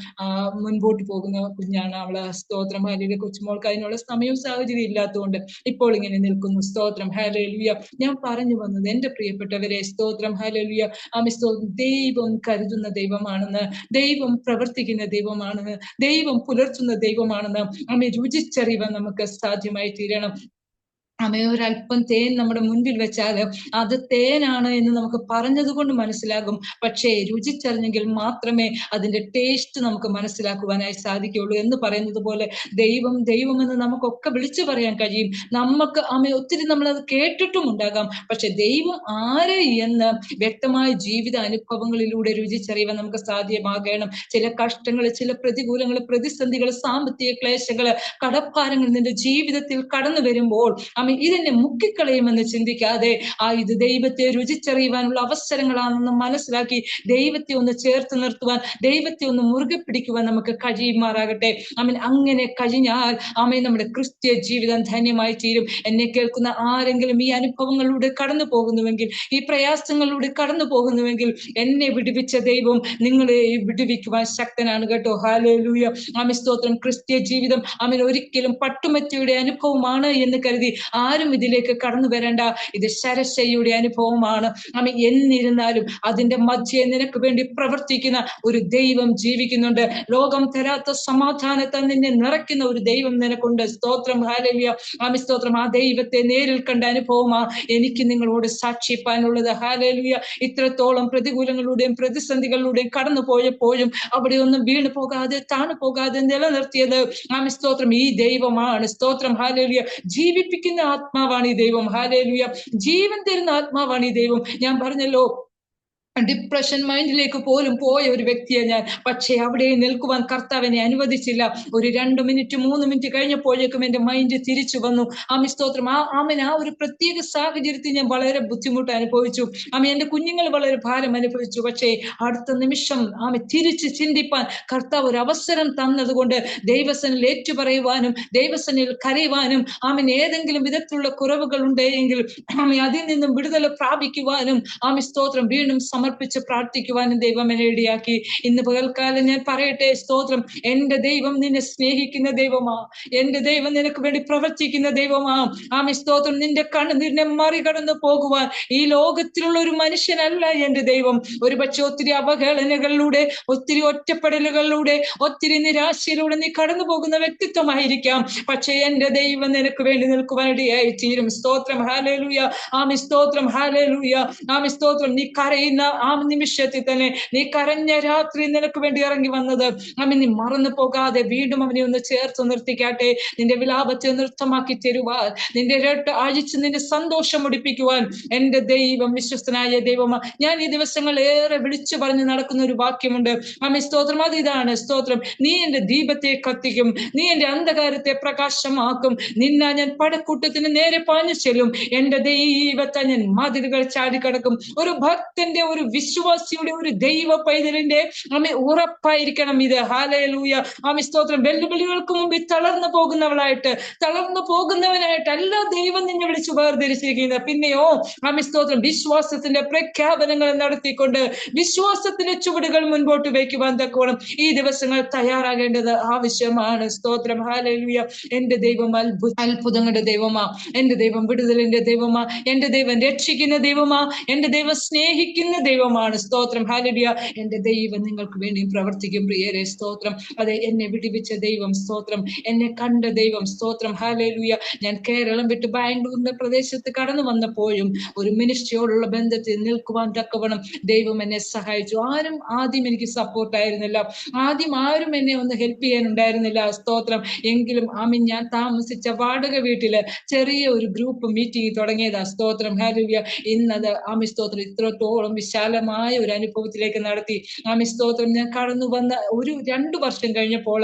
മുൻപോട്ട് പോകുന്ന കുഞ്ഞാണ് അവള്. സ്തോത്രം, ഹല്ലേലൂയ. കൊച്ചുമോൾക്ക് അതിനുള്ള സമയവും സാഹചര്യം ഇല്ലാത്തതുകൊണ്ട് ഇപ്പോൾ ഇങ്ങനെ നിൽക്കുന്നു. സ്തോത്രം, ഹല്ലേലൂയ. ഞാൻ പറഞ്ഞു വന്നത്, എന്റെ പ്രിയപ്പെട്ടവരെ, സ്തോത്രം, ഹല്ലേലൂയ, ആമേ സ്തോത്രം, ദൈവം കരുതുന്ന ദൈവമാണെന്ന്, ദൈവം പ്രവർത്തിക്കുന്ന ദൈവമാണെന്ന്, ദൈവം പുലർത്തുന്ന ദൈവമാണെന്ന് ആമേ രുചിച്ചറിയുവാൻ നമുക്ക് സാധ്യമായി തീരണം. ആമേ ഒരല്പം തേൻ നമ്മുടെ മുൻപിൽ വെച്ചാൽ അത് തേനാണ് എന്ന് നമുക്ക് പറഞ്ഞത് കൊണ്ട് മനസ്സിലാകും. പക്ഷേ രുചിച്ചറിഞ്ഞെങ്കിൽ മാത്രമേ അതിന്റെ ടേസ്റ്റ് നമുക്ക് മനസ്സിലാക്കുവാനായി സാധിക്കുകയുള്ളൂ. എന്ന് പറയുന്നത് പോലെ ദൈവം എന്ന് നമുക്കൊക്കെ വിളിച്ചു പറയാൻ കഴിയും. നമുക്ക് ആമേ ഒത്തിരി നമ്മളത് കേട്ടിട്ടും ഉണ്ടാകാം. പക്ഷെ ദൈവം ആര് എന്ന് വ്യക്തമായ ജീവിത അനുഭവങ്ങളിലൂടെ രുചിച്ചറിയുവാൻ നമുക്ക് സാധ്യമാകണം. ചില കഷ്ടങ്ങൾ, ചില പ്രതികൂലങ്ങൾ, പ്രതിസന്ധികൾ, സാമ്പത്തിക ക്ലേശങ്ങൾ, കടഭാരങ്ങൾ നിന്റെ ജീവിതത്തിൽ കടന്നു വരുമ്പോൾ ഇതെന്നെ മുക്കിക്കളയുമെന്ന് ചിന്തിക്കാതെ ഇത് ദൈവത്തെ രുചിച്ചറിയുവാനുള്ള അവസരങ്ങളാണെന്ന് മനസ്സിലാക്കി ദൈവത്തെ ഒന്ന് ചേർത്ത് നിർത്തുവാൻ, ദൈവത്തെ ഒന്ന് മുറുകെ പിടിക്കുവാൻ നമുക്ക് കഴിയുമാറാകട്ടെ. അങ്ങനെ കഴിഞ്ഞാൽ നമ്മുടെ ക്രിസ്ത്യ ജീവിതം ധന്യമായി തീരും. എന്നെ കേൾക്കുന്ന ആരെങ്കിലും ഈ അനുഭവങ്ങളിലൂടെ കടന്നു പോകുന്നുവെങ്കിൽ, ഈ പ്രയാസങ്ങളിലൂടെ കടന്നു പോകുന്നുവെങ്കിൽ, എന്നെ വിടുവിച്ച ദൈവം നിങ്ങളെ വിടുവിക്കുവാൻ ശക്തനാണ് കേട്ടോ. ഹല്ലേലൂയ. സ്തോത്രം. ക്രിസ്ത്യ ജീവിതം ഒരിക്കലും പട്ടുമറ്റയുടെ അനുഭവമാണ് എന്ന് കരുതി ആരും ഇതിലേക്ക് കടന്നു വരണ്ട. ഇത് ശരശയ്യയുടെ അനുഭവമാണ്. ആമേ, എന്നിരുന്നാലും അതിന്റെ മധ്യേ നിനക്ക് വേണ്ടി പ്രവർത്തിക്കുന്ന ഒരു ദൈവം ജീവിക്കുന്നുണ്ട്. ലോകം തരാത്ത സമാധാനത്താൽ നിന്നെ നിറയ്ക്കുന്ന ഒരു ദൈവം നിനക്കുണ്ട്. സ്തോത്രം, ഹല്ലേലൂയ. ആമേ, സ്തോത്രം. ആ ദൈവത്തെ നേരിൽ കണ്ട അനുഭവമാ എനിക്ക് നിങ്ങളോട് സാക്ഷിപ്പാനുള്ളത്. ഹല്ലേലൂയ. ഇത്രത്തോളം പ്രതികൂലങ്ങളുടെയും പ്രതിസന്ധികളിലൂടെയും കടന്നു പോയപ്പോഴും അവിടെ ഒന്നും വീണു പോകാതെ താണു പോകാതെ നിലനിർത്തിയത് ആമേ, സ്തോത്രം, ഈ ദൈവമാണ്. സ്തോത്രം, ഹല്ലേലൂയ. ജീവിപ്പിക്കുന്ന ആത്മാവാണ് ഈ ദൈവം. ഹല്ലേലൂയ. ജീവൻ തരുന്ന ആത്മാവാണ് ഈ ദൈവം. ഞാൻ പറഞ്ഞല്ലോ, ഡിപ്രഷൻ മൈൻഡിലേക്ക് പോലും പോയ ഒരു വ്യക്തിയാണ് ഞാൻ. പക്ഷേ അവിടെ നിൽക്കുവാൻ കർത്താവിനെ അനുവദിച്ചില്ല. ഒരു 2 മിനിറ്റ് 3 മിനിറ്റ് കഴിഞ്ഞപ്പോഴേക്കും എന്റെ മൈൻഡ് തിരിച്ചു വന്നു. ആമേ, സ്തോത്രം. ആ ഒരു പ്രത്യേക സാഹചര്യത്തിൽ ഞാൻ വളരെ ബുദ്ധിമുട്ട് അനുഭവിച്ചു. എന്റെ കുഞ്ഞുങ്ങൾ വളരെ ഭാരം അനുഭവിച്ചു. പക്ഷേ അടുത്ത നിമിഷം തിരിച്ച് ചിന്തിപ്പാൻ കർത്താവ് ഒരു അവസരം തന്നതുകൊണ്ട് ദൈവസനിൽ ഏറ്റുപറയുവാനും ദൈവസനിൽ കരയുവാനും ഏതെങ്കിലും വിധത്തിലുള്ള കുറവുകൾ ഉണ്ടെങ്കിൽ അതിൽ നിന്നും വിടുതൽ പ്രാപിക്കുവാനും സ്തോത്രം വീണ്ടും സമർപ്പിച്ച് പ്രാർത്ഥിക്കുവാനും ദൈവം എന്നെ ഇടയാക്കി. ഇന്ന് പകൽക്കാലം ഞാൻ പറയട്ടെ, സ്തോത്രം, എന്റെ ദൈവം നിന്നെ സ്നേഹിക്കുന്ന ദൈവമാ. എന്റെ ദൈവം നിനക്ക് വേണ്ടി പ്രവർത്തിക്കുന്ന ദൈവമാ. സ്തോത്രം. നിന്റെ കണ്ണുനീരിനെ മറികടന്നു പോകുവാൻ ഈ ലോകത്തിലുള്ള ഒരു മനുഷ്യനല്ല എന്റെ ദൈവം. ഒരുപക്ഷെ ഒത്തിരി അവഹേളനകളിലൂടെ, ഒത്തിരി ഒറ്റപ്പെടലുകളിലൂടെ, ഒത്തിരി നിരാശയിലൂടെ നീ കടന്നു പോകുന്ന വ്യക്തിത്വമായിരിക്കാം. പക്ഷെ എന്റെ ദൈവം നിനക്ക് വേണ്ടി നിൽക്കുവാൻ ഇടയായി തീരും. സ്തോത്രം, ഹല്ലേലൂയ. സ്തോത്രം, ഹല്ലേലൂയ. സ്തോത്രം. നീ കരയുന്ന നിമിഷത്തിൽ തന്നെ, നീ കരഞ്ഞ രാത്രി നിനക്ക് വേണ്ടി ഇറങ്ങി വന്നത് നീ മറന്നു പോകാതെ വീണ്ടും അവനെ ഒന്ന് ചേർത്ത് നിർത്തിക്കാട്ടെ. നിന്റെ വിലാപത്തെ നൃത്തമാക്കി തരുവാൻ, നിന്റെ രട്ട് അഴിച്ച് നിന്റെ സന്തോഷം മുടിപ്പിക്കുവാൻ എന്റെ ദൈവം വിശ്വസ്തനായ ദൈവമാ. ഞാൻ ഈ ദിവസങ്ങൾ ഏറെ വിളിച്ചു പറഞ്ഞ് നടക്കുന്ന ഒരു വാക്യമുണ്ട്. സ്തോത്രം. അത് ഇതാണ്. സ്തോത്രം. നീ എന്റെ ദീപത്തെ കത്തിക്കും, നീ എന്റെ അന്ധകാരത്തെ പ്രകാശമാക്കും. ഞാൻ പടക്കൂട്ടത്തിന് നേരെ പാഞ്ഞു ചെല്ലും. എന്റെ ദൈവത്തെ ഞാൻ മതിലുകൾ ചാടിക്കടക്കും. ഒരു ഭക്തന്റെ, ഒരു വിശ്വാസിയുടെ, ഒരു ദൈവ പൈതലിന്റെ ഉറപ്പായിരിക്കണം ഇത്. ഹല്ലേലൂയ. സ്തോത്രം. വെല്ലുവിളികൾക്ക് മുമ്പിൽ തളർന്നു പോകുന്നവനായിട്ടല്ല ദൈവം നിന്നെ വിളിച്ചു വേർതിരിച്ചിരിക്കുന്നത്. പിന്നെയോ സ്തോത്രം, വിശ്വാസത്തിന്റെ പ്രഖ്യാപനങ്ങൾ നടത്തിക്കൊണ്ട് വിശ്വാസത്തിന്റെ ചുവടുകൾ മുൻപോട്ട് വയ്ക്കുവാൻ തക്കോണം ഈ ദിവസങ്ങൾ തയ്യാറാകേണ്ടത് ആവശ്യമാണ്. സ്തോത്രം, ഹല്ലേലൂയ. എന്റെ ദൈവം അത്ഭുതങ്ങളുടെ ദൈവമാ. എന്റെ ദൈവം വിടുതലിന്റെ ദൈവമാ. എന്റെ ദൈവം രക്ഷിക്കുന്ന ദൈവമാ. എന്റെ ദൈവം സ്നേഹിക്കുന്ന ദൈവമാണ്. സ്തോത്രം, ഹല്ലേലൂയ. എന്റെ ദൈവം നിങ്ങൾക്ക് വേണ്ടി പ്രവർത്തിക്കും പ്രിയരെ. സ്തോത്രം. അതെ, എന്നെ വിടുവിച്ച ദൈവം. സ്തോത്രം. എന്നെ കണ്ട ദൈവം. സ്തോത്രം, ഹല്ലേലൂയ. ഞാൻ കേരളം വിട്ട് ബാംഗ്ലൂരിന്റെ പ്രദേശത്ത് കടന്നു വന്നപ്പോഴും ഒരു മിനിസ്ട്രിയോടുള്ള ബന്ധത്തിൽ നിൽക്കുവാൻ തക്കവണ്ണം ദൈവം എന്നെ സഹായിച്ചു. ആദ്യം എനിക്ക് സപ്പോർട്ടായിരുന്നില്ല. ആരും എന്നെ ഒന്ന് ഹെൽപ്പ് ചെയ്യാനുണ്ടായിരുന്നില്ല. സ്തോത്രം. എങ്കിലും ഞാൻ താമസിച്ച വാടക വീട്ടില് ചെറിയ ഒരു ഗ്രൂപ്പ് മീറ്റിംഗ് തുടങ്ങിയതാ. സ്തോത്രം, ഹല്ലേലൂയ. ഇന്നത് സ്തോത്രം ഇത്രത്തോളം വിശാലമായ ഒരു അനുഭവത്തിലേക്ക് നടത്തി. സ്തോത്രം. ഞാൻ കടന്നു വന്ന ഒരു 2 വർഷം കഴിഞ്ഞപ്പോൾ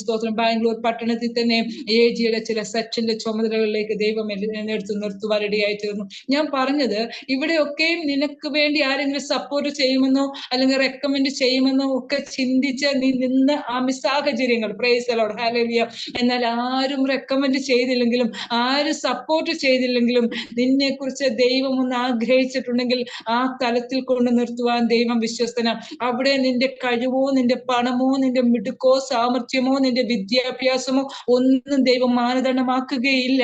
സ്തോത്രം ബാംഗ്ലൂർ പട്ടണത്തിൽ തന്നെ AGയുടെ ചില സെക്ഷന്റെ ചുമതലകളിലേക്ക് ദൈവം എന്നെ എടുത്ത് നിർത്തുവാനിടയായി തീർന്നു. ഞാൻ പറഞ്ഞത്, ഇവിടെയൊക്കെയും നിനക്ക് വേണ്ടി ആരെങ്കിലും സപ്പോർട്ട് ചെയ്യുമെന്നോ അല്ലെങ്കിൽ റെക്കമെൻഡ് ചെയ്യുമെന്നോ ഒക്കെ ചിന്തിച്ച് നീ നിന്ന് സാഹചര്യങ്ങൾ, പ്രൈസ് ദി ലോർഡ്, ഹല്ലേലൂയ. എന്നാൽ ആരും റെക്കമെൻഡ് ചെയ്തില്ലെങ്കിലും ആരും സപ്പോർട്ട് ചെയ്തില്ലെങ്കിലും നിന്നെ കുറിച്ച് ദൈവം ഒന്ന് ആഗ്രഹിച്ചിട്ടുണ്ടെങ്കിൽ ആ തലത്തിൽ കൊണ്ട് നിർത്തുവാൻ ദൈവം വിശ്വസ്തന. അവിടെ നിന്റെ കഴിവോ, നിന്റെ പണമോ, നിന്റെ മിടുക്കോ, സാമർഥ്യമോ, നിന്റെ വിദ്യാഭ്യാസമോ ഒന്നും ദൈവം മാനദണ്ഡമാക്കുകയില്ല.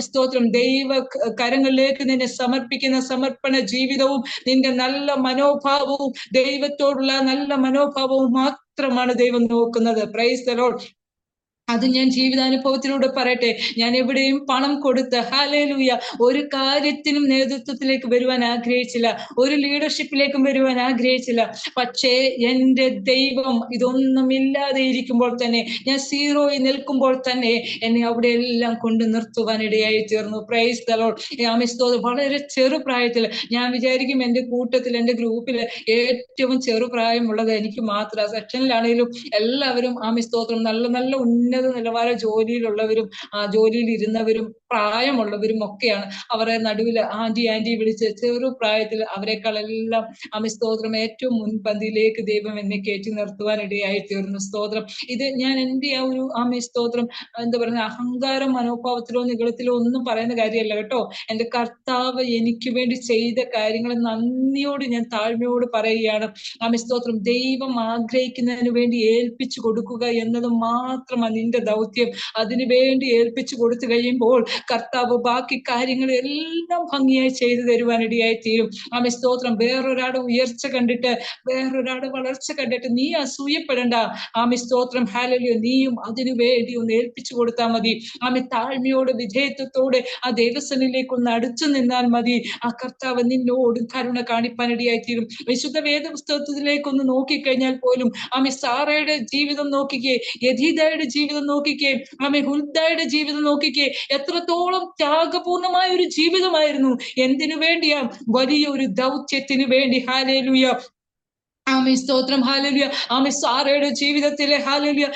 സ്തോത്രം. ദൈവ കരങ്ങളിലേക്ക് നിന്നെ സമർപ്പിക്കുന്ന സമർപ്പണ ജീവിതവും നിന്റെ നല്ല മനോഭാവവും, ദൈവത്തോടുള്ള നല്ല മനോഭാവവും മാത്രമാണ് ദൈവം നോക്കുന്നത്. Praise the Lord. അത് ഞാൻ ജീവിതാനുഭവത്തിലൂടെ പറയട്ടെ. ഞാൻ എവിടെയും പണം കൊടുത്ത്, ഹല്ലേലൂയ, ഒരു കാര്യത്തിനും നേതൃത്വത്തിലേക്ക് വരുവാൻ ആഗ്രഹിച്ചില്ല, ഒരു ലീഡർഷിപ്പിലേക്കും വരുവാൻ ആഗ്രഹിച്ചില്ല. പക്ഷേ എന്റെ ദൈവം ഇതൊന്നും ഇല്ലാതെ ഇരിക്കുമ്പോൾ തന്നെ, ഞാൻ സീറോയിൽ നിൽക്കുമ്പോൾ തന്നെ എന്നെ അവിടെ എല്ലാം കൊണ്ട് നിർത്തുവാൻ ഇടയായി തീർന്നു. Praise the Lord. വളരെ ചെറുപ്രായത്തിൽ ഞാൻ വിചാരിക്കും എന്റെ കൂട്ടത്തിൽ, എന്റെ ഗ്രൂപ്പിൽ ഏറ്റവും ചെറുപ്രായമുള്ളത് എനിക്ക് മാത്രം. സെക്ഷനിലാണെങ്കിലും എല്ലാവരും സ്തോത്രം നല്ല നല്ല ഉന്നത നിലവാര ജോലിയിലുള്ളവരും ജോലിയിൽ ഇരുന്നവരും പ്രായമുള്ളവരും ഒക്കെയാണ്. അവരെ നടുവിൽ ആന്റി വിളിച്ച് ചെറുപ്രായത്തിൽ അവരെക്കാളെല്ലാം സ്തോത്രം ഏറ്റവും മുൻപന്തിയിലേക്ക് ദൈവം എന്നെ കയറ്റി നിർത്തുവാൻ ഇടയായി തീർന്നു. സ്തോത്രം. ഇത് ഞാൻ എന്റെ ആ ഒരു സ്തോത്രം എന്താ പറയുക, അഹങ്കാരം മനോഭാവത്തിലോ നിഗളത്തിലോ ഒന്നും പറയുന്ന കാര്യമല്ല കേട്ടോ. എന്റെ കർത്താവ് എനിക്ക് വേണ്ടി ചെയ്ത കാര്യങ്ങൾ നന്ദിയോട് ഞാൻ താഴ്മയോട് പറയുകയാണ്. സ്തോത്രം. ദൈവം ആഗ്രഹിക്കുന്നതിന് വേണ്ടി ഏൽപ്പിച്ചു കൊടുക്കുക എന്നത് മാത്രമാണ് നിന്റെ ദൗത്യം. അതിനു വേണ്ടി ഏൽപ്പിച്ചു കൊടുത്തു കഴിയുമ്പോൾ കർത്താവ് ബാക്കി കാര്യങ്ങളെല്ലാം ഭംഗിയായി ചെയ്തു തരുവാനിടയായി തീരും. ആമേ സ്തോത്രം. വേറൊരാളുടെ ഉയർച്ച കണ്ടിട്ട്, വേറൊരാളുടെ വളർച്ച കണ്ടിട്ട് നീ അസൂയപ്പെടണ്ട. ആമേ സ്തോത്രം. ഹല്ലേലൂയ. നീയും അതിനു വേണ്ടി ഒന്ന് ഏൽപ്പിച്ചു കൊടുത്താൽ മതി. ആമേ താഴ്മയോട് വിധേയത്വത്തോടെ ആ ദൈവസന്നിധിയിലേക്ക് ഒന്ന് അടുത്തു നിന്നാൽ മതി. ആ കർത്താവ് നിന്നോട് കരുണ കാണിപ്പാനിടയായി തീരും. വിശുദ്ധ വേദപുസ്തകത്തിലേക്ക് ഒന്ന് നോക്കിക്കഴിഞ്ഞാൽ പോലും ആമേ സാറയുടെ ജീവിതം നോക്കിക്കേ, യദീദയുടെ ജീവിതം നോക്കിക്കേ, ആമേ ഹുൽദയുടെ ജീവിതം നോക്കിക്കേ. എത്രത്തോളം ത്യാഗപൂർണമായ ഒരു ജീവിതമായിരുന്നു. എന്തിനു വേണ്ടിയാ? വലിയൊരു ദൗത്യത്തിന് വേണ്ടി. ഹല്ലേലൂയ. ആമേ സ്തോത്രം. ഹല്ലേലൂയ. ആമേ സാറയുടെ ജീവിതത്തിലെ ഹല്ലേലൂയ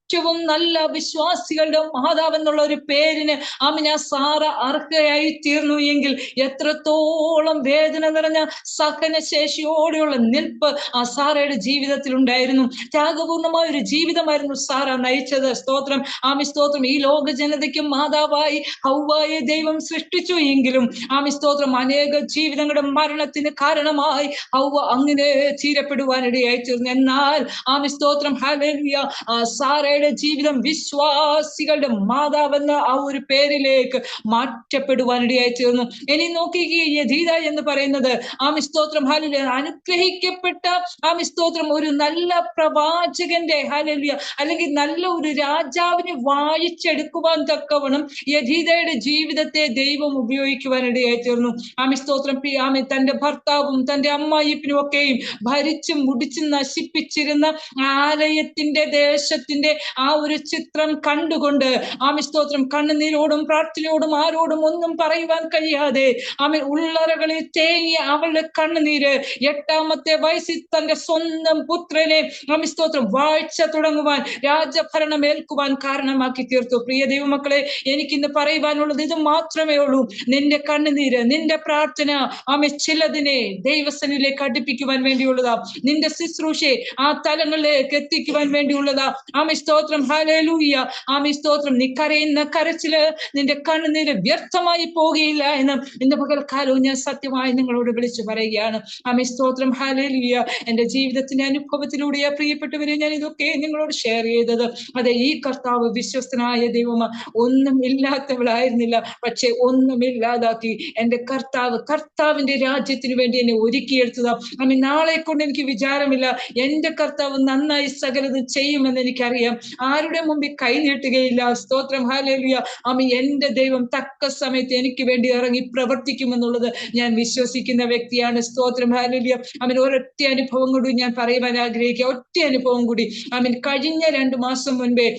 ഏറ്റവും നല്ല വിശ്വാസികളുടെ മാതാവ് എന്നുള്ള ഒരു പേരിന് ആമേ ആ സാറ അർഹയായി തീർന്നു എങ്കിൽ എത്രത്തോളം വേദന നിറഞ്ഞ സഹനശേഷിയോടെയുള്ള നിൽപ്പ് ആ സാറയുടെ ജീവിതത്തിൽ ഉണ്ടായിരുന്നു. ത്യാഗപൂർണമായ ഒരു ജീവിതമായിരുന്നു സാറ നയിച്ചത്. സ്തോത്രം. ആമേ സ്തോത്രം. ഈ ലോക ജനതയ്ക്കും മാതാവായി ഹൗവായെ ദൈവം സൃഷ്ടിച്ചു എങ്കിലും ആമേ സ്തോത്രം അനേക ജീവിതങ്ങളുടെ മരണത്തിന് കാരണമായി ഹൗവ അങ്ങനെ തീരപ്പെടുവാനിടയായി തീർന്നു. എന്നാൽ ആമേ സ്തോത്രം. ഹല്ലേലൂയ. ആ സാറയുടെ ജീവിതം വിശ്വാസികളുടെ മാതാവെന്ന ആ ഒരു പേരിലേക്ക് മാറ്റപ്പെടുവാനിടയായി തീർന്നു. ഇനി നോക്കിക്കേ, യദീദ എന്ന് പറയുന്നത് ആമേ സ്തോത്രം ഹല്ലേലൂയ അനുഗ്രഹിക്കപ്പെട്ട ആമേ സ്തോത്രം ഒരു നല്ല പ്രവാചകന്റെ ഹല്ലേലൂയ അല്ലെങ്കിൽ നല്ല ഒരു രാജാവിനെ വായിച്ചെടുക്കുവാൻ തക്കവണ്ണം യദീദയുടെ ജീവിതത്തെ ദൈവം ഉപയോഗിക്കുവാനിടയായി തീർന്നു. ആമേ സ്തോത്രം. ആമേ തന്റെ ഭർത്താവും തന്റെ അമ്മായിപ്പിനും ഒക്കെയും ഭരിച്ചും മുടിച്ചും നശിപ്പിച്ചിരുന്ന ആലയത്തിന്റെ ദേശത്തിന്റെ ആ ഒരു ചിത്രം കണ്ടുകൊണ്ട് ആമേ സ്തോത്രം കണ്ണുനീരോടും പ്രാർത്ഥനയോടും ആരോടും ഒന്നും പറയുവാൻ കഴിയാതെ ആമേ ഉള്ളറകളിൽ തേങ്ങിയ അവളുടെ കണ്ണുനീര് 8-ാമത്തെ വയസ്സിൽ തന്റെ സ്വന്തം പുത്രനെ ആമേ സ്തോത്രം വാഴ്ച തുടങ്ങുവാൻ, രാജഭരണം ഏൽക്കുവാൻ കാരണമാക്കി തീർത്തു. പ്രിയ ദൈവമക്കളെ, എനിക്കിന്ന് പറയുവാനുള്ളത് ഇത് മാത്രമേ ഉള്ളൂ. നിന്റെ കണ്ണുനീര്, നിന്റെ പ്രാർത്ഥന ആമേ ചിലതിനെ ദൈവസന്നിധിയിലേക്ക് അടുപ്പിക്കുവാൻ വേണ്ടിയുള്ളതാ. നിന്റെ ശുശ്രൂഷയെ ആ തലങ്ങളിലേക്ക് എത്തിക്കുവാൻ വേണ്ടിയുള്ളതാ. ആമേ സ്തോത്രം. ഹല്ലേലൂയ. ആമേ സ്തോത്രം. നീ കരയുന്ന കരച്ചില്, നിന്റെ കണ്ണുനീര് വ്യർത്ഥമായി പോകുകയില്ല എന്ന് ഇന്ന് പകൽക്കാലവും ഞാൻ സത്യമായി നിങ്ങളോട് വിളിച്ചു പറയുകയാണ്. ആമേ സ്തോത്രം. ഹല്ലേലൂയ. എന്റെ ജീവിതത്തിന്റെ അനുഭവത്തിലൂടെ പ്രിയപ്പെട്ടവരെ ഞാൻ ഇതൊക്കെ നിങ്ങളോട് ഷെയർ ചെയ്തത്. അതെ, ഈ കർത്താവ് വിശ്വസ്തനായ ദൈവമാ. ഒന്നും ഇല്ലാത്തവളായിരുന്നില്ല, പക്ഷെ ഒന്നുമില്ലാതാക്കി എന്റെ കർത്താവിന്റെ രാജ്യത്തിന് വേണ്ടി എന്നെ ഒരുക്കിയെടുത്തതാ. ആമേ നാളെ കൊണ്ട് എനിക്ക് വിചാരമില്ല. എന്റെ കർത്താവ് നന്നായി സകലത് ചെയ്യുമെന്ന് എനിക്കറിയാം. ആരുടെ മുമ്പിൽ കൈ നീട്ടുകയില്ല. സ്തോത്രം. ഹല്ലേലൂയ. ആമേ എന്റെ ദൈവം തക്ക സമയത്ത് എനിക്ക് വേണ്ടി ഇറങ്ങി പ്രവർത്തിക്കുമെന്നുള്ളത് ഞാൻ വിശ്വസിക്കുന്ന വ്യക്തിയാണ്. സ്തോത്രം. ഹല്ലേലൂയ. ആമേൻ. ഒരൊറ്റ അനുഭവം കൂടി ഞാൻ പറയുവാൻ ആഗ്രഹിക്കുക. ഒറ്റ അനുഭവം കൂടി. ആമേൻ. കഴിഞ്ഞ 2 മാസം മുൻപേ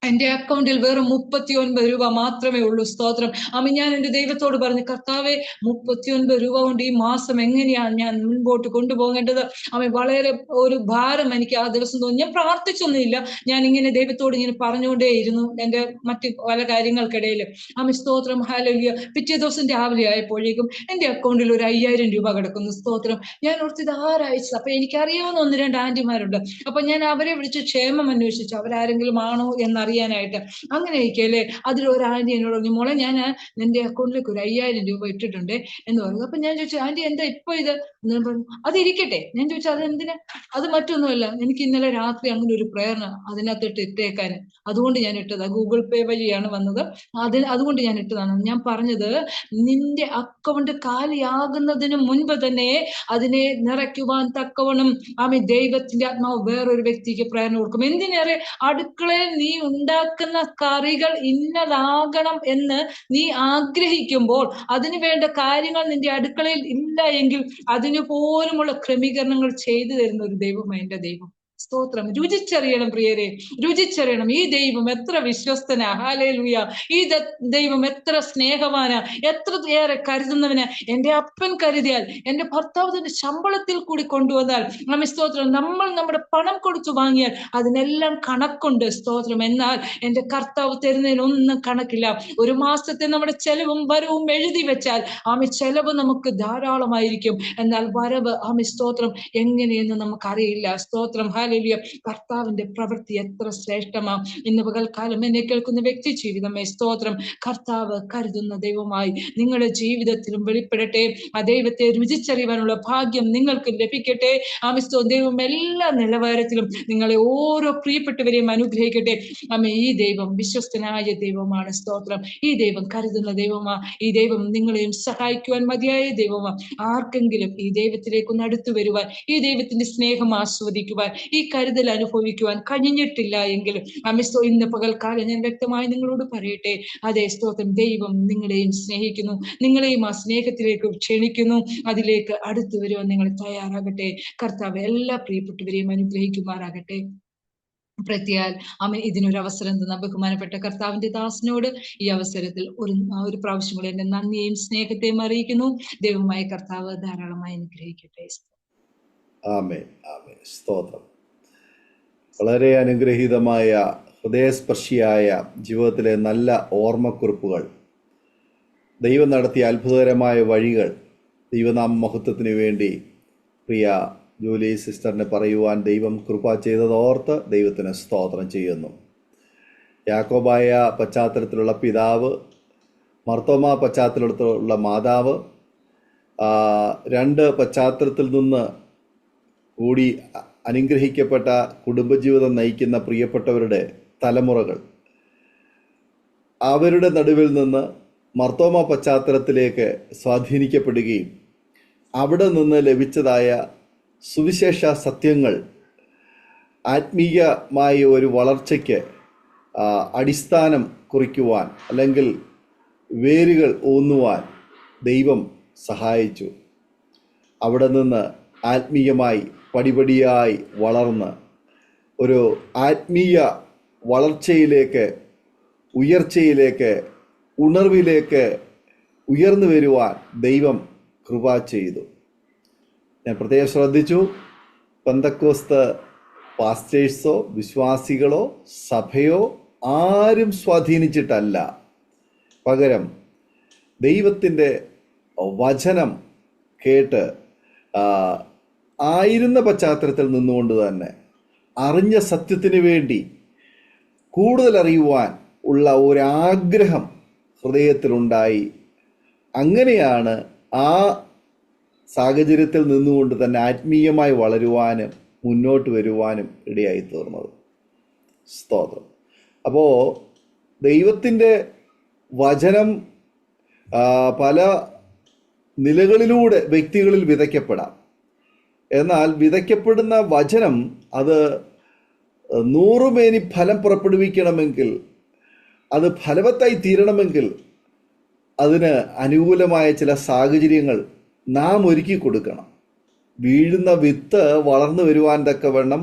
എന്റെ അക്കൗണ്ടിൽ വെറും 39 രൂപ മാത്രമേ ഉള്ളൂ. സ്തോത്രം. ആമേൻ. ഞാൻ എന്റെ ദൈവത്തോട് പറഞ്ഞു, കർത്താവേ 39 രൂപ കൊണ്ട് ഈ മാസം എങ്ങനെയാണ് ഞാൻ മുൻപോട്ട് കൊണ്ടുപോകേണ്ടത്? ആമേൻ. വളരെ ഒരു ഭാരം എനിക്ക് ആ ദിവസം തോന്നി. ഞാൻ പ്രാർത്ഥിച്ചൊന്നുമില്ല, ഞാൻ ഇങ്ങനെ ദൈവത്തോട് ഇങ്ങനെ പറഞ്ഞുകൊണ്ടേയിരുന്നു എന്റെ മറ്റ് പല കാര്യങ്ങൾക്കിടയിൽ. ആമേൻ. സ്തോത്രം. ഹല്ലേലൂയ. പിറ്റേ ദിവസം രാവിലെ ആയപ്പോഴേക്കും എന്റെ അക്കൗണ്ടിൽ ഒരു 5000 രൂപ കിടക്കുന്നു. സ്തോത്രം. ഞാൻ ഓർത്ത് ഇത് ആരയച്ചത്? അപ്പൊ എനിക്കറിയാവുന്ന 1-2 ആന്റിമാരുണ്ട്. അപ്പൊ ഞാൻ അവരെ വിളിച്ച് ക്ഷേമം അന്വേഷിച്ചു, അവരാരെങ്കിലും ആണോ എന്നറിയാനായിട്ട്. അങ്ങനെ ഇരിക്കല്ലേ, അതിലൊരു ആന്റി എന്നോട് പറഞ്ഞു, മോളെ ഞാൻ നിന്റെ അക്കൗണ്ടിലേക്ക് ഒരു 5000 രൂപ ഇട്ടിട്ടുണ്ട് എന്ന് പറഞ്ഞു. അപ്പൊ ഞാൻ ചോദിച്ചു, ആന്റി എന്താ ഇപ്പൊ ഇത്? ഞാൻ പറഞ്ഞു, അതിരിക്കട്ടെ. ഞാൻ ചോദിച്ചു, അതെന്തിനാ? അത് മറ്റൊന്നുമല്ല, എനിക്ക് ഇന്നലെ രാത്രി അങ്ങനെ ഒരു പ്രേരണ അതിനകത്തിട്ട് ഇട്ടേക്കാൻ, അതുകൊണ്ട് ഞാൻ ഇട്ടതാ. ഗൂഗിൾ പേ വഴിയാണ് വന്നത്, അതുകൊണ്ട് ഞാൻ ഇട്ടതാണ്. ഞാൻ പറഞ്ഞത്, നിന്റെ അക്കൗണ്ട് കാലിയാകുന്നതിന് മുൻപ് തന്നെ അതിനെ നിറയ്ക്കുവാൻ തക്കവണ്ണം ആമേ ദൈവത്തിന്റെ ആത്മാവ് വേറൊരു വ്യക്തിക്ക് പ്രേരണ കൊടുക്കും. എന്തിനേറെ, അടുക്കളയിൽ നീ ഉണ്ടാക്കുന്ന കറികൾ ഇന്നതാകണം എന്ന് നീ ആഗ്രഹിക്കുമ്പോൾ അതിനു വേണ്ട കാര്യങ്ങൾ നിന്റെ അടുക്കളയിൽ ഇല്ല എങ്കിൽ അതിനു പോലുമുള്ള ക്രമീകരണങ്ങൾ ചെയ്തു തരുന്ന ഒരു ദൈവമാണ് എന്റെ ദൈവം. സ്തോത്രം. രുചിച്ചറിയണം പ്രിയരെ, രുചിച്ചറിയണം. ഈ ദൈവം എത്ര വിശ്വസ്തനാ. ഹല്ലേലൂയ. ഈ ദൈവം എത്ര സ്നേഹവാനാ, എത്ര ഏറെ കരുതുന്നവനാ. എന്റെ അപ്പൻ കരുതിയാൽ, എന്റെ ഭർത്താവ് തന്റെ ശമ്പളത്തിൽ കൂടി കൊണ്ടുവന്നാൽ, നമ്മെ സ്തോത്രം, നമ്മൾ നമ്മുടെ പണം കൊടുത്തു വാങ്ങിയാൽ അതിനെല്ലാം കണക്കുണ്ട്. സ്തോത്രം. എന്നാൽ എന്റെ കർത്താവ് തരുന്നതിനൊന്നും കണക്കില്ല. ഒരു മാസത്തെ നമ്മുടെ ചെലവും വരവും എഴുതി വെച്ചാൽ ആമേ ചെലവ് നമുക്ക് ധാരാളമായിരിക്കും, എന്നാൽ വരവ് ആമേ സ്തോത്രം എങ്ങനെയെന്ന് നമുക്കറിയില്ല. സ്തോത്രം. ഹല്ലേലൂയ. കർത്താവിന്റെ പ്രവൃത്തി എത്ര ശ്രേഷ്ഠമാ. ഇന്ന് പകൽക്കാലം എന്നെ കേൾക്കുന്ന വ്യക്തി ജീവിതമേ സ്തോത്രം. കർത്താവ് കരുതുന്ന ദൈവമായി നിങ്ങളുടെ ജീവിതത്തിലും വെളിപ്പെടട്ടെ. ആ ദൈവത്തെ രുചിച്ചറിയുവാനുള്ള ഭാഗ്യം നിങ്ങൾക്ക് ലഭിക്കട്ടെ. ആമിസ്തോ ദൈവം എല്ലാ നിലവാരത്തിലും നിങ്ങളെ ഓരോ പ്രിയപ്പെട്ടവരെയും അനുഗ്രഹിക്കട്ടെ. ആമേ. ഈ ദൈവം വിശ്വസ്തനായ ദൈവമാണ്. സ്തോത്രം. ഈ ദൈവം കരുതുന്ന ദൈവമാ. ഈ ദൈവം നിങ്ങളെയും സഹായിക്കുവാൻ മതിയായ ദൈവമാ. ആർക്കെങ്കിലും ഈ ദൈവത്തിലേക്കൊന്ന് അടുത്തു വരുവാൻ, ഈ ദൈവത്തിന്റെ സ്നേഹം ആസ്വദിക്കുവാൻ, ഈ കരുതൽ അനുഭവിക്കുവാൻ കഴിഞ്ഞിട്ടില്ല എങ്കിലും അമിസ്തോ ഇന്ന് പകൽക്കാലം ഞാൻ വ്യക്തമായി നിങ്ങളോട് പറയട്ടെ, അതേ സ്തോത്രം, ദൈവം നിങ്ങളെയും സ്നേഹിക്കുന്നു, നിങ്ങളെയും ആ സ്നേഹത്തിലേക്ക് ക്ഷണിക്കുന്നു. അതിലേക്ക് അടുത്തു വരുവാൻ നിങ്ങൾ തയ്യാറാകട്ടെ. കർത്താവ് എല്ലാ പ്രിയപ്പെട്ടവരെയും അനുഗ്രഹിക്കുമാറാകട്ടെ. പ്രത്യാൽ ആമേൻ. ഇതിനൊരു അവസരം തന്ന ബഹുമാനപ്പെട്ട കർത്താവിന്റെ ദാസനോട് ഈ അവസരത്തിൽ ഒരു പ്രാവശ്യം കൂടി എന്റെ നന്ദിയെയും സ്നേഹത്തെയും അറിയിക്കുന്നു. ദൈവമായ കർത്താവ് ധാരാളമായി അനുഗ്രഹിക്കട്ടെ. ആമേൻ, ആമേൻ. സ്തോത്രം. വളരെ അനുഗ്രഹീതമായ, ഹൃദയസ്പർശിയായ ജീവിതത്തിലെ നല്ല ഓർമ്മക്കുറിപ്പുകൾ, ദൈവം നടത്തിയ അത്ഭുതകരമായ വഴികൾ, ദൈവനാമ മഹത്വത്തിനു വേണ്ടി പ്രിയ ജൂലി സിസ്റ്ററിനെ പറയുവാൻ ദൈവം കൃപ ചെയ്തതോർത്ത് ദൈവത്തിന് സ്തോത്രം ചെയ്യുന്നു. യാക്കോബായ പശ്ചാത്തലത്തിലുള്ള പിതാവ്, മർത്തോമ പശ്ചാത്തലത്തിലുള്ള മാതാവ്, രണ്ട് പശ്ചാത്തലത്തിൽ നിന്ന് കൂടി അനുഗ്രഹിക്കപ്പെട്ട കുടുംബജീവിതം നയിക്കുന്ന പ്രിയപ്പെട്ടവരുടെ തലമുറകൾ, അവരുടെ നടുവിൽ നിന്ന് മർത്തോമ പശ്ചാത്തലത്തിലേക്ക് സ്വാധീനിക്കപ്പെടുകയും അവിടെ നിന്ന് ലഭിച്ചതായ സുവിശേഷ സത്യങ്ങൾ ആത്മീയമായ ഒരു വളർച്ചയ്ക്ക് അടിസ്ഥാനം കുറിക്കുവാൻ, അല്ലെങ്കിൽ വേരുകൾ ഊന്നുവാൻ ദൈവം സഹായിച്ചു. അവിടെ നിന്ന് ആത്മീയമായി പടിപടിയായി വളർന്ന് ഒരു ആത്മീയ വളർച്ചയിലേക്ക്, ഉയർച്ചയിലേക്ക്, ഉണർവിലേക്ക് ഉയർന്നു വരുവാൻ ദൈവം കൃപ ചെയ്തു. ഞാൻ പ്രത്യേകം ശ്രദ്ധിച്ചു, പെന്തക്കോസ്ത് പാസ്റ്റേഴ്സോ വിശ്വാസികളോ സഭയോ ആരും സ്വാധീനിച്ചിട്ടല്ല, പകരം ദൈവത്തിൻ്റെ വചനം കേട്ട് ആയിരുന്ന പശ്ചാത്തലത്തിൽ നിന്നുകൊണ്ട് തന്നെ അറിഞ്ഞ സത്യത്തിന് വേണ്ടി കൂടുതൽ അറിയുവാൻ ഉള്ള ഒരാഗ്രഹം ഹൃദയത്തിലുണ്ടായി. അങ്ങനെയാണ് ആ സാഹചര്യത്തിൽ നിന്നുകൊണ്ട് തന്നെ ആത്മീയമായി വളരുവാനും മുന്നോട്ട് വരുവാനും ഇടയായി തീർന്നത്. സ്തോത്രം. അപ്പോൾ ദൈവത്തിൻ്റെ വചനം പല നിലകളിലൂടെ വ്യക്തികളിൽ വിതയ്ക്കപ്പെടാം. എന്നാൽ വിതയ്ക്കപ്പെടുന്ന വചനം അത് 100 മേനി ഫലം പുറപ്പെടുവിക്കണമെങ്കിൽ, അത് ഫലവത്തായി തീരണമെങ്കിൽ അതിന് അനുകൂലമായ ചില സാഹചര്യങ്ങൾ നാം ഒരുക്കി കൊടുക്കണം. വീഴുന്ന വിത്ത് വളർന്നു വരുവാൻ തക്കവണ്ണം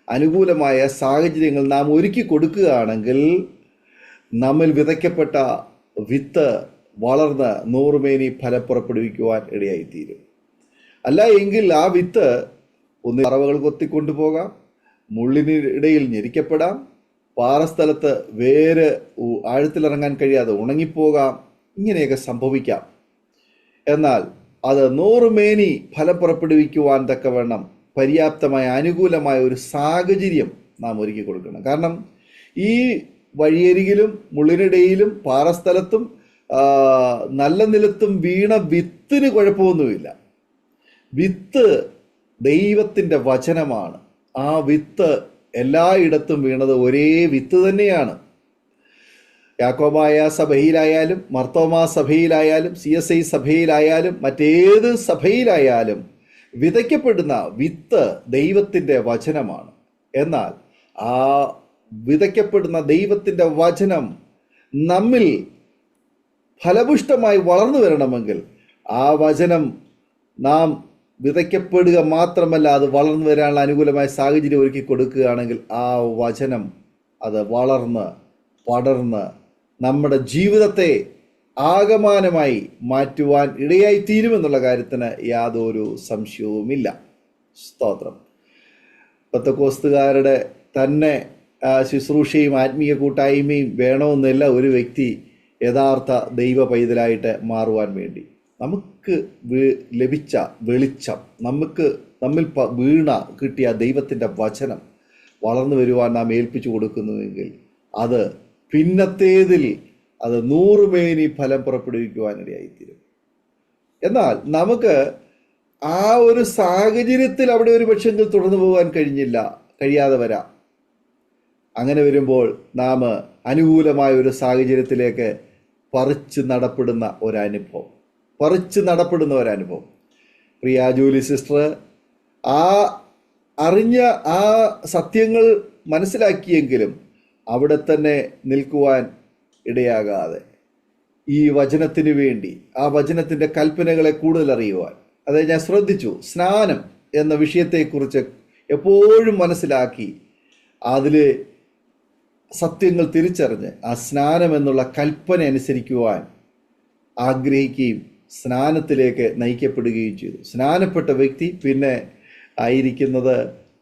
അനുകൂലമായ സാഹചര്യങ്ങൾ നാം ഒരുക്കി കൊടുക്കുകയാണെങ്കിൽ നമ്മിൽ വിതയ്ക്കപ്പെട്ട വിത്ത് വളർന്ന് 100 മേനി ഫലം പുറപ്പെടുവിക്കുവാൻ ഇടയായിത്തീരും. അല്ല എങ്കിൽ ആ വിത്ത് ഒന്ന് പറവകൾ കൊത്തിക്കൊണ്ടുപോകാം, മുള്ളിനിടയിൽ ഞെരിക്കപ്പെടാം, പാറസ്ഥലത്ത് വേര് ആഴത്തിലിറങ്ങാൻ കഴിയാതെ ഉണങ്ങിപ്പോകാം, ഇങ്ങനെയൊക്കെ സംഭവിക്കാം. എന്നാൽ അത് 100 മേനി ഫലം പുറപ്പെടുവിക്കുവാൻ തക്കവണ്ണം പര്യാപ്തമായ അനുകൂലമായ ഒരു സാഹചര്യം നാം ഒരുക്കി കൊടുക്കണം. കാരണം ഈ വഴിയരികിലും മുള്ളിനിടയിലും പാറസ്ഥലത്തും നല്ല നിലത്തും വീണ വിത്തിന് കുഴപ്പമൊന്നുമില്ല. വിത്ത് ദൈവത്തിൻ്റെ വചനമാണ്. ആ വിത്ത് എല്ലായിടത്തും വീണത് ഒരേ വിത്ത് തന്നെയാണ്. യാക്കോബായ സഭയിലായാലും മർത്തോമാ സഭയിലായാലും CSI സഭയിലായാലും മറ്റേത് സഭയിലായാലും വിതയ്ക്കപ്പെടുന്ന വിത്ത് ദൈവത്തിൻ്റെ വചനമാണ്. എന്നാൽ ആ വിതയ്ക്കപ്പെടുന്ന ദൈവത്തിൻ്റെ വചനം നമ്മിൽ ഫലപുഷ്ടമായി വളർന്നു വരണമെങ്കിൽ ആ വചനം നാം വിതയ്ക്കപ്പെടുക മാത്രമല്ല, അത് വളർന്നു വരാനുള്ള അനുകൂലമായ സാഹചര്യം ഒരുക്കി കൊടുക്കുകയാണെങ്കിൽ ആ വചനം അത് വളർന്ന് പടർന്ന് നമ്മുടെ ജീവിതത്തെ ആകമാനമായി മാറ്റുവാൻ ഇടയായി തീരുമെന്നുള്ള കാര്യത്തിന് യാതൊരു സംശയവുമില്ല. സ്തോത്രം. പെന്തക്കോസ്തുകാരുടെ തന്നെ ശുശ്രൂഷയും ആത്മീയ കൂട്ടായ്മയും വേണമെന്നില്ല ഒരു വ്യക്തി യഥാർത്ഥ ദൈവ പൈതലായിട്ട് മാറുവാൻ വേണ്ടി. നമുക്ക് ലഭിച്ച വെളിച്ചം, നമ്മിൽ കിട്ടിയ ദൈവത്തിൻ്റെ വചനം വളർന്നു വരുവാൻ നാം ഏൽപ്പിച്ചു കൊടുക്കുന്നുവെങ്കിൽ അത് പിന്നത്തേതിൽ അത് 100 മേനി ഫലം പുറപ്പെടുവിക്കുവാനിടയായിത്തീരും. എന്നാൽ നമുക്ക് ആ ഒരു സാഹചര്യത്തിൽ അവിടെ ഒരു പക്ഷെങ്കിൽ തുടർന്നു പോകാൻ കഴിയാതെ വരാം. അങ്ങനെ വരുമ്പോൾ നാം അനുകൂലമായ ഒരു സാഹചര്യത്തിലേക്ക് പറിച്ചു നടപ്പെടുന്ന ഒരനുഭവം. പ്രിയ ജൂലി സിസ്റ്റർ അറിഞ്ഞ ആ സത്യങ്ങൾ മനസ്സിലാക്കിയെങ്കിലും അവിടെ തന്നെ നിൽക്കുവാൻ ഇടയാകാതെ ഈ വചനത്തിന് വേണ്ടി ആ വചനത്തിൻ്റെ കൽപ്പനകളെ കൂടുതൽ അറിയുവാൻ, അതായത് ഞാൻ ശ്രദ്ധിച്ചു, സ്നാനം എന്ന വിഷയത്തെക്കുറിച്ച് എപ്പോഴും മനസ്സിലാക്കി അതിൽ സത്യങ്ങൾ തിരിച്ചറിഞ്ഞ് ആ സ്നാനം എന്നുള്ള കൽപ്പന അനുസരിക്കുവാൻ ആഗ്രഹിക്കുകയും സ്നാനത്തിലേക്ക് നയിക്കപ്പെടുകയും ചെയ്തു. സ്നാനപ്പെട്ട വ്യക്തി പിന്നെ ആയിരിക്കുന്നത്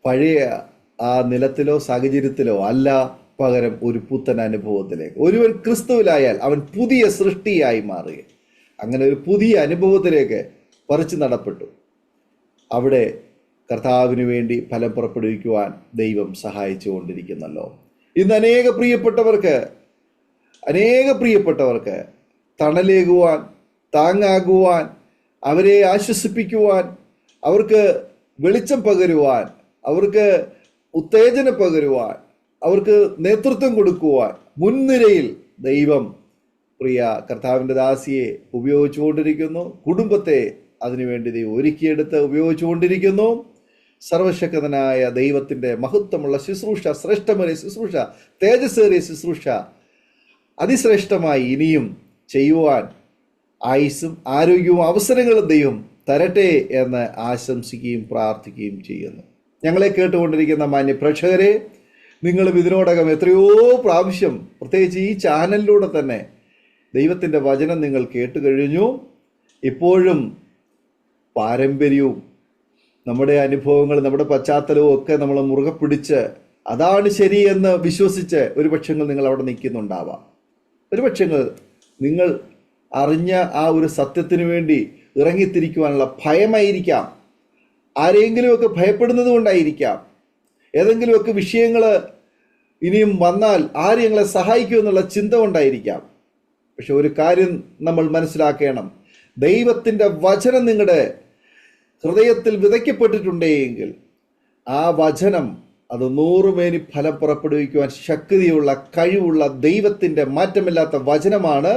പഴയ ആ നിലത്തിലോ സാഹചര്യത്തിലോ അല്ല, പകരം ഒരു പുത്തൻ അനുഭവത്തിലേക്ക്. ഒരുവൻ ക്രിസ്തുവിലായാൽ അവൻ പുതിയ സൃഷ്ടിയായി മാറുക. അങ്ങനെ ഒരു പുതിയ അനുഭവത്തിലേക്ക് പറിച്ചു നടപ്പെട്ടു. അവിടെ കർത്താവിന് വേണ്ടി ഫലം പുറപ്പെടുവിക്കുവാൻ ദൈവം സഹായിച്ചു കൊണ്ടിരിക്കുന്നല്ലോ. ഇന്ന് അനേക പ്രിയപ്പെട്ടവർക്ക് തണലേകുവാൻ, താങ്ങാകുവാൻ, അവരെ ആശ്വസിപ്പിക്കുവാൻ, അവർക്ക് വെളിച്ചം പകരുവാൻ, അവർക്ക് ഉത്തേജന പകരുവാൻ, അവർക്ക് നേതൃത്വം കൊടുക്കുവാൻ മുൻനിരയിൽ ദൈവം പ്രിയ കർത്താവിൻ്റെ ദാസിയെ ഉപയോഗിച്ചുകൊണ്ടിരിക്കുന്നു. കുടുംബത്തെ അതിനുവേണ്ടി ദൈവം ഒരുക്കിയെടുത്ത് ഉപയോഗിച്ചുകൊണ്ടിരിക്കുന്നു. സർവശക്തനായ ദൈവത്തിൻ്റെ മഹത്വമുള്ള ശുശ്രൂഷ, ശ്രേഷ്ഠമേറിയ ശുശ്രൂഷ, തേജസ്സേറിയ ശുശ്രൂഷ അതിശ്രേഷ്ഠമായി ഇനിയും ചെയ്യുവാൻ ആയുസ്സും ആരോഗ്യവും അവസരങ്ങളും ദൈവം തരട്ടെ എന്ന് ആശംസിക്കുകയും പ്രാർത്ഥിക്കുകയും ചെയ്യുന്നു. ഞങ്ങളെ കേട്ടുകൊണ്ടിരിക്കുന്ന മാന്യ പ്രേക്ഷകരെ, നിങ്ങളും ഇതിനോടകം എത്രയോ പ്രാവശ്യം, പ്രത്യേകിച്ച് ഈ ചാനലിലൂടെ തന്നെ ദൈവത്തിൻ്റെ വചനം നിങ്ങൾ കേട്ടു കഴിഞ്ഞു. ഇപ്പോഴും പാരമ്പര്യവും നമ്മുടെ അനുഭവങ്ങൾ, നമ്മുടെ പശ്ചാത്തലവും ഒക്കെ നമ്മൾ മുറുകെ പിടിച്ച് അതാണ് ശരിയെന്ന് വിശ്വസിച്ച് ഒരു പക്ഷങ്ങൾ നിങ്ങൾ അവിടെ നിൽക്കുന്നുണ്ടാവാം. ഒരു പക്ഷങ്ങൾ നിങ്ങൾ അറിഞ്ഞ ആ ഒരു സത്യത്തിന് വേണ്ടി ഇറങ്ങിത്തിരിക്കുവാനുള്ള ഭയമായിരിക്കാം, ആരെങ്കിലുമൊക്കെ ഭയപ്പെടുന്നത് കൊണ്ടായിരിക്കാം, ഏതെങ്കിലുമൊക്കെ വിഷയങ്ങൾ ഇനിയും വന്നാൽ ആര് ഞങ്ങളെ സഹായിക്കുമെന്നുള്ള ചിന്ത കൊണ്ടായിരിക്കാം. പക്ഷെ ഒരു കാര്യം നമ്മൾ മനസ്സിലാക്കണം, ദൈവത്തിൻ്റെ വചനം നിങ്ങളുടെ ഹൃദയത്തിൽ വിതയ്ക്കപ്പെട്ടിട്ടുണ്ടെങ്കിൽ ആ വചനം അത് 100 മേനി ഫലം പുറപ്പെടുവിക്കുവാൻ ശക്തിയുള്ള, കഴിവുള്ള ദൈവത്തിൻ്റെ മാറ്റമില്ലാത്ത വചനമാണ്.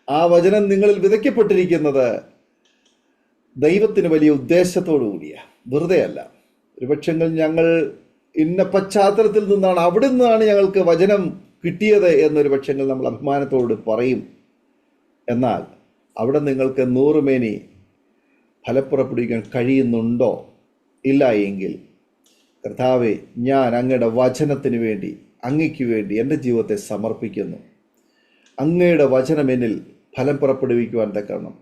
ആ വചനം നിങ്ങളിൽ വിതയ്ക്കപ്പെട്ടിരിക്കുന്നത് ദൈവത്തിന് വലിയ ഉദ്ദേശത്തോടു കൂടിയാണ്, വെറുതെ അല്ല. ഒരുപക്ഷെങ്കിൽ ഞങ്ങൾ ഇന്ന പശ്ചാത്തലത്തിൽ നിന്നാണ്, അവിടെ നിന്നാണ് ഞങ്ങൾക്ക് വചനം കിട്ടിയത് എന്നൊരു പക്ഷെങ്കിൽ നമ്മൾ അഭിമാനത്തോട് പറയും. എന്നാൽ അവിടെ നിങ്ങൾക്ക് 100 മേനി ഫലപ്പുറപ്പെടുവിക്കാൻ കഴിയുന്നുണ്ടോ? ഇല്ല എങ്കിൽ കർത്താവേ, ഞാൻ അങ്ങയുടെ വചനത്തിന് വേണ്ടി, അങ്ങയ്ക്ക് വേണ്ടി എൻ്റെ ജീവിതത്തെ സമർപ്പിക്കുന്നു. അങ്ങയുടെ വചനം എന്നിൽ ഫലം പുറപ്പെടുവിക്കുവാൻ തക്കണം.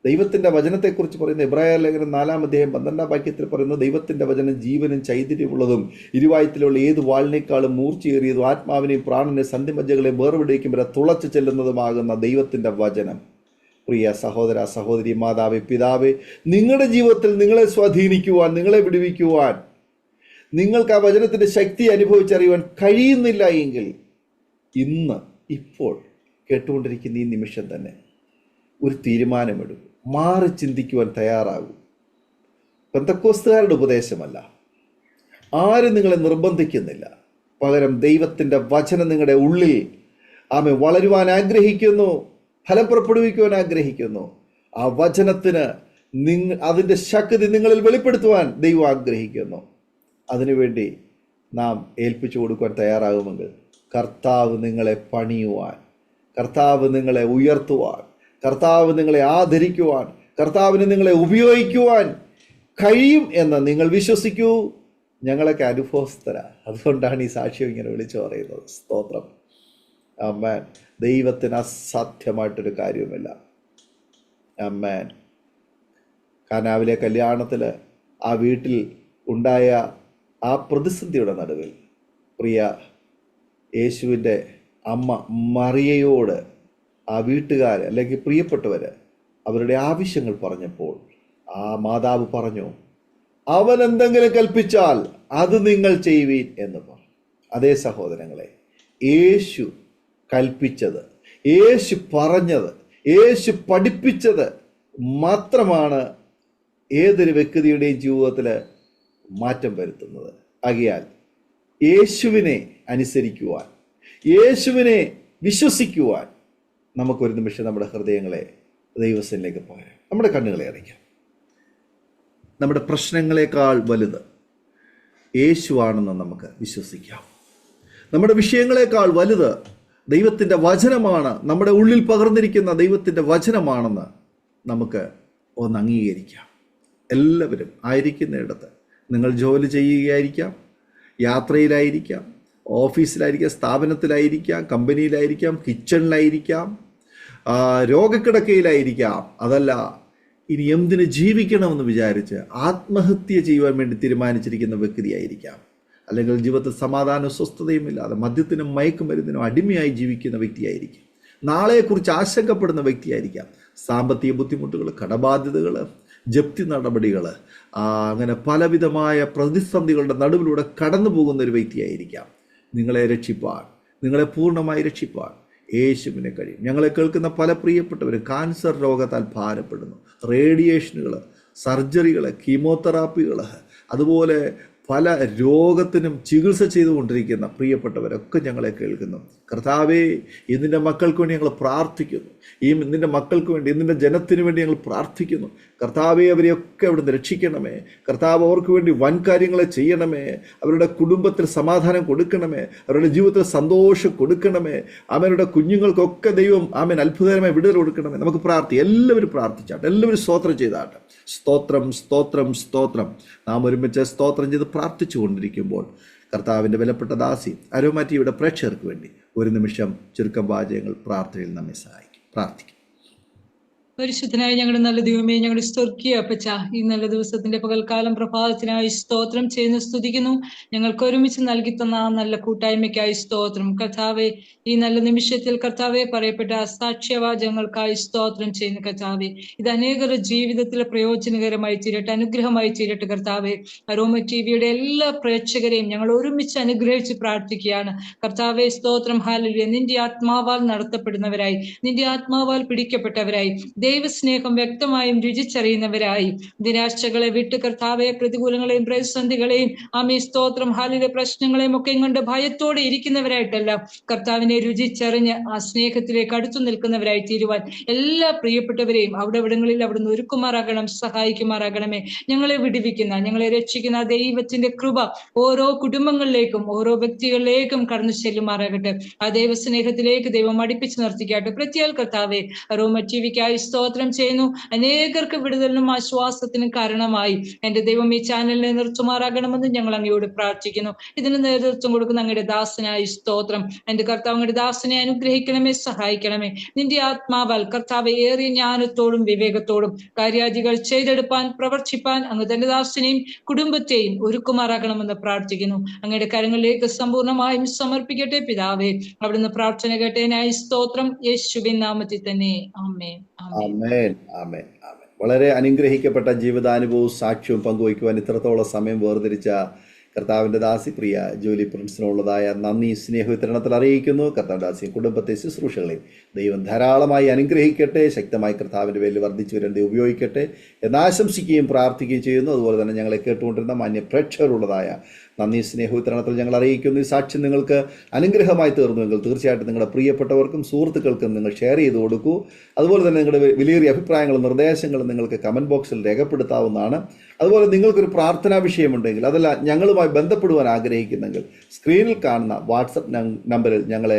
ദൈവത്തിൻ്റെ വചനത്തെക്കുറിച്ച് പറയുന്ന എബ്രായർ ലേഖനം 4-ാം അധ്യായം 12-ാം വാക്യത്തിൽ പറയുന്നു, ദൈവത്തിൻ്റെ വചനം ജീവനും ചൈതന്യമുള്ളതും ഇരുവായത്തിലുള്ള ഏത് വാളിനേക്കാളും മൂർച്ചയേറിയതും ആത്മാവിനെയും പ്രാണനെയും സന്ധിമജ്ജകളെയും വേർപിടിക്കും വരെ തുളച്ചു ചെല്ലുന്നതുമാകുന്ന ദൈവത്തിൻ്റെ വചനം. പ്രിയ സഹോദര, സഹോദരി, മാതാവേ, പിതാവേ, നിങ്ങളുടെ ജീവിതത്തിൽ നിങ്ങളെ സ്വാധീനിക്കുവാൻ, നിങ്ങളെ വിടുവിക്കുവാൻ, നിങ്ങൾക്ക് ആ വചനത്തിൻ്റെ ശക്തി അനുഭവിച്ചറിയുവാൻ കഴിയുന്നില്ല എങ്കിൽ ഇപ്പോൾ കേട്ടുകൊണ്ടിരിക്കുന്ന ഈ നിമിഷം തന്നെ ഒരു തീരുമാനമെടുക്കും, മാറി ചിന്തിക്കുവാൻ തയ്യാറാകും. പെന്തക്കോസ്തുകാരുടെ ഉപദേശമല്ല, ആരും നിങ്ങളെ നിർബന്ധിക്കുന്നില്ല, പകരം ദൈവത്തിൻ്റെ വചനം നിങ്ങളുടെ ഉള്ളിൽ വളരുവാൻ ആഗ്രഹിക്കുന്നു, ഫലം പുറപ്പെടുവിക്കുവാൻ ആഗ്രഹിക്കുന്നു. ആ വചനത്തിന് അതിൻ്റെ ശക്തി നിങ്ങളിൽ വെളിപ്പെടുത്തുവാൻ ദൈവം ആഗ്രഹിക്കുന്നു. അതിനുവേണ്ടി നാം ഏൽപ്പിച്ചു കൊടുക്കുവാൻ തയ്യാറാകുമെങ്കിൽ കർത്താവ് നിങ്ങളെ പണിയുവാൻ, കർത്താവ് നിങ്ങളെ ഉയർത്തുവാൻ, കർത്താവ് നിങ്ങളെ ആദരിക്കുവാൻ, കർത്താവിന് നിങ്ങളെ ഉപയോഗിക്കുവാൻ കഴിയും എന്ന് നിങ്ങൾ വിശ്വസിക്കൂ. ഞങ്ങളൊക്കെ അനുഭവസ്ഥരാ, അതുകൊണ്ടാണ് ഈ സാക്ഷ്യം ഇങ്ങനെ വിളിച്ചു പറയുന്നത്. സ്തോത്രം. ആമേൻ. ദൈവത്തിന് അസാധ്യമായിട്ടൊരു കാര്യവുമില്ല. ആമേൻ. കാനാവിലെ കല്യാണത്തിൽ ആ വീട്ടിൽ ഉണ്ടായ ആ പ്രതിസന്ധിയുടെ നടുവിൽ പ്രിയ യേശുവിൻ്റെ അമ്മ മറിയയോട് ആ വീട്ടുകാർ അല്ലെങ്കിൽ പ്രിയപ്പെട്ടവർ അവരുടെ ആവശ്യങ്ങൾ പറഞ്ഞപ്പോൾ ആ മാതാവ് പറഞ്ഞു, അവൻ എന്തെങ്കിലും കൽപ്പിച്ചാൽ അത് നിങ്ങൾ ചെയ്യുവീൻ എന്ന് പറഞ്ഞു. അതേ സഹോദരങ്ങളെ, യേശു കൽപ്പിച്ചത്, യേശു പറഞ്ഞത്, യേശു പഠിപ്പിച്ചത് മാത്രമാണ് ഏതൊരു വ്യക്തിയുടെയും ജീവിതത്തിൽ മാറ്റം വരുത്തുന്നത്. ആകയാൽ യേശുവിനെ അനുസരിക്കുവാൻ, യേശുവിനെ വിശ്വസിക്കുവാൻ നമുക്കൊരു നിമിഷം നമ്മുടെ ഹൃദയങ്ങളെ ദൈവത്തിലേക്ക് പകരാം. നമ്മുടെ കണ്ണുകളെ അടയ്ക്കാം. നമ്മുടെ പ്രശ്നങ്ങളെക്കാൾ വലുത് യേശുവാണെന്ന് നമുക്ക് വിശ്വസിക്കാം. നമ്മുടെ വിഷയങ്ങളെക്കാൾ വലുത് ദൈവത്തിൻ്റെ വചനമാണ്, നമ്മുടെ ഉള്ളിൽ പകർന്നിരിക്കുന്ന ദൈവത്തിൻ്റെ വചനമാണെന്ന് നമുക്ക് ഒന്ന് അംഗീകരിക്കാം. എല്ലാവരും ആയിരിക്കുന്നിടത്ത്, നിങ്ങൾ ജോലി ചെയ്യുകയായിരിക്കാം, യാത്രയിലായിരിക്കാം, ഓഫീസിലായിരിക്കാം, സ്ഥാപനത്തിലായിരിക്കാം, കമ്പനിയിലായിരിക്കാം, കിച്ചണിലായിരിക്കാം, രോഗക്കിടക്കയിലായിരിക്കാം, അതല്ല ഇനി എന്തിന് ജീവിക്കണമെന്ന് വിചാരിച്ച് ആത്മഹത്യ ചെയ്യുവാൻ വേണ്ടി തീരുമാനിച്ചിരിക്കുന്ന വ്യക്തിയായിരിക്കാം, അല്ലെങ്കിൽ ജീവിതത്തിൽ സമാധാനവും സ്വസ്ഥതയും ഇല്ലാതെ മദ്യത്തിനും മയക്കുമരുന്നിനും അടിമയായി ജീവിക്കുന്ന വ്യക്തിയായിരിക്കും, നാളെക്കുറിച്ച് ആശങ്കപ്പെടുന്ന വ്യക്തിയായിരിക്കാം, സാമ്പത്തിക ബുദ്ധിമുട്ടുകൾ, കടബാധ്യതകൾ, ജപ്തി നടപടികൾ, അങ്ങനെ പലവിധമായ പ്രതിസന്ധികളുടെ നടുവിലൂടെ കടന്നു പോകുന്ന ഒരു വ്യക്തിയായിരിക്കാം. നിങ്ങളെ രക്ഷിപ്പാൻ, നിങ്ങളെ പൂർണ്ണമായി രക്ഷിപ്പാൻ യേശുവിനെ കഴിയും. ഞങ്ങളെ കേൾക്കുന്ന പല പ്രിയപ്പെട്ടവരും ക്യാൻസർ രോഗത്താൽ ഭാരപ്പെടുന്നു. റേഡിയേഷനുകൾ, സർജറികൾ, കീമോതെറാപ്പികൾ, അതുപോലെ പല രോഗത്തിനും ചികിത്സ ചെയ്തുകൊണ്ടിരിക്കുന്ന പ്രിയപ്പെട്ടവരൊക്കെ ഞങ്ങളെ കേൾക്കുന്നു. കർത്താവേ, ഇതിൻ്റെ മക്കൾക്ക് വേണ്ടി ഞങ്ങൾ പ്രാർത്ഥിക്കുന്നു. നിൻ്റെ മക്കൾക്ക് വേണ്ടി, നിൻ്റെ ജനത്തിന് വേണ്ടി ഞങ്ങൾ പ്രാർത്ഥിക്കുന്നു. കർത്താവെ, അവരെയൊക്കെ അവിടുന്ന് രക്ഷിക്കണമേ. കർത്താവ് അവർക്ക് വേണ്ടി വൻ കാര്യങ്ങളെ ചെയ്യണമേ. അവരുടെ കുടുംബത്തിൽ സമാധാനം കൊടുക്കണമേ. അവരുടെ ജീവിതത്തിൽ സന്തോഷം കൊടുക്കണമേ. അവരുടെ കുഞ്ഞുങ്ങൾക്കൊക്കെ ദൈവം അത്ഭുതകരമായ വിടുതൽ കൊടുക്കണമേ. നമുക്ക് എല്ലാവരും പ്രാർത്ഥിച്ചാട്ടെ, എല്ലാവരും സ്തോത്രം ചെയ്താട്ടെ. സ്തോത്രം, സ്തോത്രം, സ്തോത്രം. നാം ഒരുമിച്ച് സ്തോത്രം ചെയ്ത് പ്രാർത്ഥിച്ചു കൊണ്ടിരിക്കുമ്പോൾ കർത്താവിൻ്റെ വിലപ്പെട്ട ദാസി അരോമ ടിവിയുടെ പ്രേക്ഷകർക്ക് വേണ്ടി ഒരു നിമിഷം ചുരുക്കം വാചകങ്ങൾ പ്രാർത്ഥനയിൽ നമ്മെ സഹായിക്കും. പ്രാർത്ഥിക്കും. പരിശുദ്ധനായ ഞങ്ങളുടെ നല്ല ദൈവമേ, ഞങ്ങളുടെ സ്വർഗീയ അപ്പച്ച, ഈ നല്ല ദിവസത്തിന്റെ പകൽക്കാലം പ്രഭാതത്തിനായി സ്തോത്രം ചെയ്യുന്നു, സ്തുതിക്കുന്നു. ഞങ്ങൾക്ക് ഒരുമിച്ച് നൽകി തന്ന ആ നല്ല കൂട്ടായ്മയ്ക്കായി സ്തോത്രം. കർത്താവെ, ഈ നല്ല നിമിഷത്തിൽ കർത്താവെ പറയപ്പെട്ട സാക്ഷ്യവാചകങ്ങൾക്കായി സ്തോത്രം ചെയ്യുന്നു. കർത്താവെ, ഇത് അനേകരുടെ ജീവിതത്തിൽ പ്രയോജനകരമായി തീരട്ടെ, അനുഗ്രഹമായി തീരട്ടെ. കർത്താവെ, അരോമ ടിവിയുടെ എല്ലാ പ്രേക്ഷകരെയും ഞങ്ങൾ ഒരുമിച്ച് അനുഗ്രഹിച്ച് പ്രാർത്ഥിക്കുകയാണ്. കർത്താവെ, സ്തോത്രം. ഹല്ലേലൂയ. നിന്റെ ആത്മാവാൽ നടത്തപ്പെടുന്നവരായി, നിന്റെ ആത്മാവാൽ പിടിക്കപ്പെട്ടവരായി, ദൈവസ്നേഹം വ്യക്തമായും രുചിച്ചറിയുന്നവരായി, നിരാശകളെ വിട്ട് കർത്താവെ, പ്രതികൂലങ്ങളെയും പ്രതിസന്ധികളെയും സ്തോത്രം ഹാലിലെ പ്രശ്നങ്ങളെയും ഒക്കെ കൊണ്ട് ഭയത്തോടെ ഇരിക്കുന്നവരായിട്ടല്ല, കർത്താവിനെ രുചിച്ചറിഞ്ഞ് ആ സ്നേഹത്തിലേക്ക് അടുത്തു നിൽക്കുന്നവരായി തീരുവാൻ എല്ലാ പ്രിയപ്പെട്ടവരെയും അവിടങ്ങളിൽ അവിടുന്ന് ഒരുക്കുമാറാകണം, സഹായിക്കുമാറാകണമേ. ഞങ്ങളെ വിടുവിക്കുന്ന, ഞങ്ങളെ രക്ഷിക്കുന്ന ദൈവത്തിന്റെ കൃപ ഓരോ കുടുംബങ്ങളിലേക്കും ഓരോ വ്യക്തികളിലേക്കും കടന്നു ചെല്ലുമാറാകട്ടെ. ആ ദൈവസ്നേഹത്തിലേക്ക് ദൈവം അടുപ്പിച്ച് നിർത്തിക്കാട്ടെ. പ്രത്യേക കർത്താവെ, അരോമ ടിവിക്കായി സ്തോത്രം ചെയ്യുന്നു. അനേകർക്ക് വിടുതലിനും ആശ്വാസത്തിനും കാരണമായി എന്റെ ദൈവം ഈ ചാനലിനെ നിർത്തുമാറാകണമെന്ന് ഞങ്ങൾ അങ്ങയോട് പ്രാർത്ഥിക്കുന്നു. ഇതിന് നേതൃത്വം കൊടുക്കുന്ന അങ്ങയുടെ ദാസനായി സ്തോത്രം. എന്റെ കർത്താവ്, അങ്ങയുടെ ദാസനെ അനുഗ്രഹിക്കണമേ, സഹായിക്കണമേ. നിന്റെ ആത്മാവാൽ കർത്താവ് ഏറിയ ജ്ഞാനത്തോടും വിവേകത്തോടും കാര്യാദികൾ ചെയ്തെടുപ്പാൻ, പ്രവർത്തിപ്പാൻ അങ്ങ് തന്റെ ദാസനെയും കുടുംബത്തെയും ഒരുക്കുമാറാകണമെന്ന് പ്രാർത്ഥിക്കുന്നു. അങ്ങയുടെ കരങ്ങളിലേക്ക് സമ്പൂർണ്ണമായും സമർപ്പിക്കട്ടെ പിതാവേ. അവിടുന്ന് പ്രാർത്ഥന കേട്ടതിനായി സ്തോത്രം. യേശുവിൻ നാമത്തിൽ തന്നെ. ആമേൻ. ആമേൻ, ആമേൻ, ആമേൻ. വളരെ അനുഗ്രഹിക്കപ്പെട്ട ജീവിതാനുഭവവും സാക്ഷ്യവും പങ്കുവയ്ക്കുവാൻ ഇത്രത്തോളം സമയം വേർതിരിച്ച കർത്താവിൻ്റെ ദാസി പ്രിയ ജോലി പ്രിൻസിനുള്ളതായ നന്ദി സ്നേഹവിതരണത്തിൽ അറിയിക്കുന്നു. കർത്താവിൻ്റെ ദാസിയും കുടുംബത്തെ ശുശ്രൂഷകളെയും ദൈവം ധാരാളമായി അനുഗ്രഹിക്കട്ടെ. ശക്തമായി കർത്താവിൻ്റെ പേരിൽ വർദ്ധിച്ചു വരേണ്ടി ഉപയോഗിക്കട്ടെ എന്നാശംസിക്കുകയും പ്രാർത്ഥിക്കുകയും ചെയ്യുന്നു. അതുപോലെ തന്നെ ഞങ്ങളെ കേട്ടുകൊണ്ടിരുന്ന മാന്യ പ്രേക്ഷകരുള്ളതായ നന്ദി സ്നേഹവിതരണത്തിൽ ഞങ്ങൾ അറിയിക്കുന്നു. ഈ സാക്ഷ്യം നിങ്ങൾക്ക് അനുഗ്രഹമായി തീർന്നുവെങ്കിൽ തീർച്ചയായിട്ടും നിങ്ങളുടെ പ്രിയപ്പെട്ടവർക്കും സുഹൃത്തുക്കൾക്കും നിങ്ങൾ ഷെയർ ചെയ്ത് കൊടുക്കൂ. അതുപോലെ തന്നെ നിങ്ങളുടെ വിലയേറിയ അഭിപ്രായങ്ങളും നിർദ്ദേശങ്ങളും നിങ്ങൾക്ക് കമൻറ്റ് ബോക്സിൽ രേഖപ്പെടുത്താവുന്നതാണ്. അതുപോലെ നിങ്ങൾക്കൊരു പ്രാർത്ഥനാ വിഷയമുണ്ടെങ്കിൽ, അതല്ല ഞങ്ങളുമായി ബന്ധപ്പെടുവാൻ ആഗ്രഹിക്കുന്നെങ്കിൽ സ്ക്രീനിൽ കാണുന്ന വാട്സപ്പ് നമ്പറിൽ നിങ്ങൾ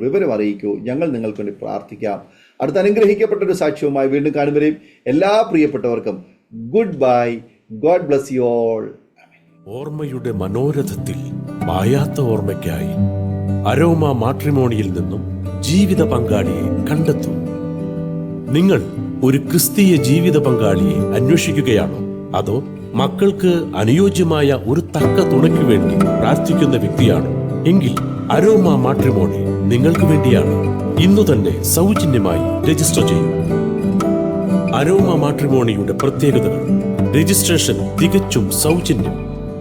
വിവരം അറിയിക്കൂ. ഞങ്ങൾ നിങ്ങൾക്ക് വേണ്ടി പ്രാർത്ഥിക്കാം. അടുത്ത അനുഗ്രഹിക്കപ്പെട്ടൊരു സാക്ഷ്യവുമായി വീണ്ടും കാണുമ്പോഴേയും എല്ലാ പ്രിയപ്പെട്ടവർക്കും good bye. God bless you all. ഓർമ്മയുടെ മനോരഥത്തിൽ മായാത്ത ഓർമ്മയ്ക്കായി അരോമ മാട്രിമോണിയിൽ നിന്നും ജീവിത പങ്കാളിയെ കണ്ടെത്തൂ. നിങ്ങൾ ഒരു ക്രിസ്തീയ ജീവിത പങ്കാളിയെ അന്വേഷിക്കുകയാണോ? അതോ മക്കൾക്ക് അനുയോജ്യമായ ഒരു തക്ക തുണയ്ക്ക് വേണ്ടി പ്രാർത്ഥിക്കുന്ന വ്യക്തിയാണോ? എങ്കിൽ അരോമ മാട്രിമോണി നിങ്ങൾക്ക് വേണ്ടിയാണ്. ഇന്നു തന്നെ സൗജന്യമായി രജിസ്റ്റർ ചെയ്യൂ. അരോമ മാട്രിമോണിയുടെ പ്രത്യേകതകൾ. രജിസ്ട്രേഷൻ തികച്ചും സൗജന്യം.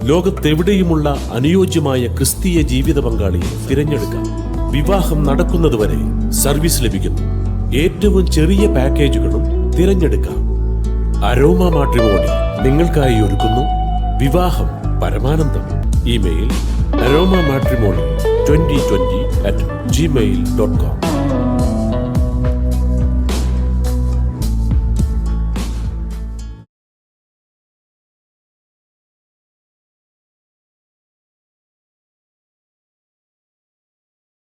ലോകത്തെവിടെയുമുള്ള അനുയോജ്യമായ ക്രിസ്തീയ ജീവിത പങ്കാളിയെ തിരഞ്ഞെടുക്കാം. വിവാഹം നടക്കുന്നതുവരെ സർവീസ് ലഭിക്കുന്നു. ഏറ്റവും ചെറിയ പാക്കേജുകളും തിരഞ്ഞെടുക്കാം. അരോമ മാട്രിമോണി നിങ്ങൾക്കായി ഒരുക്കുന്നു വിവാഹം പരമാനന്ദം. Email aroma matrimony2020@gmail.com.